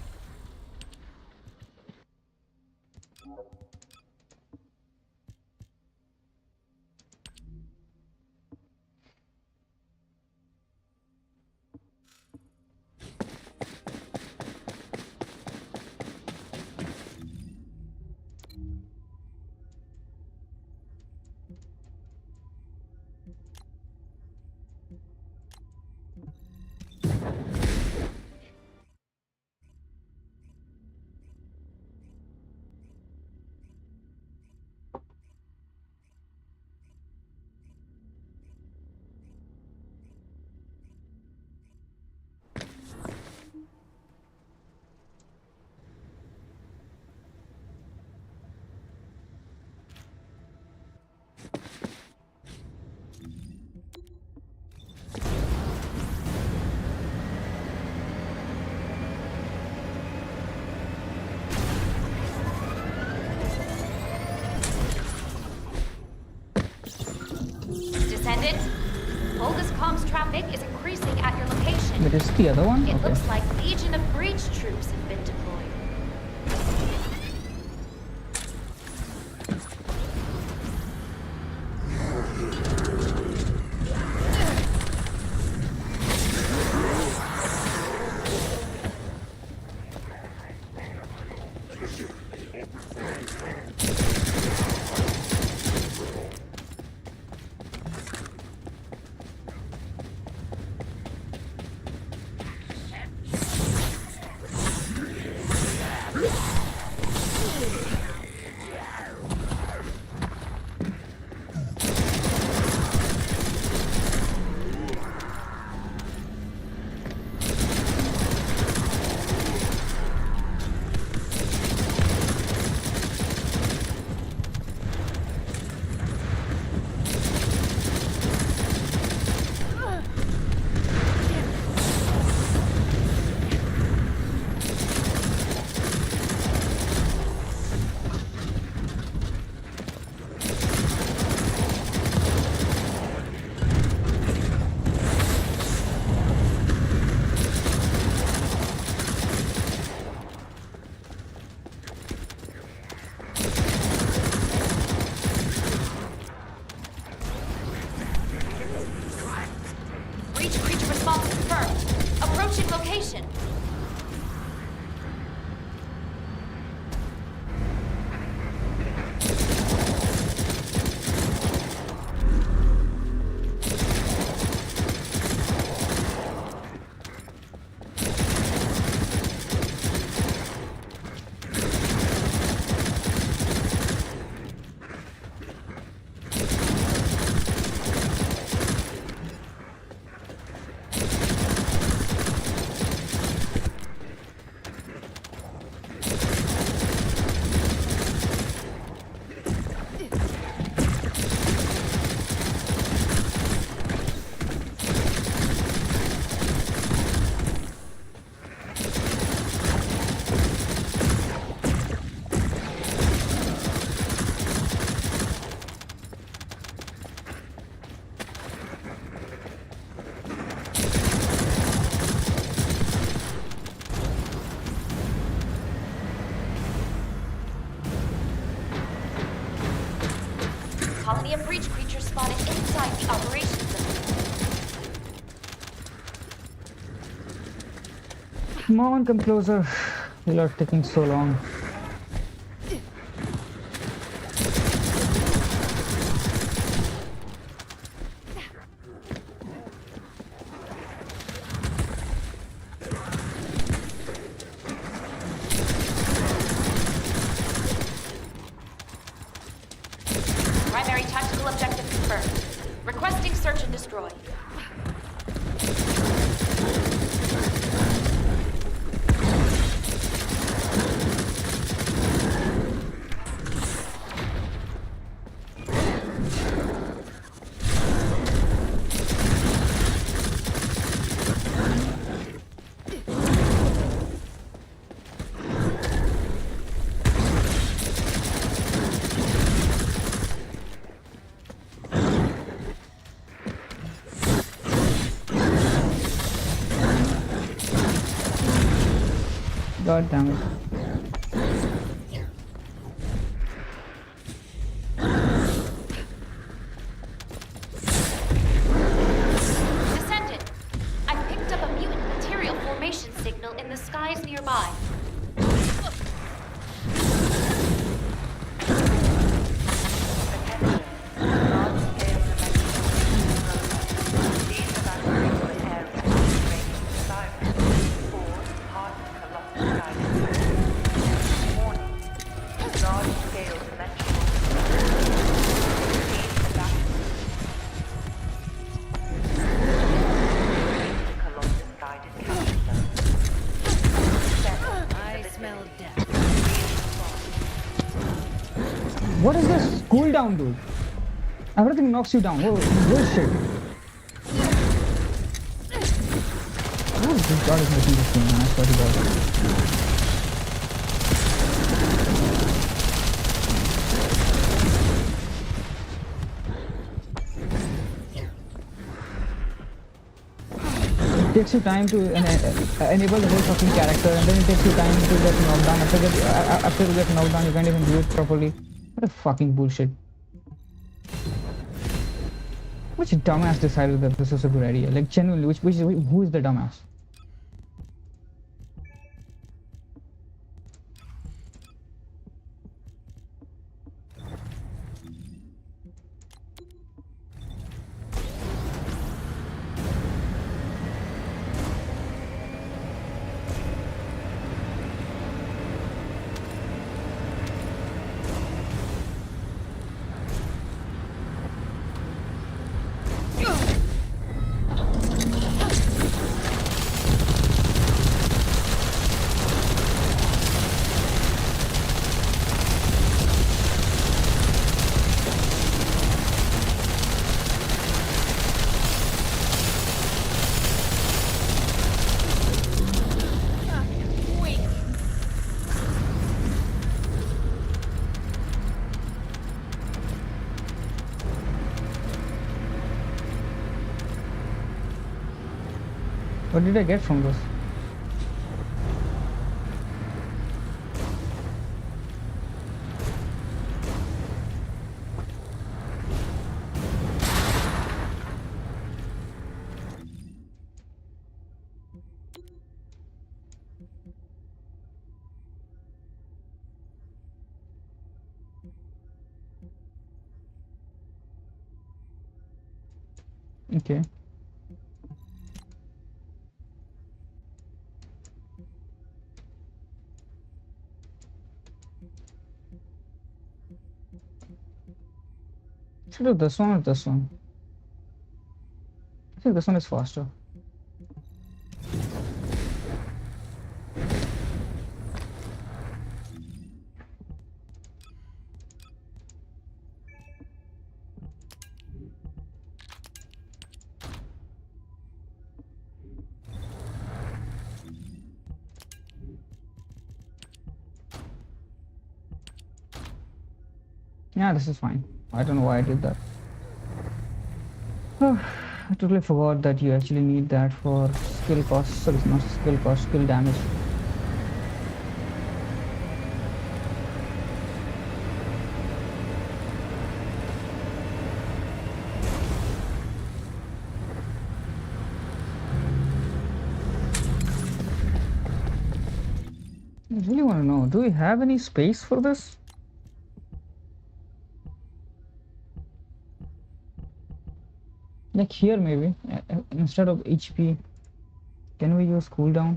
Descendant, Volga's comms traffic is increasing at your location. But it's the other one? It Okay. looks like Legion of Breach troops have been deployed. Comms confirmed. Approaching location. Colony of breach creatures spotted inside the operations zone. Come on, come closer. You are taking so long. Primary tactical objective confirmed. Requesting search and destroy. God damn it. Descendant, I've picked up a mutant material formation signal in the skies nearby. What is this cooldown, dude? Everything knocks you down. Whoa, bullshit. Oh, this god is making this game, man. I swear to God. It takes you time to enable the whole fucking character, and then it takes you time to get knocked down. After you get knocked down, you can't even do it properly. What a fucking bullshit. Which dumbass decided that this was a good idea? Like, genuinely, who is the dumbass? What did I get from this? Okay. Should I do this one or this one? I think this one is faster. Yeah, this is fine. I don't know why I did that. Oh, I totally forgot that you actually need that for skill cost. Sorry, not skill cost, skill damage. I really want to know, do we have any space for this? Like here maybe, instead of HP, can we use cooldown?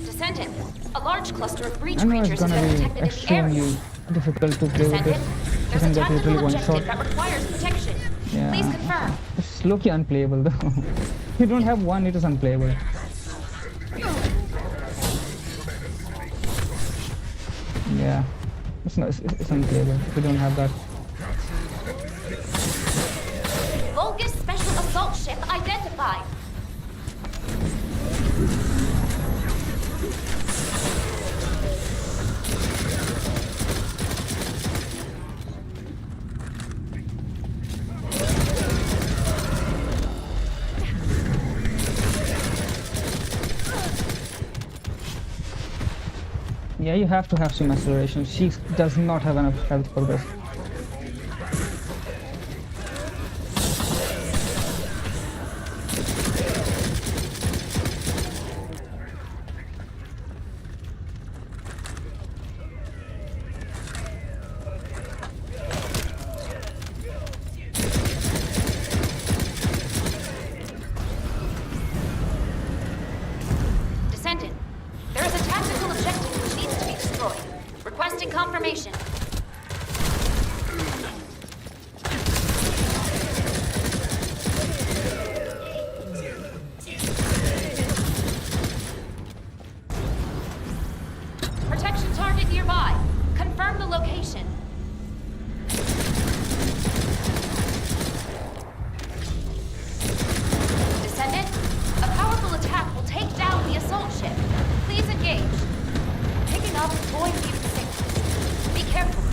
Descendant, a large cluster of breach I know it's creatures has gonna been be detected in the extremely area. difficult to play with this. Descendant, I there's a think that literally tactical one objective shot. that requires protection. Yeah. Please confirm. It's low-key unplayable though. If you don't have one, it is unplayable. Yeah, it's unplayable if you don't have that. Vulgus special assault ship identified. Yeah, you have to have some acceleration. She does not have enough health for this. Descendant, there is a tactical objective which needs to be destroyed. Requesting confirmation. Protection target nearby. Confirm the location. Descendant, a powerful attack will take down the assault ship. Please engage. Picking up void mutant signals. Be careful.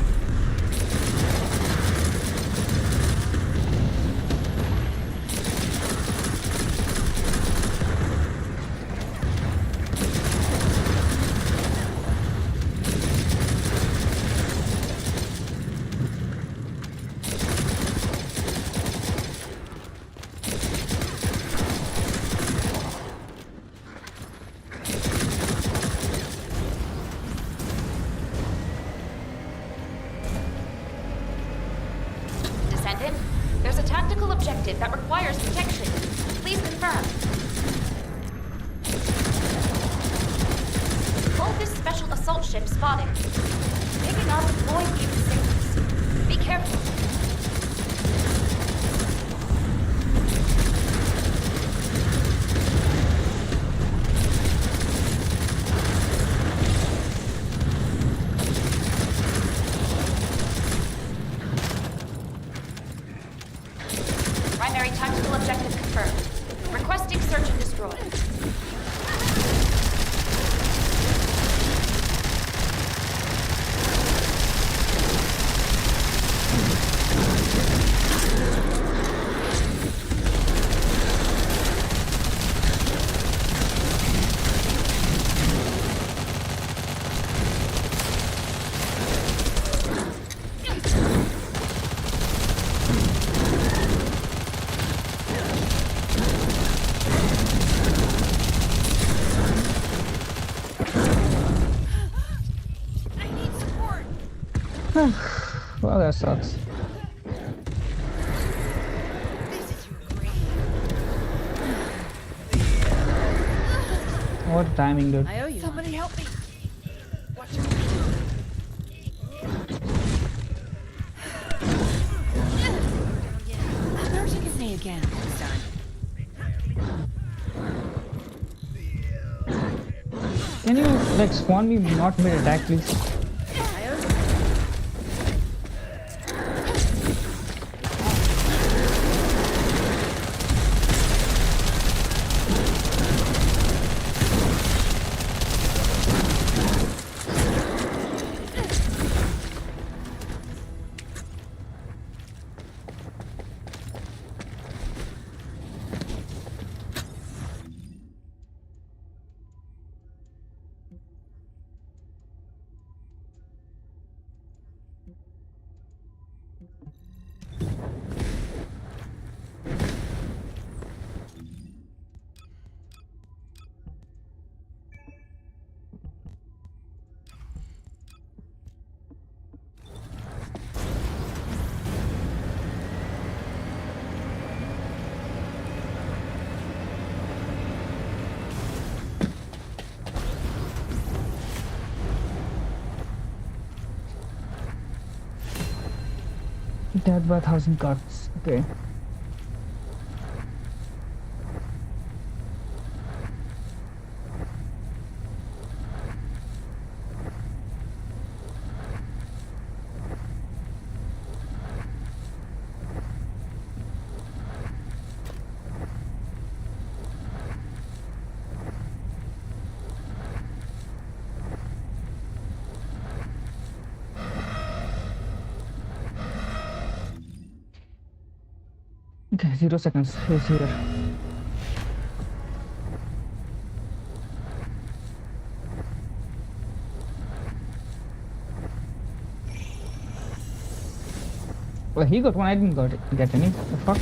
Descendant, there's a tactical objective that requires protection. Please confirm. Vulgus special assault ship spotted. Picking up void mutant signals. Be careful. Primary tactical objective confirmed. Requesting search and destroy. Well, that sucks. This is your grave. What timing, dude? I owe you. Somebody help me. Watch your Have mercy with me again, son. Can you like spawn me not mid attack, please? I owe you. Dead by 1,000 cuts. Okay. Okay, 0 seconds. He's here. Well, he got one. I didn't get any. The fuck?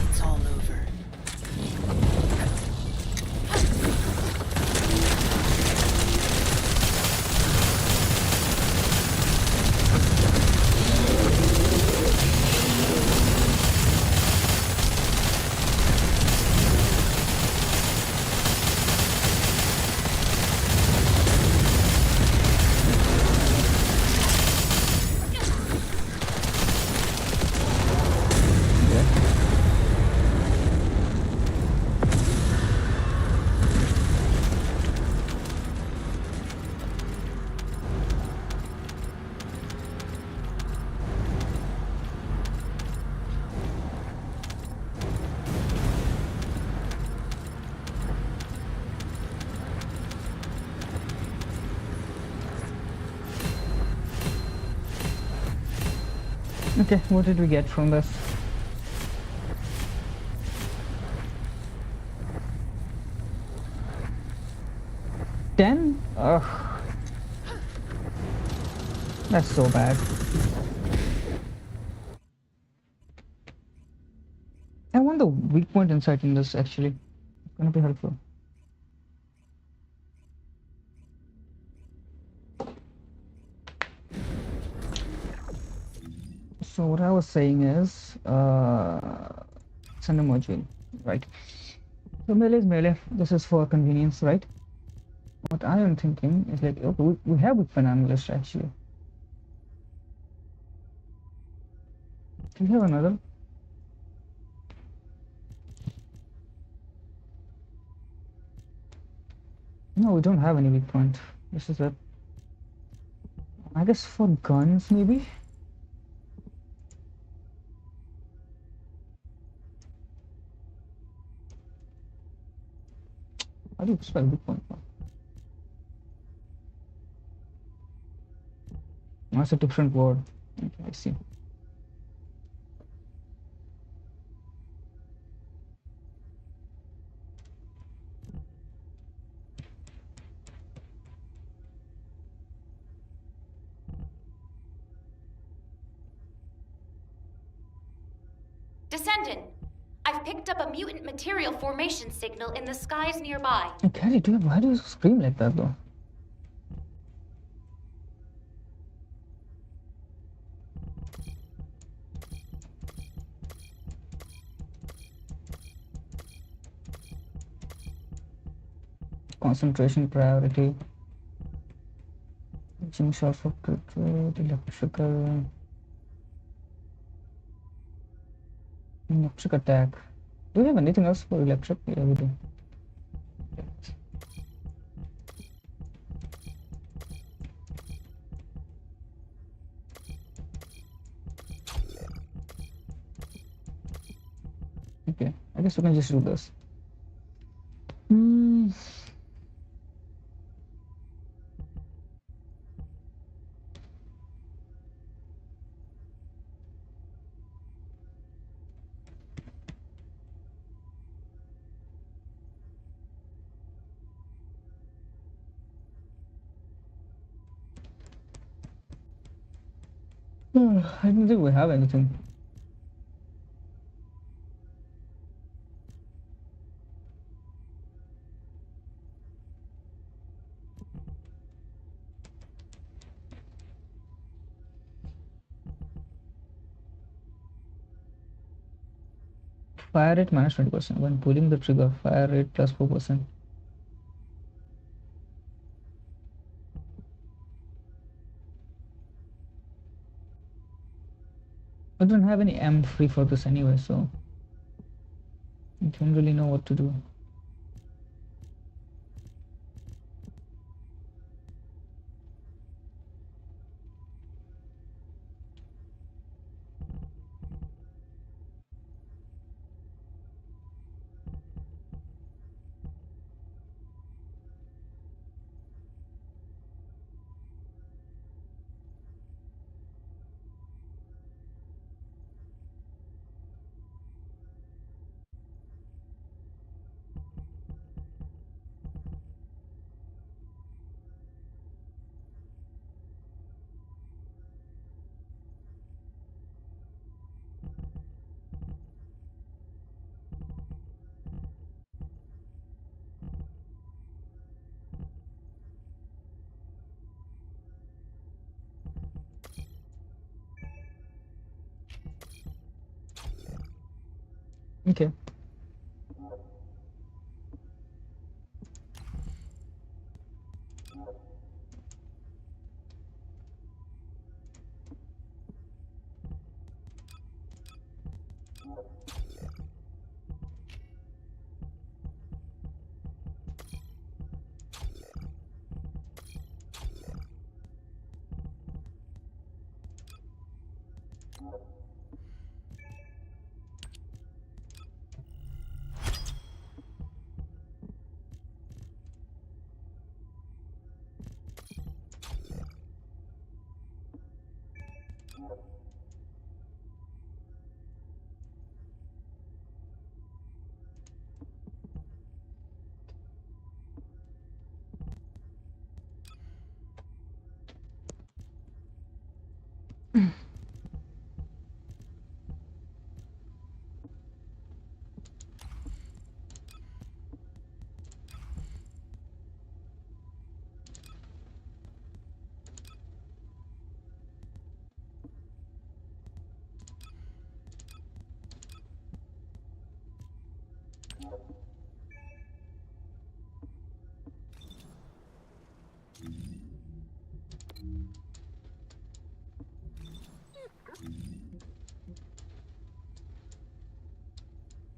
It's all over. Okay, what did we get from this? Ten? Ugh. That's so bad. I want the weak point insight in this actually. It's gonna be helpful. So what I was saying is, send a module, right? So melee is melee. This is for convenience, right? What I am thinking is like, okay, we have weapon analyst actually. Do we have another? No, we don't have any weak point. This is it. I guess for guns maybe. How do you spell weak point? That's a different word. Okay, I see. Descendant, I've picked up a mutant material formation signal in the skies nearby. Carrie, why do you scream like that though? Concentration priority. Reaching short focus, electrical attack. Do we have anything else for electric? Yeah, we do. Okay, I guess we can just do this. I don't think we have anything. Fire rate minus 20%. When pulling the trigger, fire rate plus 4%. I don't have any M free for this anyway, so I don't really know what to do. Okay.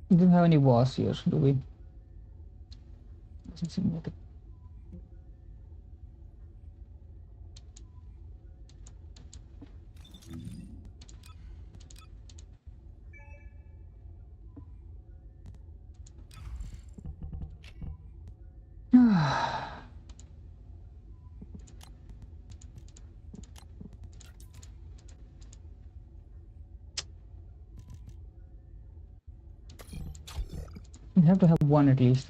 We don't have any boss here, do we? Doesn't seem like it. We have to have one at least.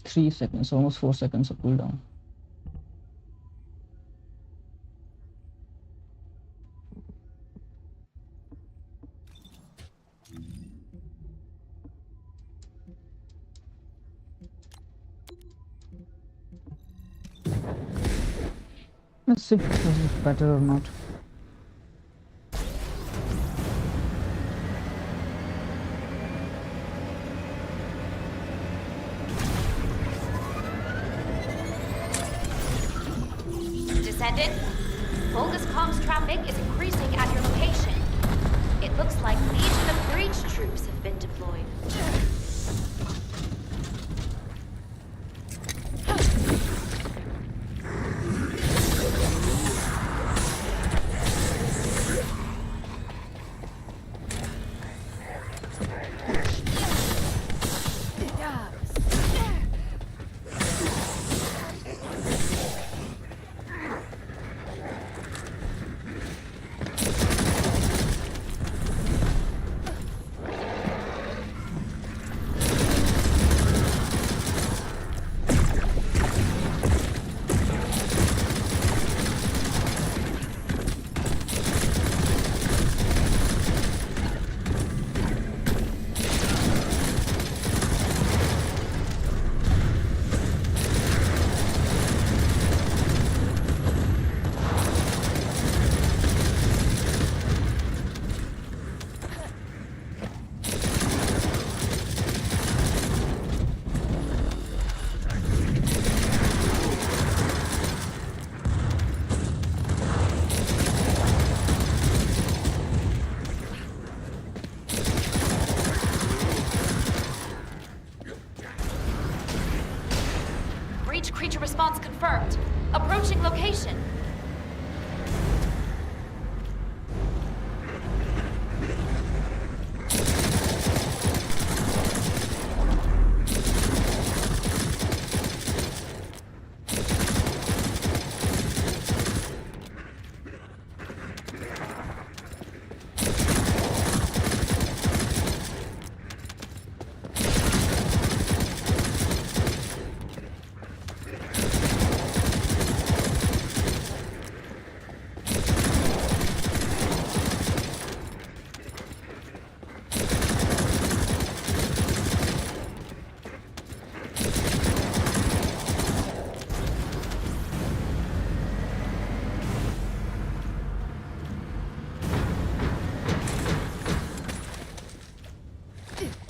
Three seconds, almost 4 seconds of cooldown. Let's see if this is better or not. Descendant, Volga's comms traffic is increasing at your location. It looks like Legion of Breach troops have been deployed. Creature response confirmed. Approaching location.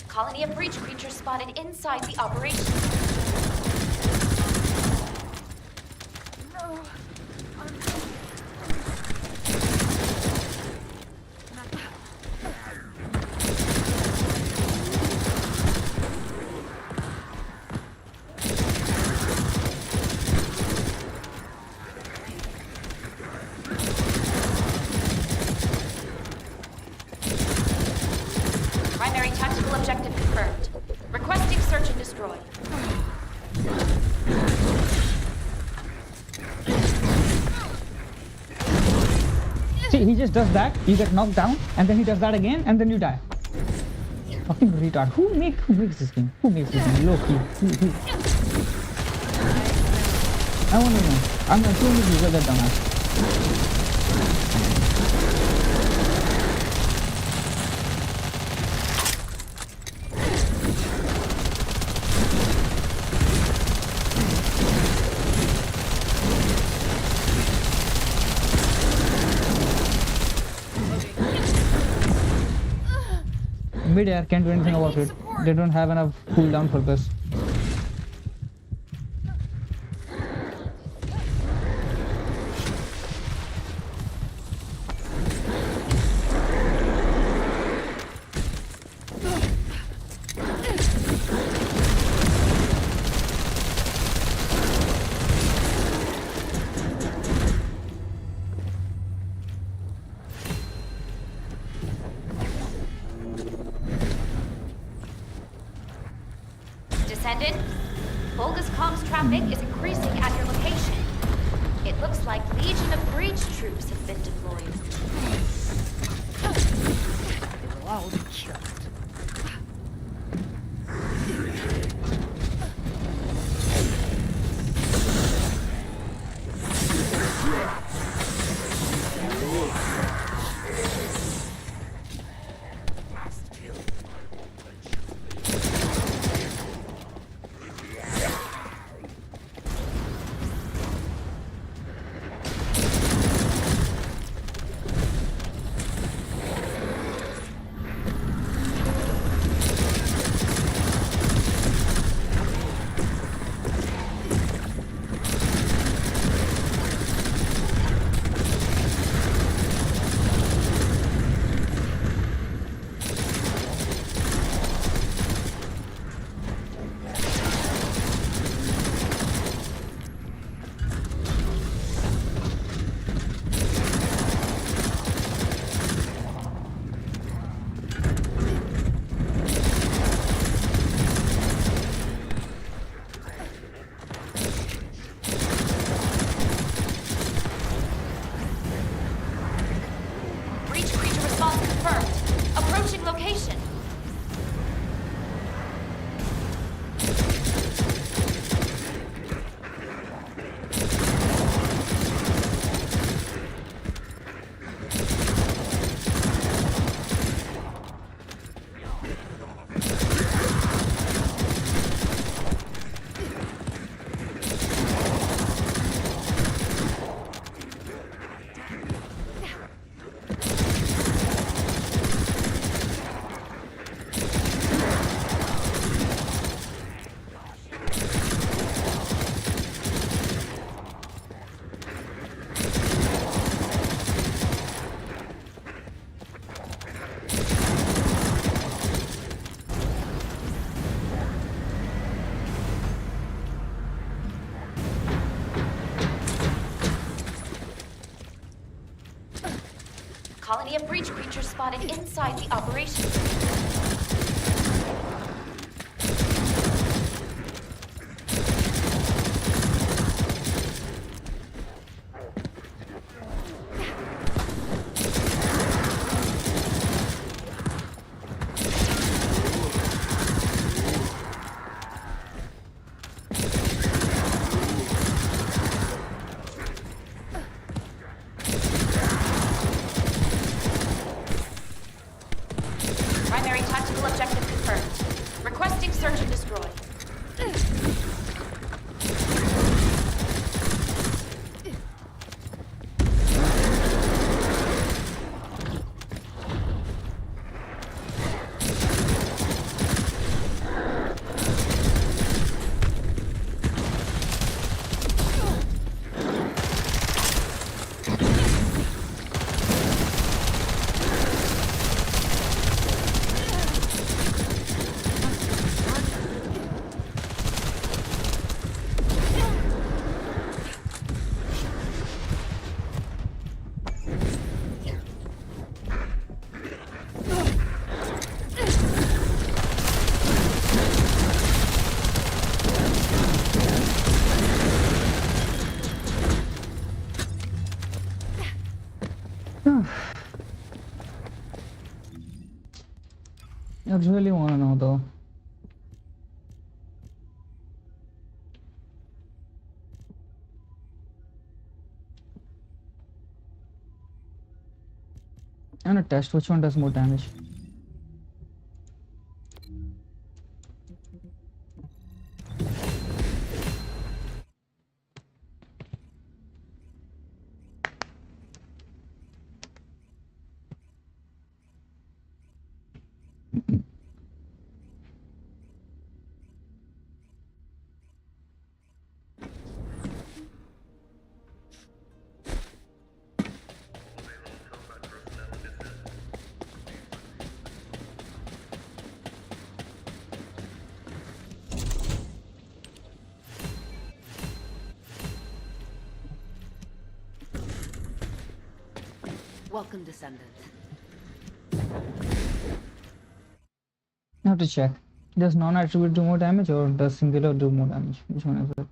Colony of breach creatures spotted inside the operation. Primary tactical objective confirmed. Requesting search and destroy. See, he just does that, you get knocked down, and then he does that again, and then you die. Fucking retard. Who makes this game? Who makes this game? Low key. Who? I wanna know. I'm not sure if you got that dumbass. Mid-air can't do anything about it. They don't have enough cooldown for this. Descendant, Volga's comms traffic is increasing at your location. It Looks like Legion of Breach troops have been deployed. They will all be killed. Breach creature response confirmed. Approaching location. Colony of breach creatures spotted inside the operation. Primary tactical objective confirmed. Requesting search and destroy. I really want to know though. I'm gonna test which one does more damage. Welcome, Descendant. I have to check. Does non-attribute do more damage or does singular do more damage? Which one is it?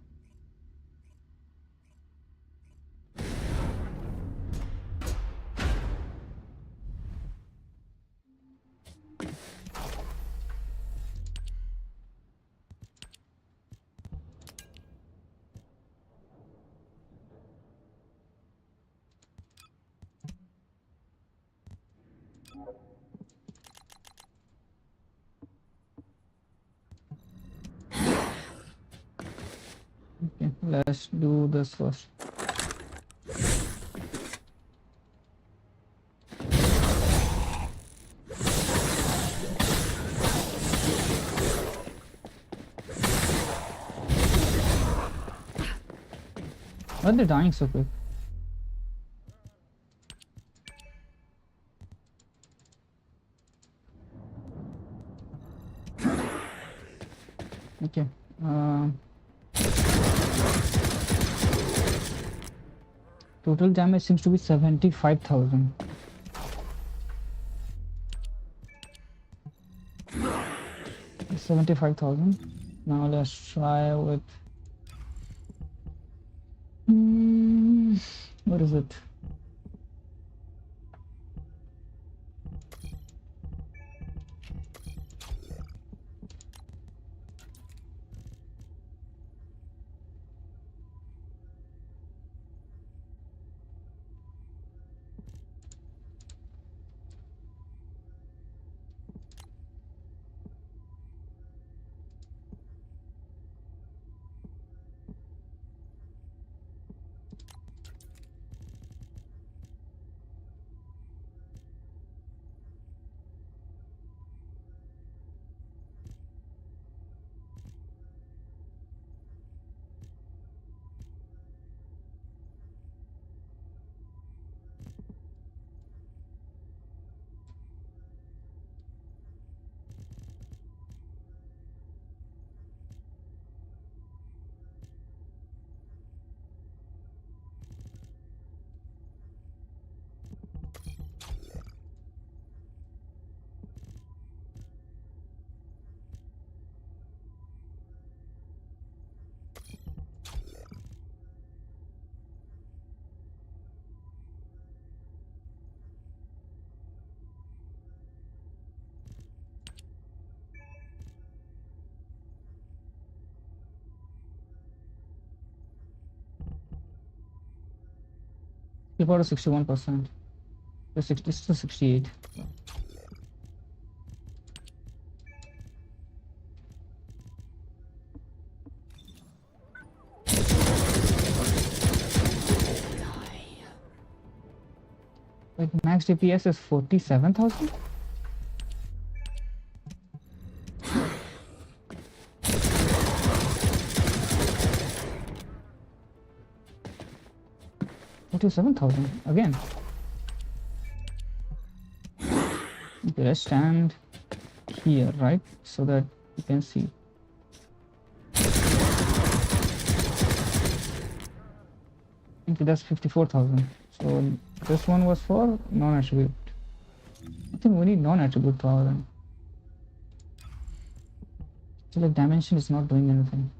Okay, let's do this first. Why are they dying so quick? Okay. Total damage seems to be 75,000. Now let's try with what is it? About 61%. To 60 to 68. Like max DPS is 47,000. Again. Okay, let's stand here, right? So that you can see. Okay, that's 54,000. So this one was for non-attribute. I think we need non-attribute power then. So like dimension is not doing anything.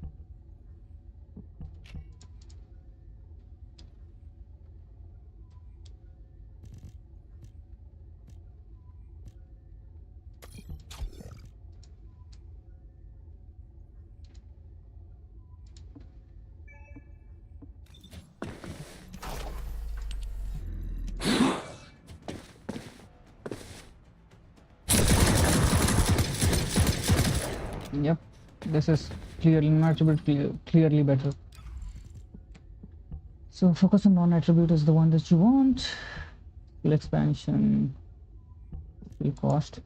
Yep, this is clearly non-attribute, clearly better. So focus on non-attribute is the one that you want. Skill expansion will cost.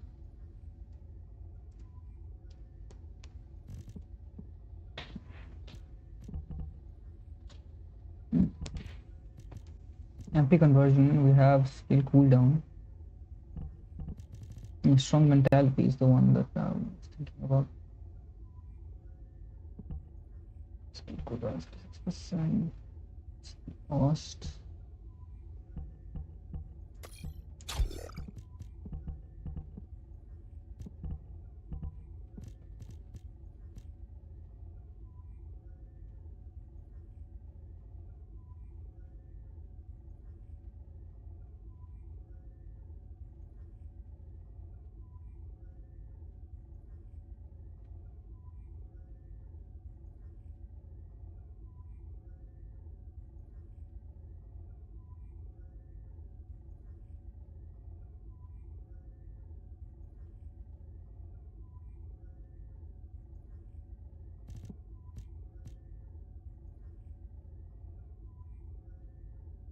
MP conversion, we have skill cooldown. And strong mentality is the one that I was thinking about. Skill cooldown 56%. Cost.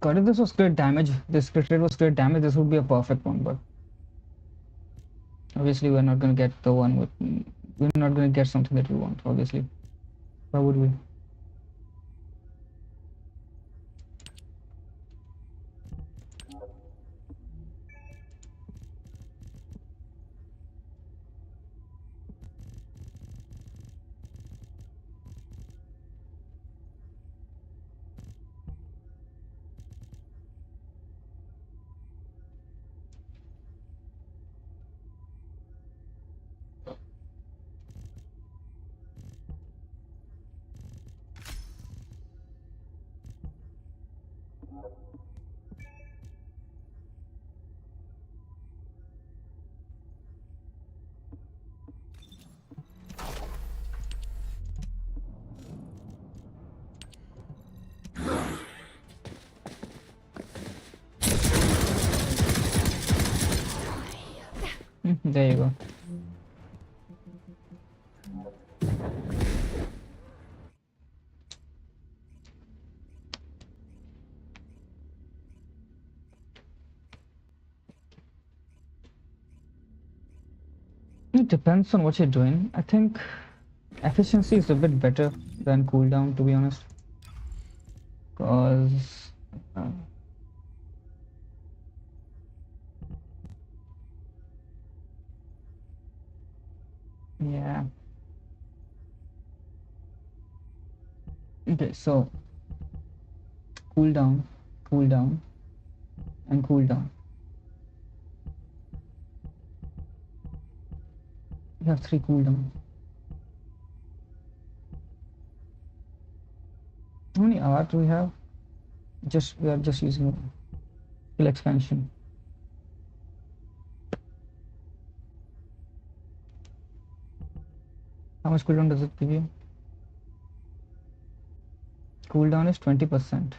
God, if this was crit damage, this crit rate was crit damage, this would be a perfect one, but obviously we're not gonna get the one with, we're not gonna get something that we want, obviously. Why would we? There you go. It depends on what you're doing. I think efficiency is a bit better than cooldown, to be honest. Because yeah. Okay, so cooldown, cooldown, and cooldown. We have 3 cooldowns. How many R do we have? We are just using skill expansion. How much cooldown does it give you? Cooldown is 20%.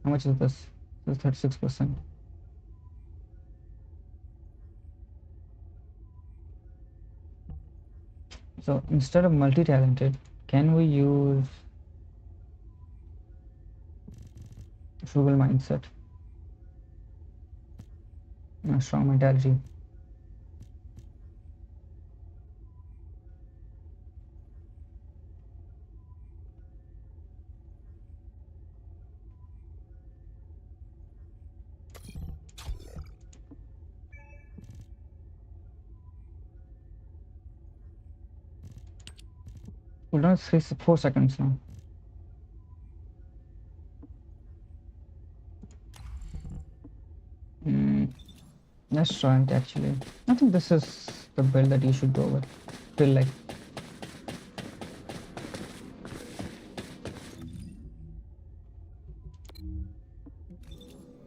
How much is this? This is 36%. So instead of multi-talented, can we use frugal mindset? Strong mentality. Cooldown is 4 seconds now. Let's try it actually. I think this is the build that you should go with. Feel like.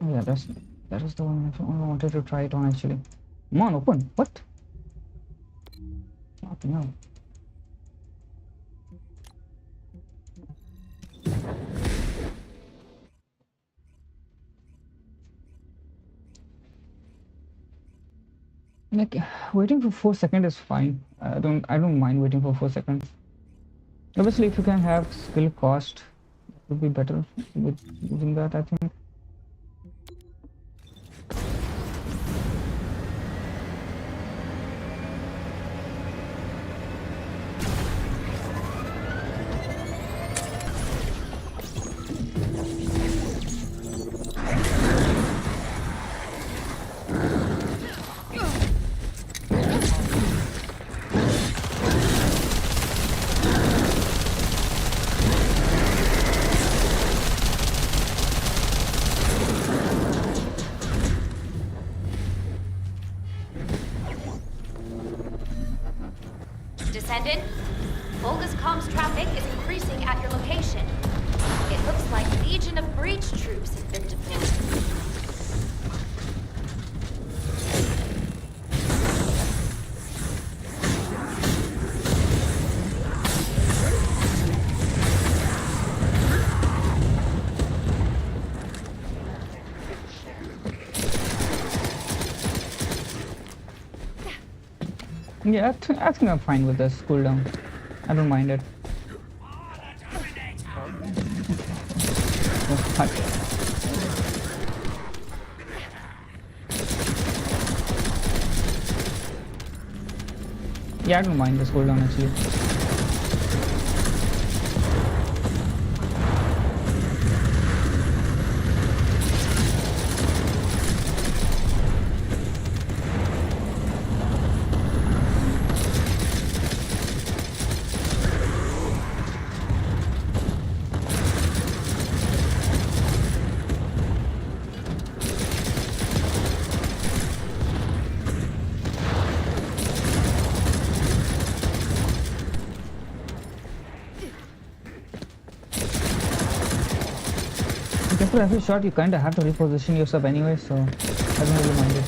Oh yeah, that is the one I wanted to try it on actually. Come on, open. What? Nothing else. Like waiting for 4 seconds is fine. I don't mind waiting for 4 seconds. Obviously, if you can have skill cost, it would be better with using that, I think. Descendant, Volga's comms traffic is increasing at your location. It looks like Legion of Breach troops have been deployed. Yeah, I think I'm fine with this cooldown. I don't mind it. Oh, Yeah, I don't mind this cooldown actually. After every shot, you kind of have to reposition yourself anyway, so I don't really mind it.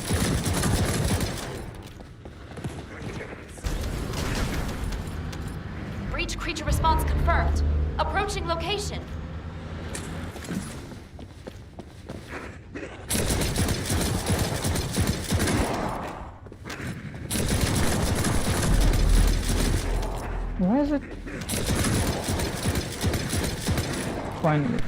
Breach creature response confirmed. Approaching location. Why is it? Fine.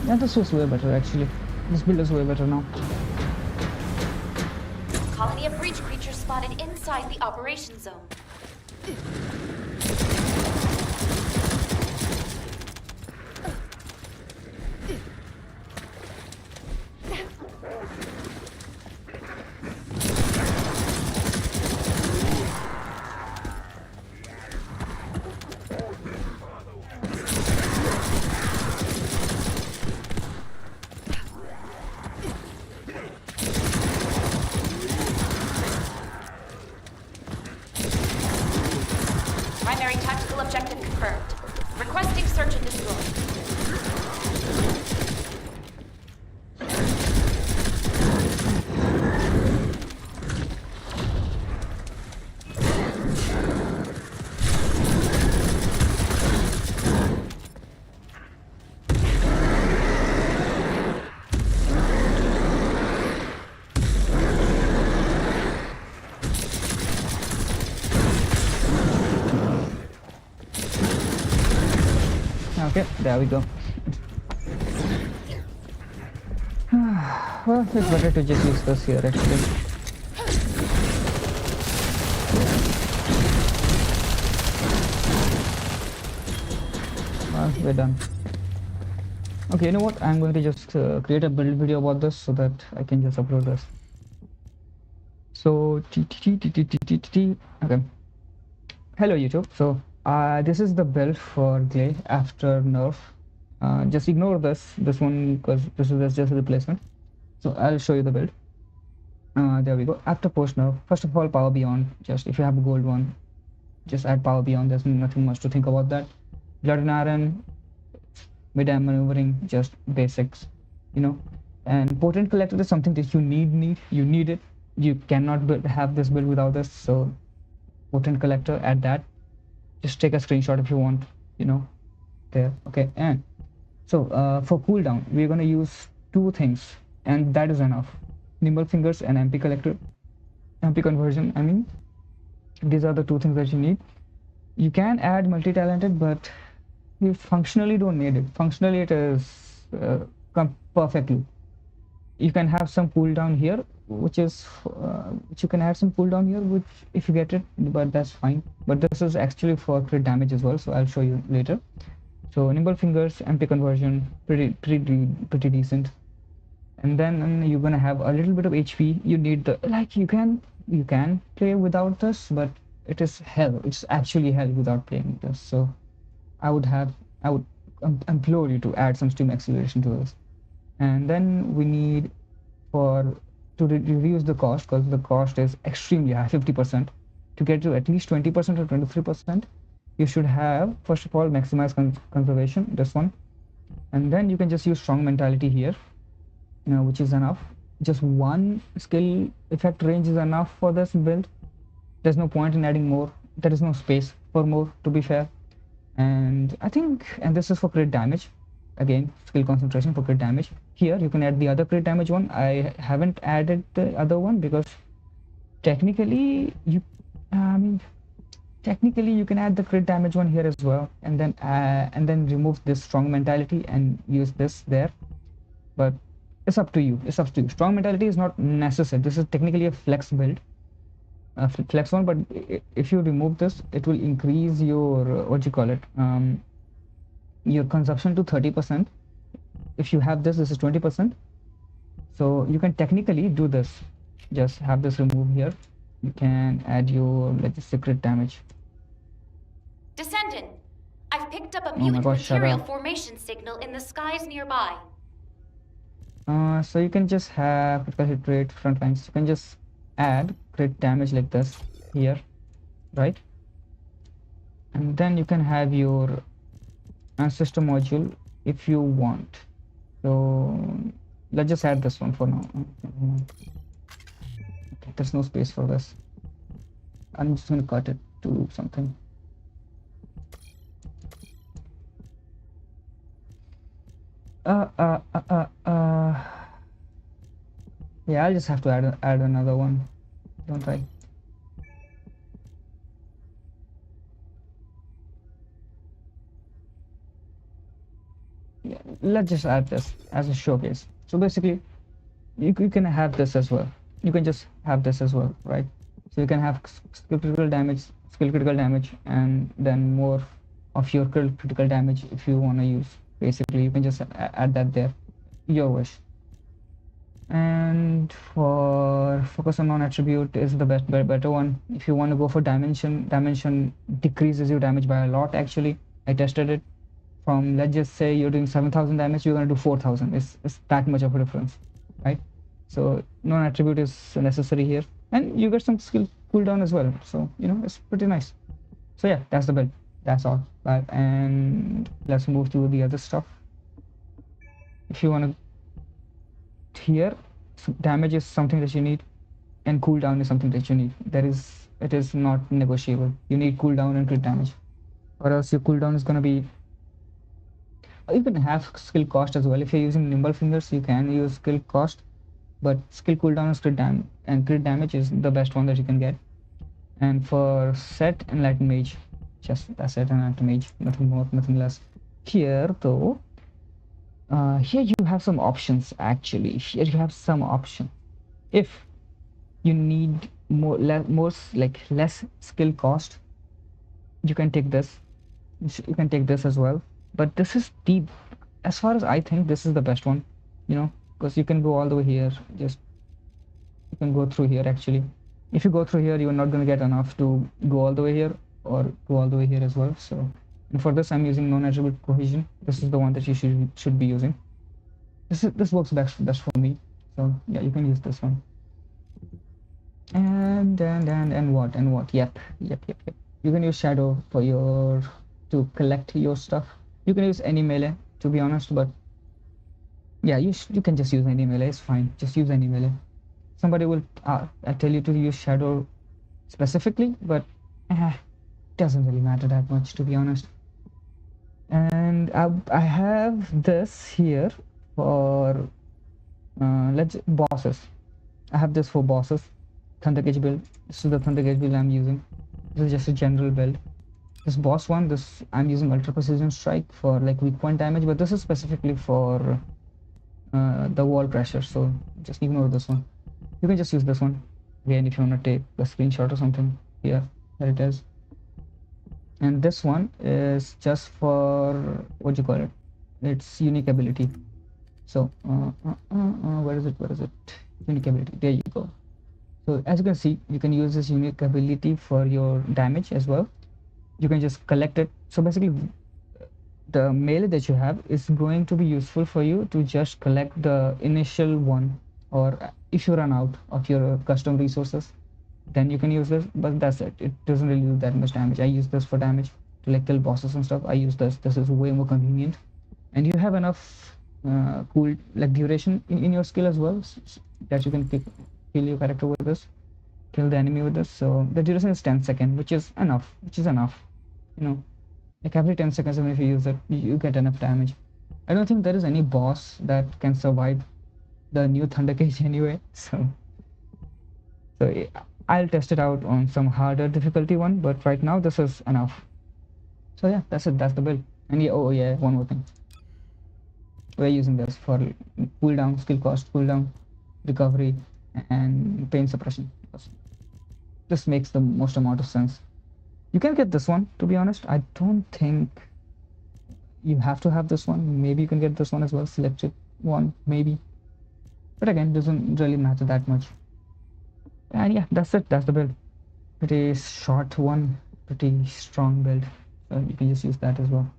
Yeah, this was way better actually. This build is way better now. Colony of breach creatures spotted inside the operation zone. Primary tactical objective confirmed. Requesting search and destroy. Okay, there we go. Well, it's better to just use this here actually. Well, we're done. Okay, you know what? I'm going to just create a build video about this so that I can just upload this. So, okay. Hello YouTube. So, this is the build for Glay after nerf. Just ignore this one because this is just a replacement. So I'll show you the build. There we go. After post nerf, first of all, power beyond. Just if you have a gold one, just add power beyond. There's nothing much to think about that. Blood and iron, mid-air maneuvering, just basics, you know. And potent collector is something that you need it. You cannot have this build without this. So potent collector, add that. Just take a screenshot if you want, you know, there. Okay, and so for cooldown, we're gonna use two things, and that is enough. Nimble fingers and MP collector, MP conversion. I mean, these are the two things that you need. You can add multi-talented, but you functionally don't need it. Functionally, it is perfectly. You can have some cooldown here, which you can add some cooldown here, which if you get it, but that's fine. But this is actually for crit damage as well, so I'll show you later. So nimble fingers, MP conversion, pretty decent. And then you're gonna have a little bit of HP. You need the you can play without this, but it is hell. It's actually hell without playing this. So I would implore you to add some stream acceleration to this. And then we need to reduce the cost, because the cost is extremely high, 50%. To get to at least 20% or 23%, you should have, first of all, maximize conservation, this one. And then you can just use strong mentality here, which is enough. just one skill effect range is enough for this build. There's no point in adding more. There is no space for more, to be fair. And I think, and this is for crit damage. Again, skill concentration for crit damage. Here you can add the other crit damage one. I haven't added the other one because technically you technically you can add the crit damage one here as well, and then remove this strong mentality and use this there. But it's up to you. It's up to you. Strong mentality is not necessary. This is technically a flex build, flex one. But if you remove this, it will increase your what you call it, your consumption to 30%. If you have this is 20%. So you can technically do this. Just have this remove here. You can add your, let's just say, crit damage. Descendant, I've picked up a Oh my mutant gosh, shut material up. formation signal in the skies nearby. So you can just have critical hit rate, front lines. You can just add crit damage like this here, right? And then you can have your ancestor module if you want. So let's just add this one for now. Okay, there's no space for this. I'm just gonna cut it to something. Yeah, I'll just have to add another one, don't I? Yeah, let's just add this as a showcase. So basically, you can have this as well. You can just have this as well, right? So you can have skill critical damage, and then more of your critical damage if you want to use. Basically, you can just add that there, your wish. And for focus on non-attribute is the better one. If you want to go for dimension decreases your damage by a lot. Actually, I tested it. From, let's just say you're doing 7,000 damage, you're going to do 4,000. It's that much of a difference, right? So non-attribute is necessary here, and you get some skill cooldown as well. So it's pretty nice. So yeah, that's the build. That's all. And let's move to the other stuff. If you want to, here, damage is something that you need, and cooldown is something that you need. It is not negotiable. You need cooldown and crit damage, or else your cooldown is going to be. You can have skill cost as well. If you're using nimble fingers, you can use skill cost, but skill cooldown is crit damage, and crit damage is the best one that you can get. And for set, enlighten mage, just that's it, enlighten mage, nothing more, nothing less. Here though, here you have some options. Actually, here you have some option. If you need less skill cost, you can take this. You can take this as well. But this is deep. As far as I think, this is the best one, because you can go all the way here. You can go through here. Actually, if you go through here, you're not going to get enough to go all the way here or go all the way here as well. So, and for this, I'm using non-attribute cohesion. This is the one that you should be using. This works best for me. So yeah, you can use this one. And what? Yep. You can use shadow to collect your stuff. You can use any melee, to be honest, but yeah, you can just use any melee. It's fine. Just use any melee. Somebody will tell you to use shadow specifically, but it doesn't really matter that much, to be honest. And I have this here for bosses. I have this for bosses. Thunder Gauge build. This is the Thunder Gauge build I'm using. This is just a general build. This boss one, I'm using ultra precision strike for like weak point damage, but this is specifically for the wall pressure, so just ignore this one. You can just use this one again if you want to take a screenshot or something. Here, there it is. And this one is just for what you call it. It's unique ability. So where is it? Unique ability. There you go. So as you can see, you can use this unique ability for your damage as well. You can just collect it. So basically, the melee that you have is going to be useful for you to just collect the initial one, or if you run out of your custom resources, then you can use this. But that's it. It doesn't really do that much damage. I use this for damage to like kill bosses and stuff. I use this. This is way more convenient, and you have enough cool like duration in your skill as well. that you can kill your character with this, kill the enemy with this. So the duration is 10 seconds, which is enough. You know, like every 10 seconds, even if you use it, you get enough damage. I don't think there is any boss that can survive the new Thunder Cage anyway. So I'll test it out on some harder difficulty one, but right now this is enough. So yeah, that's it. That's the build. And yeah, oh yeah, one more thing. We're using this for cooldown, skill cost, cooldown, recovery, and pain suppression. This makes the most amount of sense. You can get this one, to be honest. I don't think you have to have this one. Maybe you can get this one as well, selected one, maybe. But again, doesn't really matter that much. And yeah, that's it. That's the build. Pretty short one, pretty strong build. So you can just use that as well.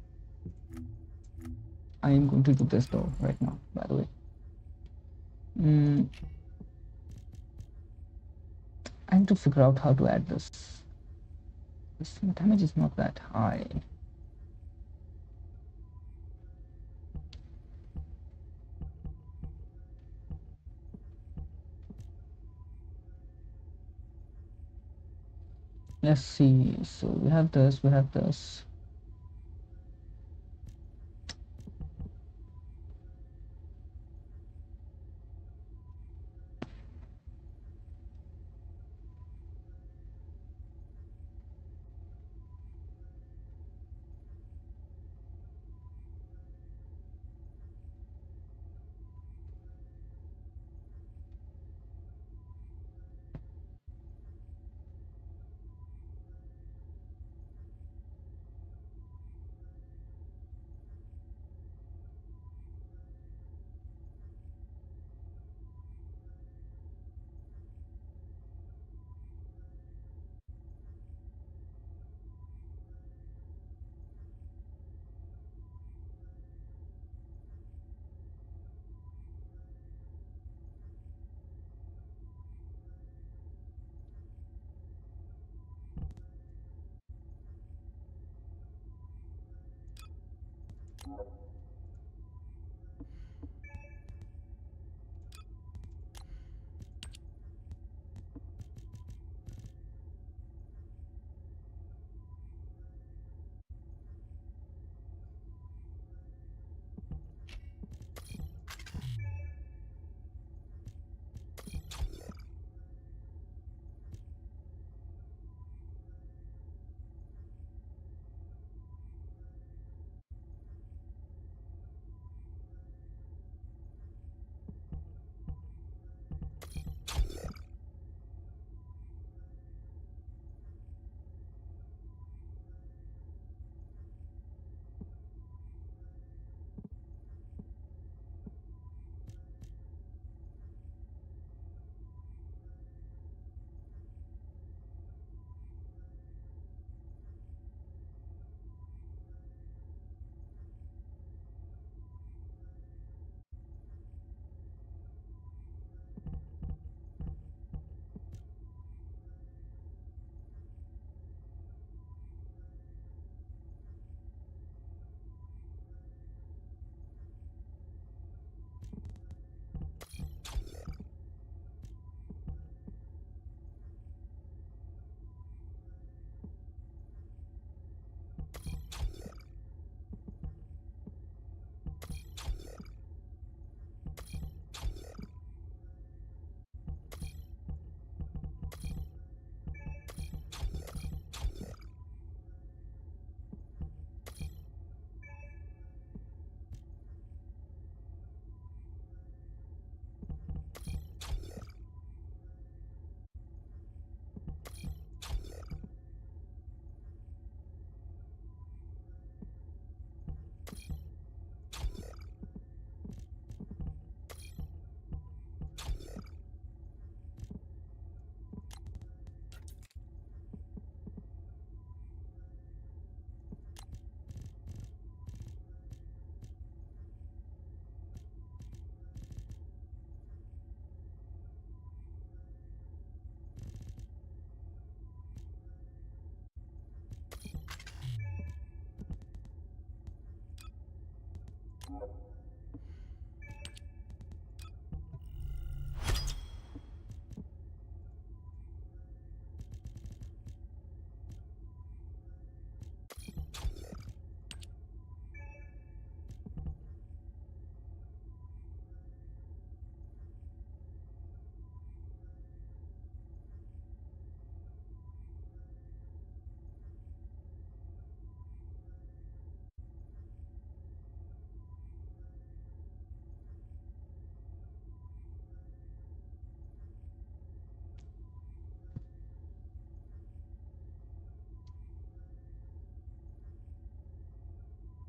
I am going to do this though right now, by the way. I need to figure out how to add this. This damage is not that high. Let's see. So we have this, we have this.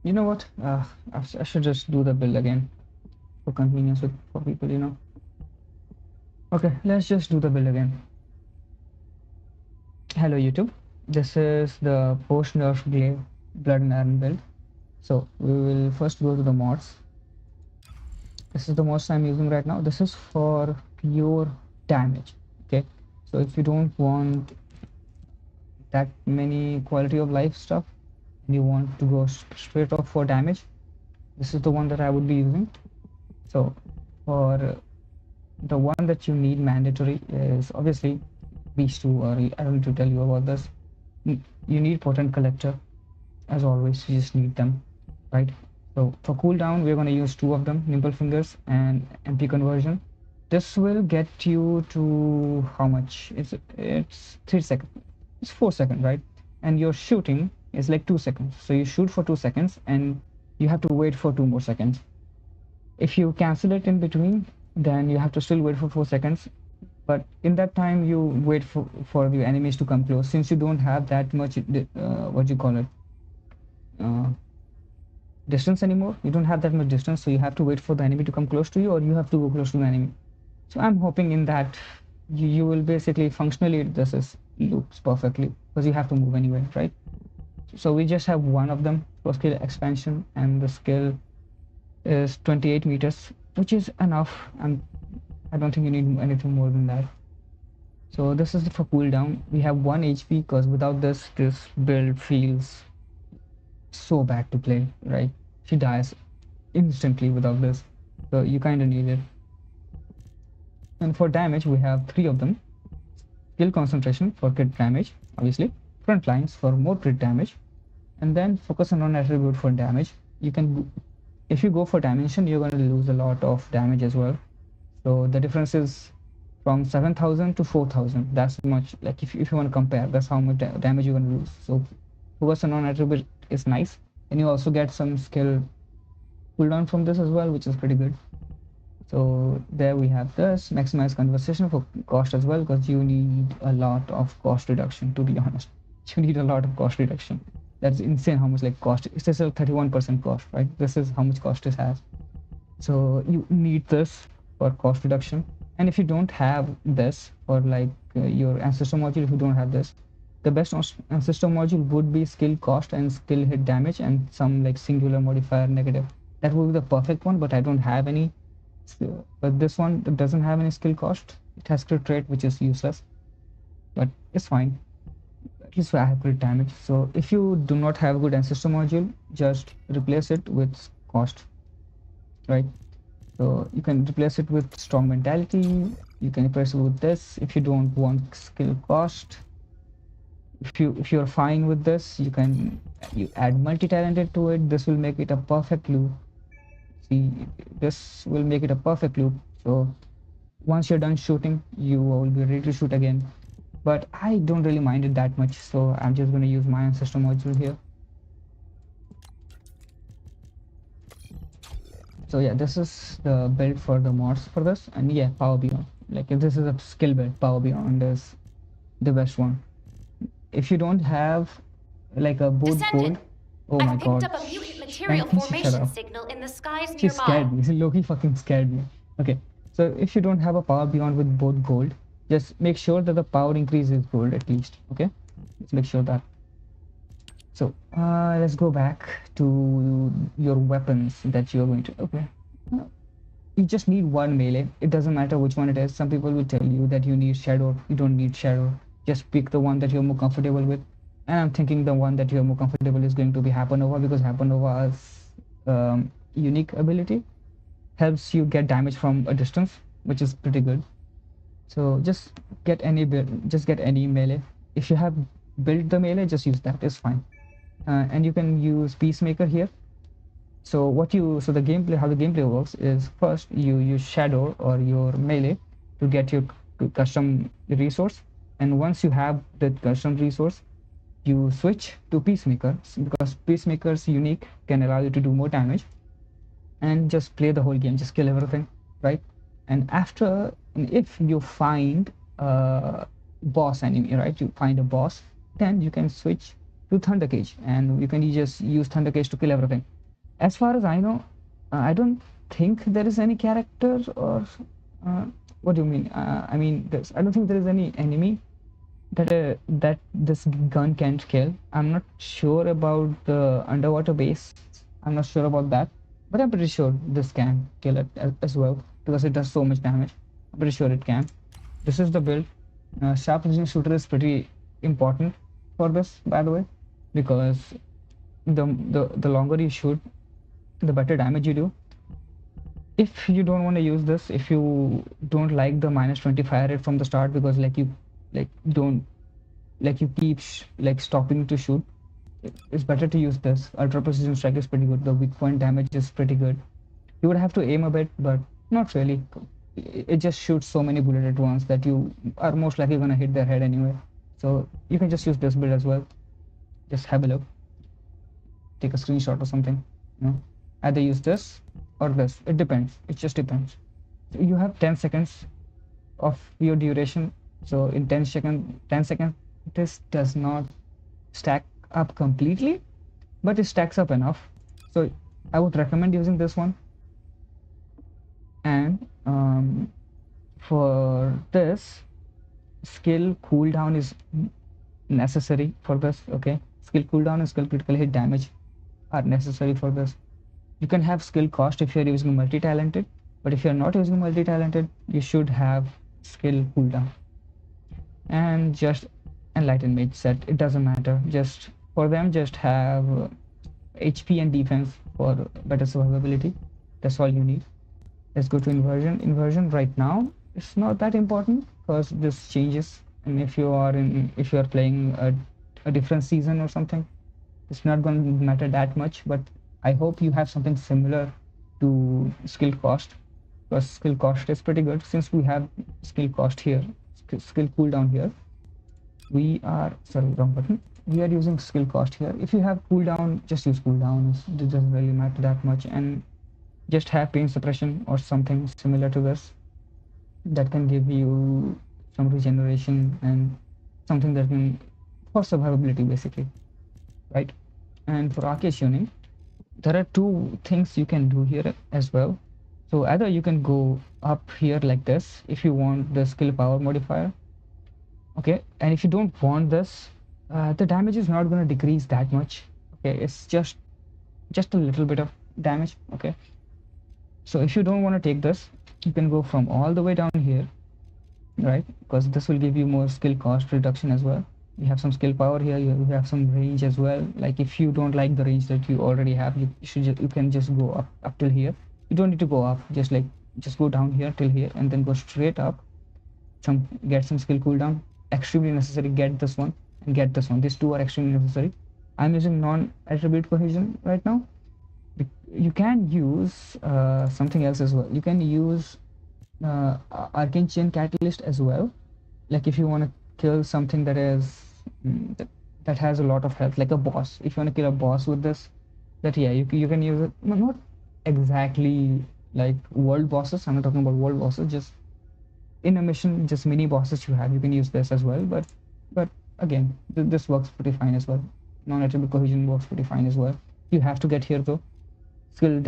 You know what? I should just do the build again for convenience for people, you know. Okay, let's just do the build again. Hello YouTube. This is the post nerf glaive blood and iron build. So we will first go to the mods. This is the mods I'm using right now. This is for pure damage. Okay, so if you don't want that many quality of life stuff and you want to go straight off for damage, this is the one that I would be using. So for the one that you need mandatory is obviously these two, or I don't need to tell you about this. You need potent collector, as always. You just need them, right? So for cooldown, we're going to use two of them, nimble fingers and MP conversion. This will get you to how much? It's 3 seconds. It's 4 seconds, right? And your shooting is like 2 seconds. So you shoot for 2 seconds and you have to wait for 2 more seconds. If you cancel it in between, then you have to still wait for 4 seconds. But in that time, you wait for the enemies to come close. Since you don't have that much, what you call it, distance anymore. You don't have that much distance, so you have to wait for the enemy to come close to you, or you have to go close to the enemy. So I'm hoping in that you will basically functionally this loops perfectly because you have to move anyway, right? So we just have one of them for skill expansion, and the skill is 28 meters, which is enough. I don't think you need anything more than that. So this is for cooldown. We have 1 HP because without this build feels so bad to play, right? She dies instantly without this, so you kind of need it. And for damage, we have 3 of them. Skill concentration for crit damage, obviously. Front lines for more crit damage, and then focus on non-attribute for damage. You can, if you go for dimension, you're going to lose a lot of damage as well. So the difference is from 7,000 to 4,000. That's much. Like if you want to compare, that's how much damage you're going to lose. So focus on non-attribute is nice, and you also get some skill cooldown from this as well, which is pretty good. So there we have this. Maximize conversation for cost as well, because you need a lot of cost reduction, to be honest. You need a lot of cost reduction. That's insane how much like cost. It's just a 31% cost, right? This is how much cost it has. So you need this for cost reduction. And if you don't have this, or like your ancestor module, if you don't have this, the best ancestor module would be skill cost and skill hit damage and some like singular modifier negative. That would be the perfect one, but I don't have any. But this one doesn't have any skill cost. It has crit rate, which is useless, but it's fine. At least I have crit damage. So if you do not have a good ancestor module, just replace it with cost, right? So you can replace it with strong mentality. You can replace it with this if you don't want skill cost. If you're fine with this, you add multi-talented to it. This will make it a perfect loop. See, this will make it a perfect loop. So once you're done shooting, you will be ready to shoot again. But I don't really mind it that much, so I'm just going to use my ancestor module here. So yeah, this is the build for the mods for this, and yeah, Power Beyond. Like if this is a skill build, Power Beyond is the best one. If you don't have like a both gold, oh my god, I've picked up a mutant material formation signal in the skies nearby. She scared me. Loki fucking scared me. Okay, so if you don't have a Power Beyond with both gold, just make sure that the power increase is gold at least. Okay, let's make sure that. So let's go back to your weapons that you're going to. Okay, you just need one melee. It doesn't matter which one it is. Some people will tell you that you need shadow. You don't need shadow. Just pick the one that you're more comfortable with. And I'm thinking the one that you're more comfortable is going to be Hypernova, because Hypernova's unique ability helps you get damage from a distance, which is pretty good. So just get any melee. If you have built the melee, just use that. It's fine. And you can use Peacemaker here. So how the gameplay works is, first you use shadow or your melee to get your custom resource, and once you have the custom resource, you switch to Peacemaker, because Peacemaker's unique can allow you to do more damage, and just play the whole game, just kill everything, right? And if you find a boss enemy, right, you find a boss, then you can switch to Thunder Cage, and you can just use Thunder Cage to kill everything. As far as I know, I don't think there is any character or what do you mean? I mean, I don't think there is any enemy that this gun can't kill. I'm not sure about the underwater base. I'm not sure about that, but I'm pretty sure this can kill it as well because it does so much damage. I'm pretty sure it can. This is the build. Sharp precision shooter is pretty important for this, by the way, because the longer you shoot, the better damage you do. If you don't want to use this, if you don't like the -20 fire rate from the start because you keep stopping to shoot, it's better to use this. Ultra precision strike is pretty good. The weak point damage is pretty good. You would have to aim a bit, but not really. It just shoots so many bullets at once that you are most likely gonna hit their head anyway. So you can just use this build as well. Just have a look, take a screenshot or something. Either use this or this. It depends. It just depends. You have 10 seconds of your duration. So in 10 seconds, this does not stack up completely, but it stacks up enough. So I would recommend using this one. And for this, skill cooldown is necessary for this. Okay, skill cooldown and skill critical hit damage are necessary for this. You can have skill cost if you're using multi-talented, but if you're not using multi-talented, you should have skill cooldown. And just enlightened mage set, it doesn't matter. Just for them, just have HP and defense for better survivability. That's all you need. Let's go to inversion. Inversion right now it's not that important because this changes, and if you are playing a different season or something, it's not going to matter that much. But I hope you have something similar to skill cost, because skill cost is pretty good. Since we have skill cost here, skill cooldown here, we are wrong button. We are using skill cost here. If you have cooldown, just use cooldown. It doesn't really matter that much, and just have pain suppression or something similar to this that can give you some regeneration and something that can for survivability basically, right? And for arcade tuning, there are two things you can do here as well. So either you can go up here like this if you want the skill power modifier, okay, and if you don't want this, the damage is not going to decrease that much. Okay, it's just a little bit of damage. Okay, so if you don't want to take this, you can go from all the way down here, right? Because this will give you more skill cost reduction as well. You have some skill power here, you have some range as well. Like if you don't like the range that you already have, you can just go up till here. You don't need to go up, just go down here till here and then go straight up. Get some skill cooldown. Extremely necessary. Get this one and get this one. These two are extremely necessary. I'm using non-attribute cohesion right now. You can use something else as well. You can use arcane chain catalyst as well. Like if you want to kill something that has a lot of health, like a boss. If you want to kill a boss with this, you can use it. No, not exactly like world bosses. I'm not talking about world bosses. Just in a mission, just mini bosses you have. You can use this as well. But again, this works pretty fine as well. Non-attribute cohesion works pretty fine as well. You have to get here though. Skill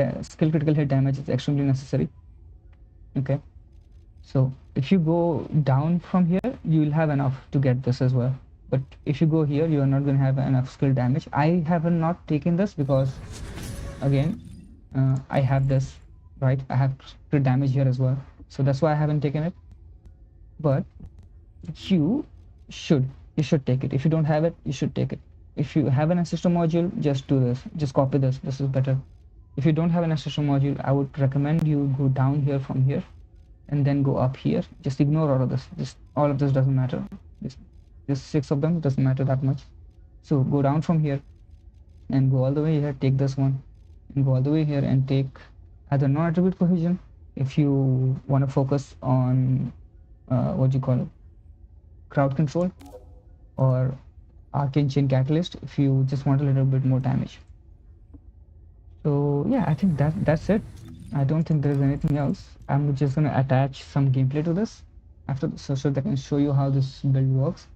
critical hit damage is extremely necessary. Okay, so if you go down from here, you will have enough to get this as well. But if you go here, you are not going to have enough skill damage. I have not taken this because again, I have this, right? I have crit damage here as well, so that's why I haven't taken it. But you should take it. If you don't have it, you should take it. If you have an ancestor module, just do this. Just copy this. This is better. If you don't have an ancestor module, I would recommend you go down here from here and then go up here. Just ignore all of this. All of this doesn't matter. Just 6 of them doesn't matter that much. So go down from here and go all the way here. Take this one and go all the way here and take either non-attribute cohesion if you want to focus on crowd control, or arcane chain catalyst if you just want a little bit more damage. So yeah, I think that's it. I don't think there is anything else. I'm just gonna attach some gameplay to this after so that I can show you how this build works.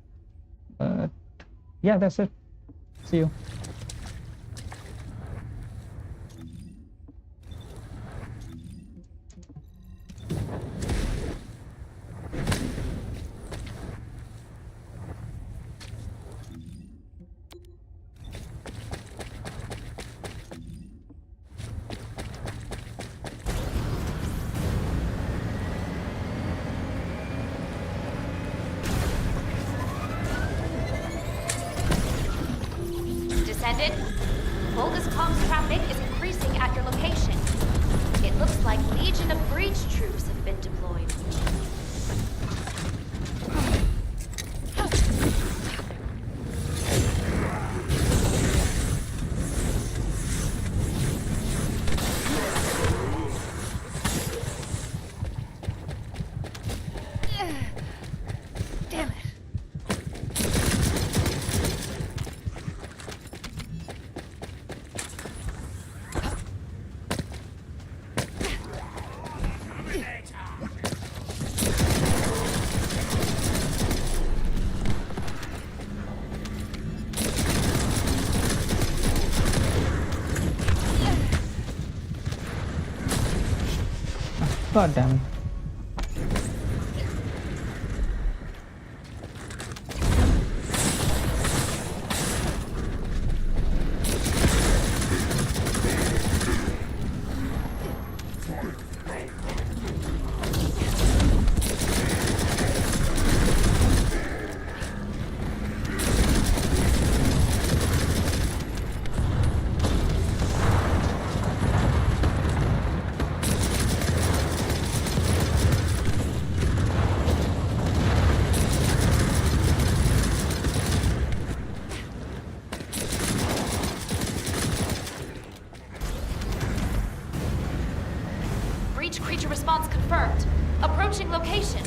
But yeah, that's it. See you. Descendant, Volga's comms traffic is increasing at your location. It looks like Legion of Breach troops have been deployed. Damn it. God damn it. Breach creature response confirmed. Approaching location.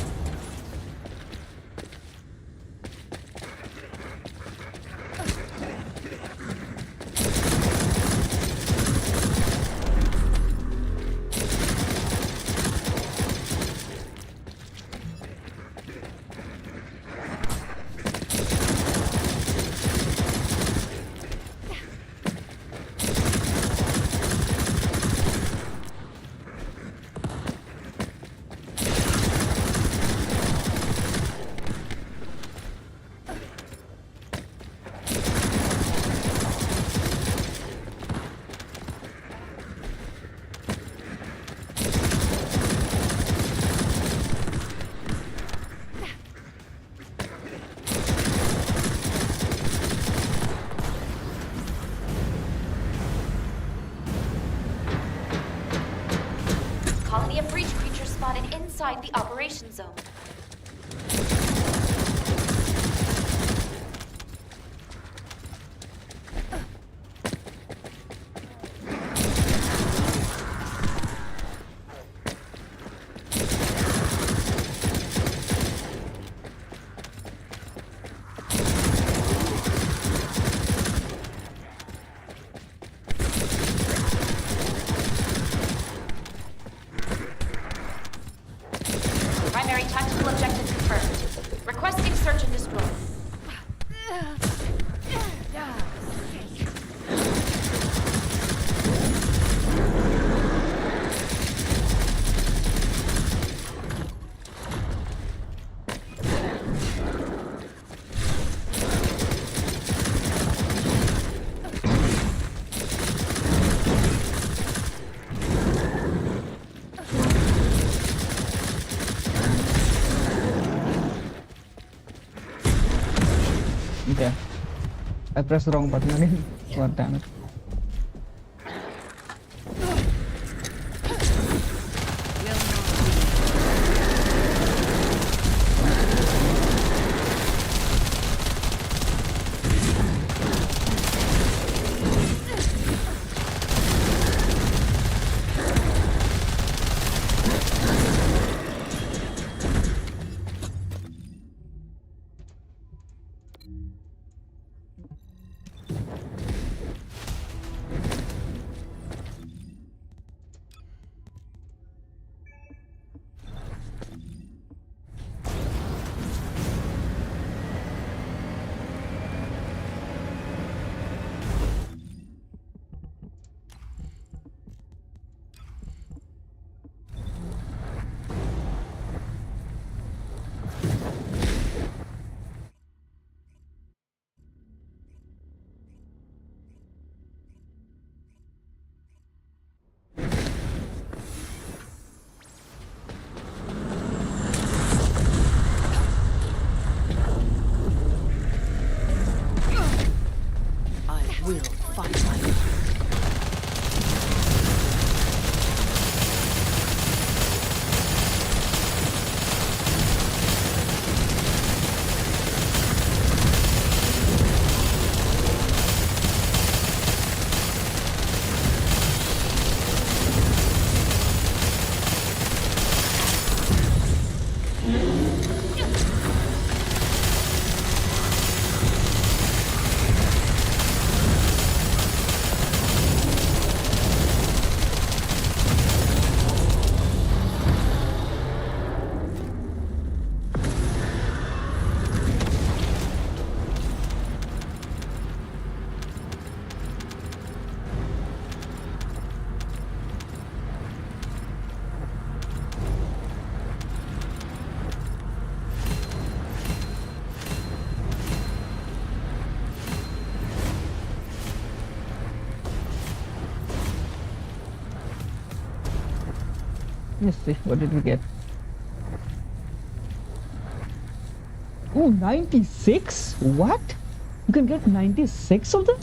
Colony of breach creatures spotted inside the operation zone. Primary tactical objective confirmed. Requesting search and destroy. Okay. I pressed the wrong button again. God damn it. Let's see, what did we get? Oh, 96? What? You can get 96 of them?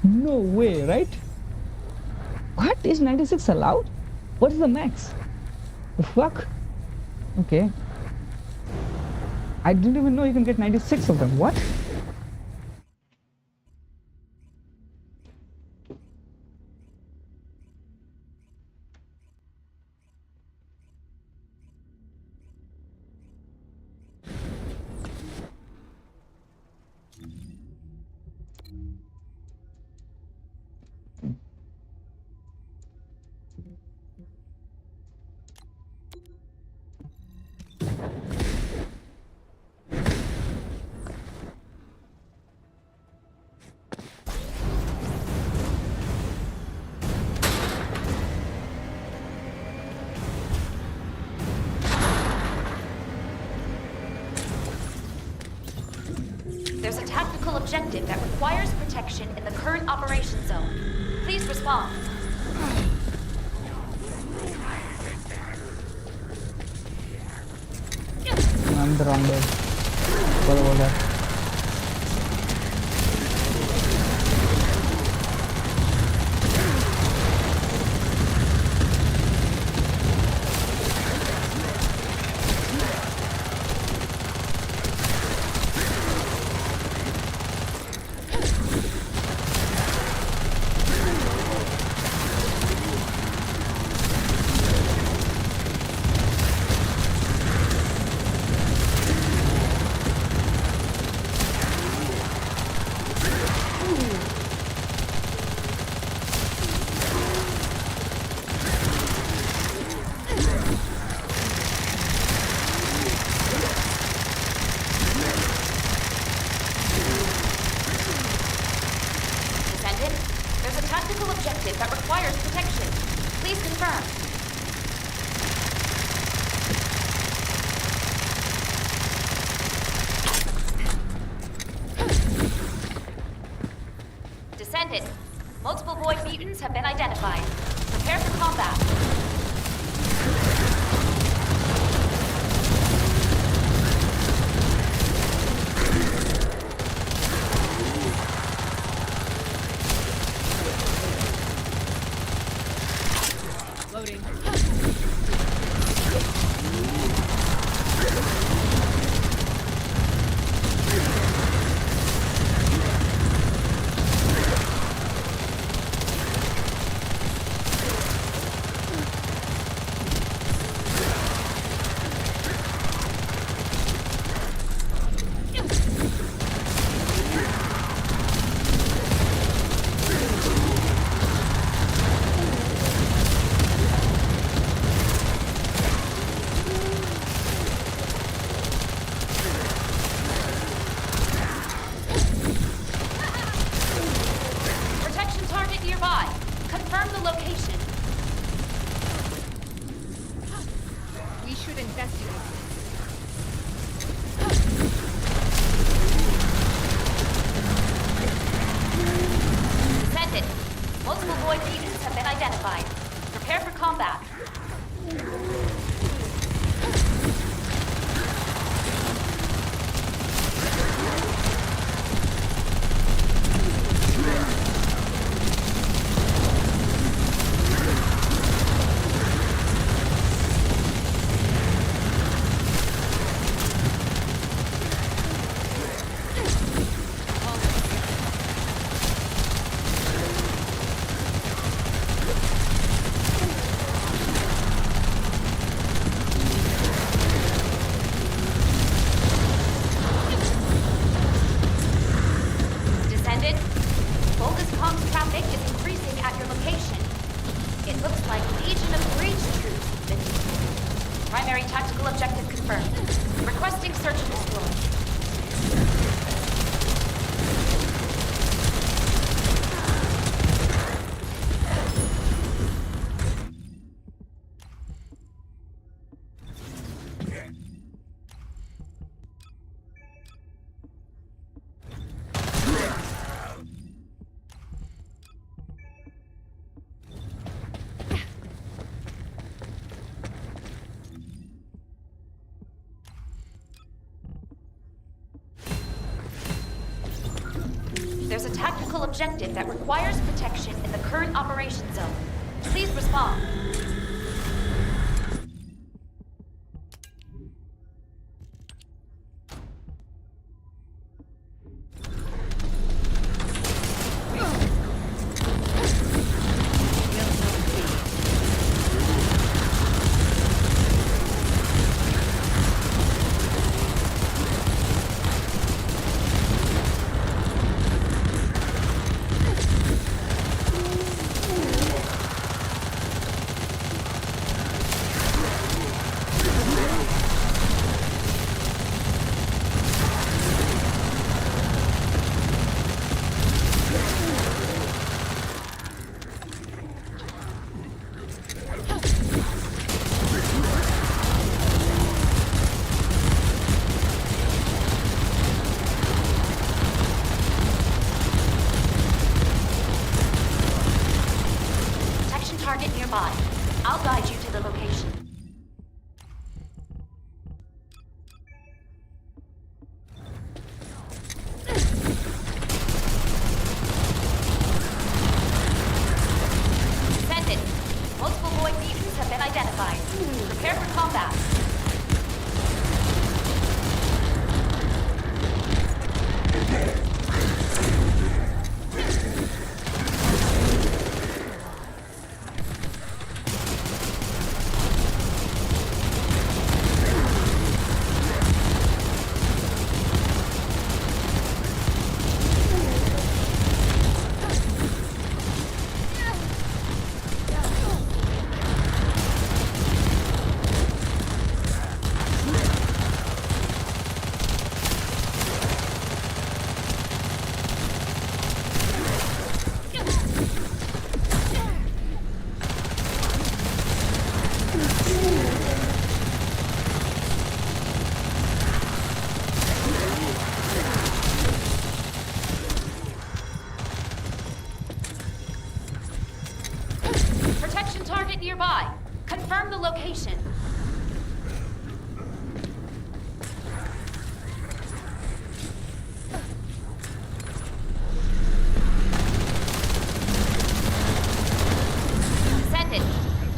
No way, right? What? Is 96 allowed? What is the max? The fuck? Okay. I didn't even know you can get 96 of them. What? There's a tactical objective that requires protection in the current operation zone. Please respond. I'm the wrong bird. What about that? There's a tactical objective that requires protection. Please confirm. Descendant. Multiple void mutants have been identified. Prepare for combat. Loading. Protection target nearby. Confirm the location. We should investigate. Descendant. Multiple void mutants have been identified. Prepare for combat. Descendant, bogus comms traffic is increasing at your location. It looks like Legion of Breach troops have been deployed. Primary tactical objective confirmed. Requesting search and destroy. There's a tactical objective that requires protection in the current operation zone. Please respond. Target nearby. I'll guide you to the location. Descendant. Multiple void mutants have been identified. Prepare for combat. Protection target nearby. Confirm the location. Descendant.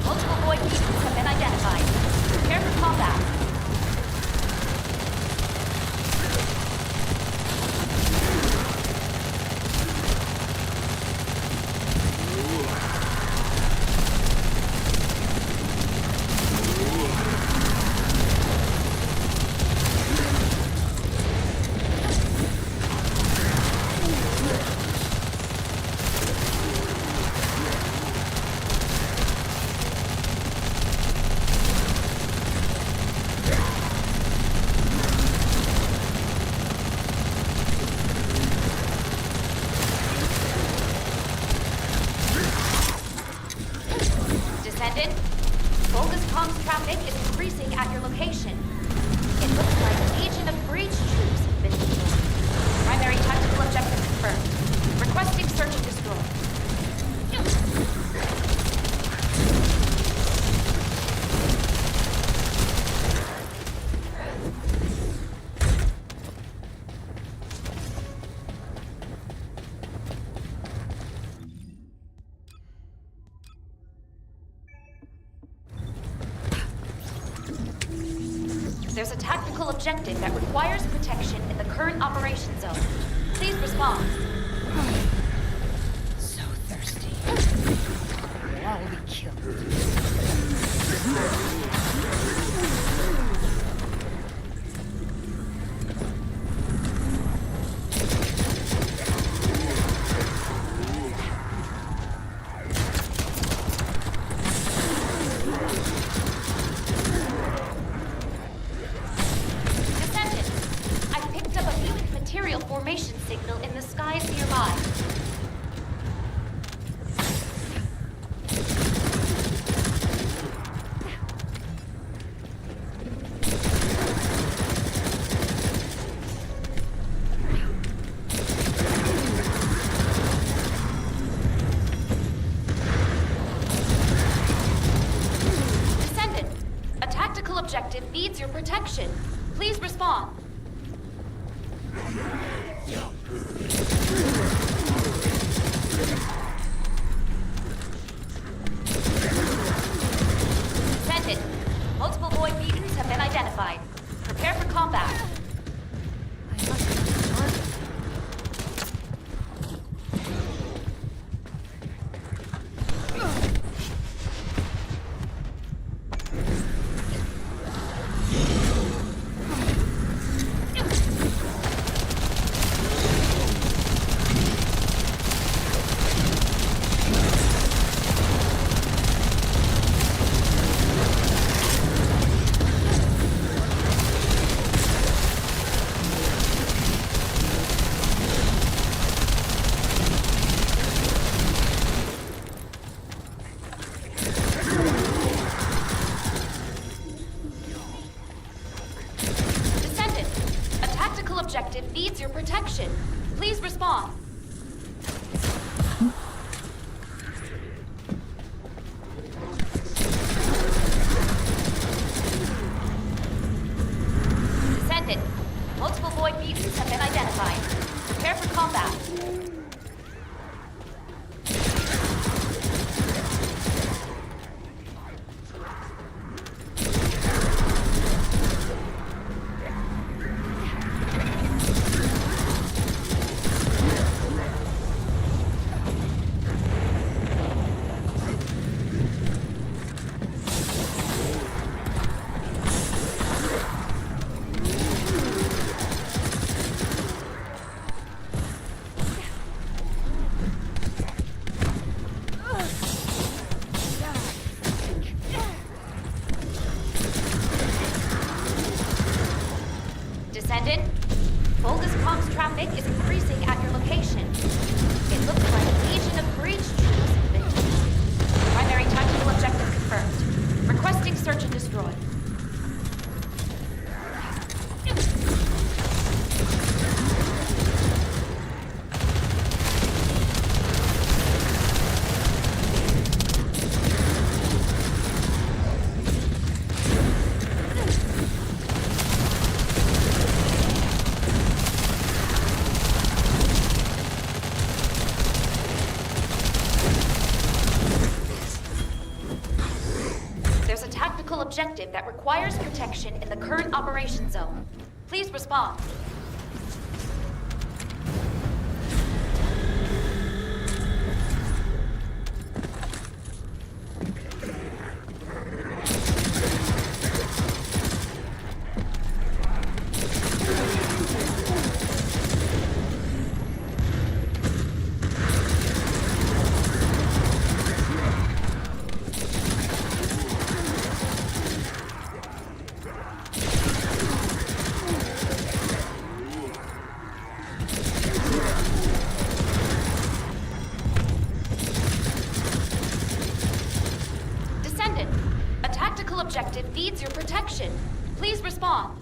Multiple void mutants have been identified. Prepare for combat. Descendant, bogus comms traffic is increasing at your location. It looks like a legion of breach troops have been deployed. Primary tactical objective confirmed. Requesting search and destroy. There's a tactical objective that requires protection in the current operation zone. Please respond. So thirsty. We'll all be killed. Formation signal in the skies nearby. Descendant, a tactical objective needs your protection. Please respond. Descendant, multiple void mutants have been identified. Prepare for combat. I must have been targeted. Descendant, a tactical objective needs your protection. Please respond. Descendant, multiple void mutants have been identified. Prepare for combat. Descendant, bogus comms traffic is increasing at your location. It looks like a legion of breach troops have been deployed. Primary tactical objective confirmed. Requesting search and destroy. There's a tactical objective that requires protection in the current operation zone. Please respond. Descendant, a tactical objective needs your protection. Please respond.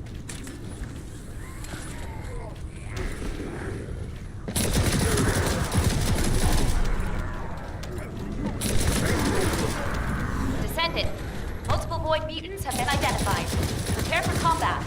Descendant, multiple void mutants have been identified. Prepare for combat.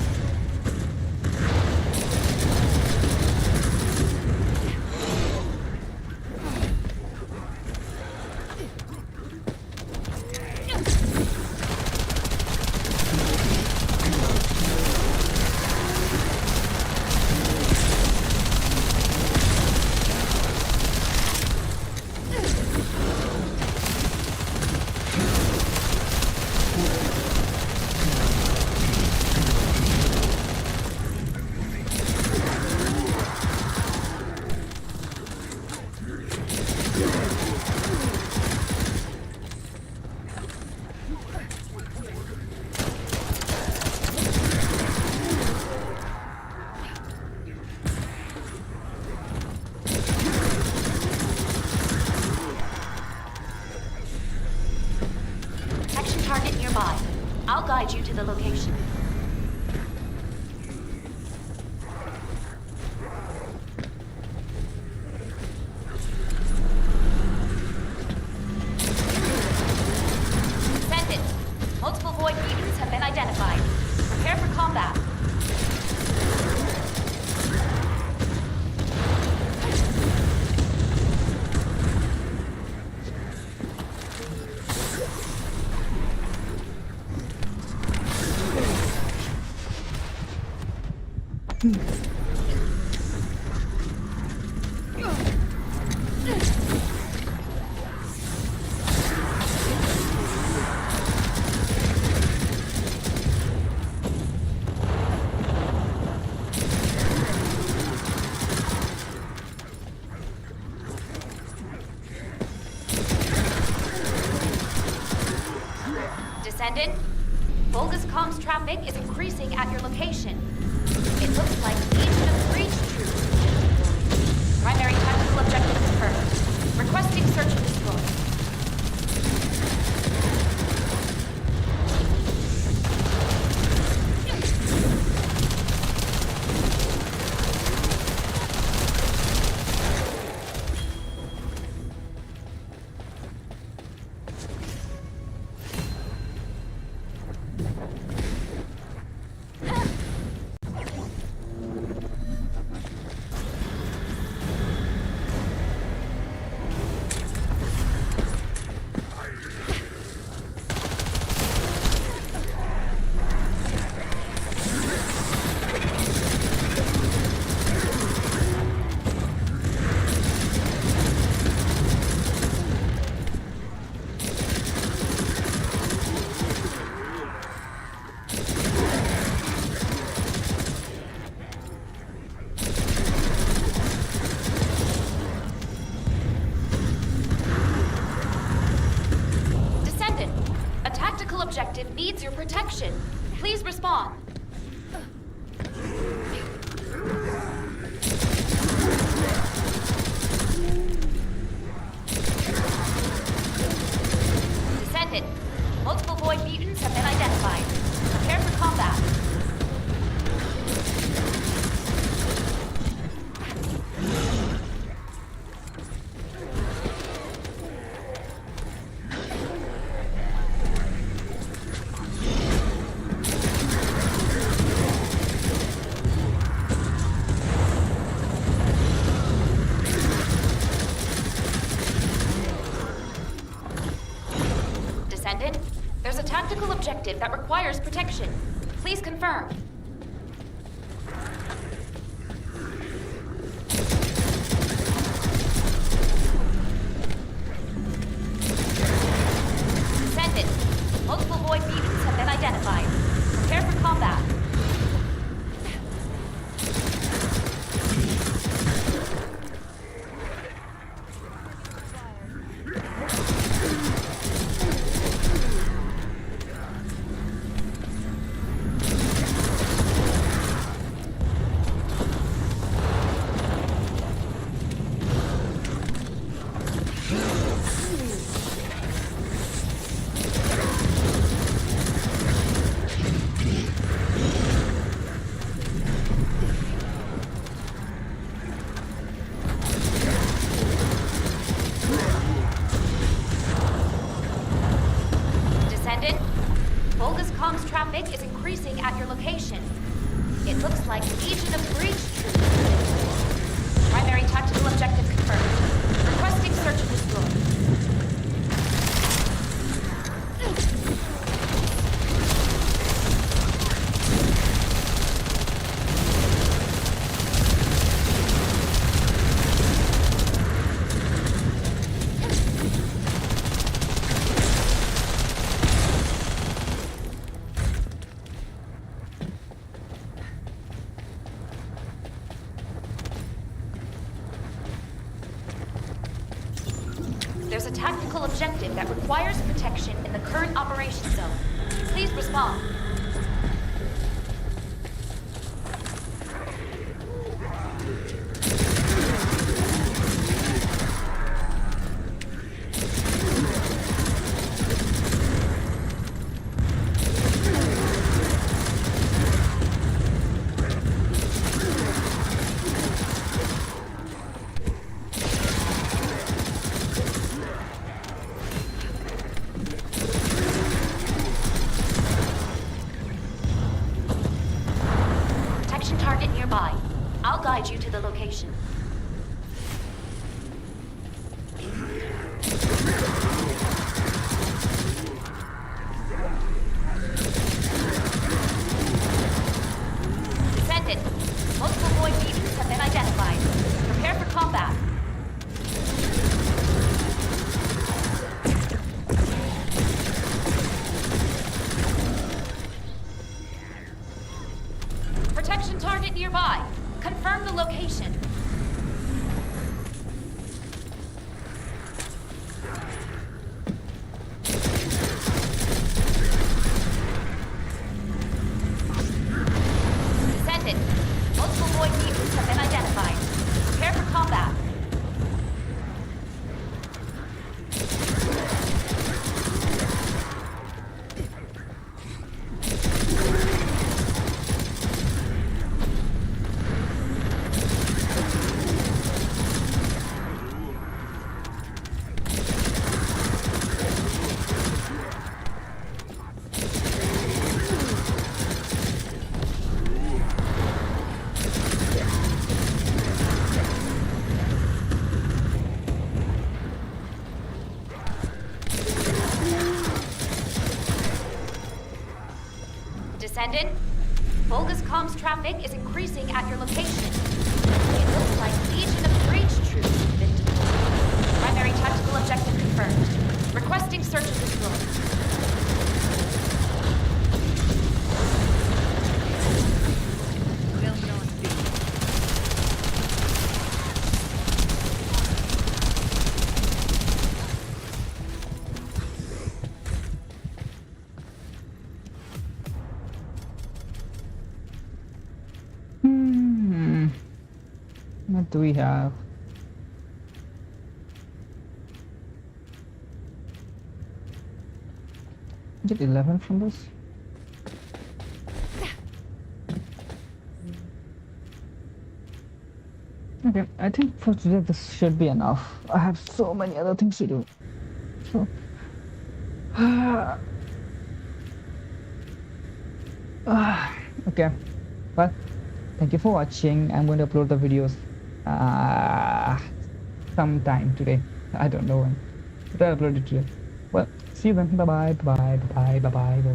Target nearby. I'll guide you to the location. Descendant. Multiple void mutants have been identified. Prepare for combat. Descendant, Volga's comms traffic is increasing at your location. It looks like Legion of Breach troops. Primary tactical objective confirmed. Requesting search and destroy. Objective needs your protection. Please respond. Descendant, multiple void mutants have been identified. Prepare for combat. There's a tactical objective that requires protection. Please confirm. Descendant, multiple void mutants have been identified. Prepare for combat. Volga's comms traffic is increasing at your location. It looks like Legion of Breach troops. Primary tactical objective confirmed. Requesting search and destroy. There's a tactical objective that requires protection in the current operation zone. Please respond. Target nearby. I'll guide you to the location. Descendant, target nearby. Confirm the location. Descendant. Multiple void mutants have been identified. Prepare for combat. Descendant, bogus comms traffic is increasing at your location. It looks like Legion of Breach troops have been deployed. Primary tactical objective confirmed. Requesting search of this room. Will not be. What do we have? Get 11 from this. Okay, I think for today this should be enough. I have so many other things to do. So, okay. Well, thank you for watching. I'm going to upload the videos sometime today. I don't know when, but I'll upload it today. Well, see you then. Bye bye. Bye bye. Bye bye. Bye bye.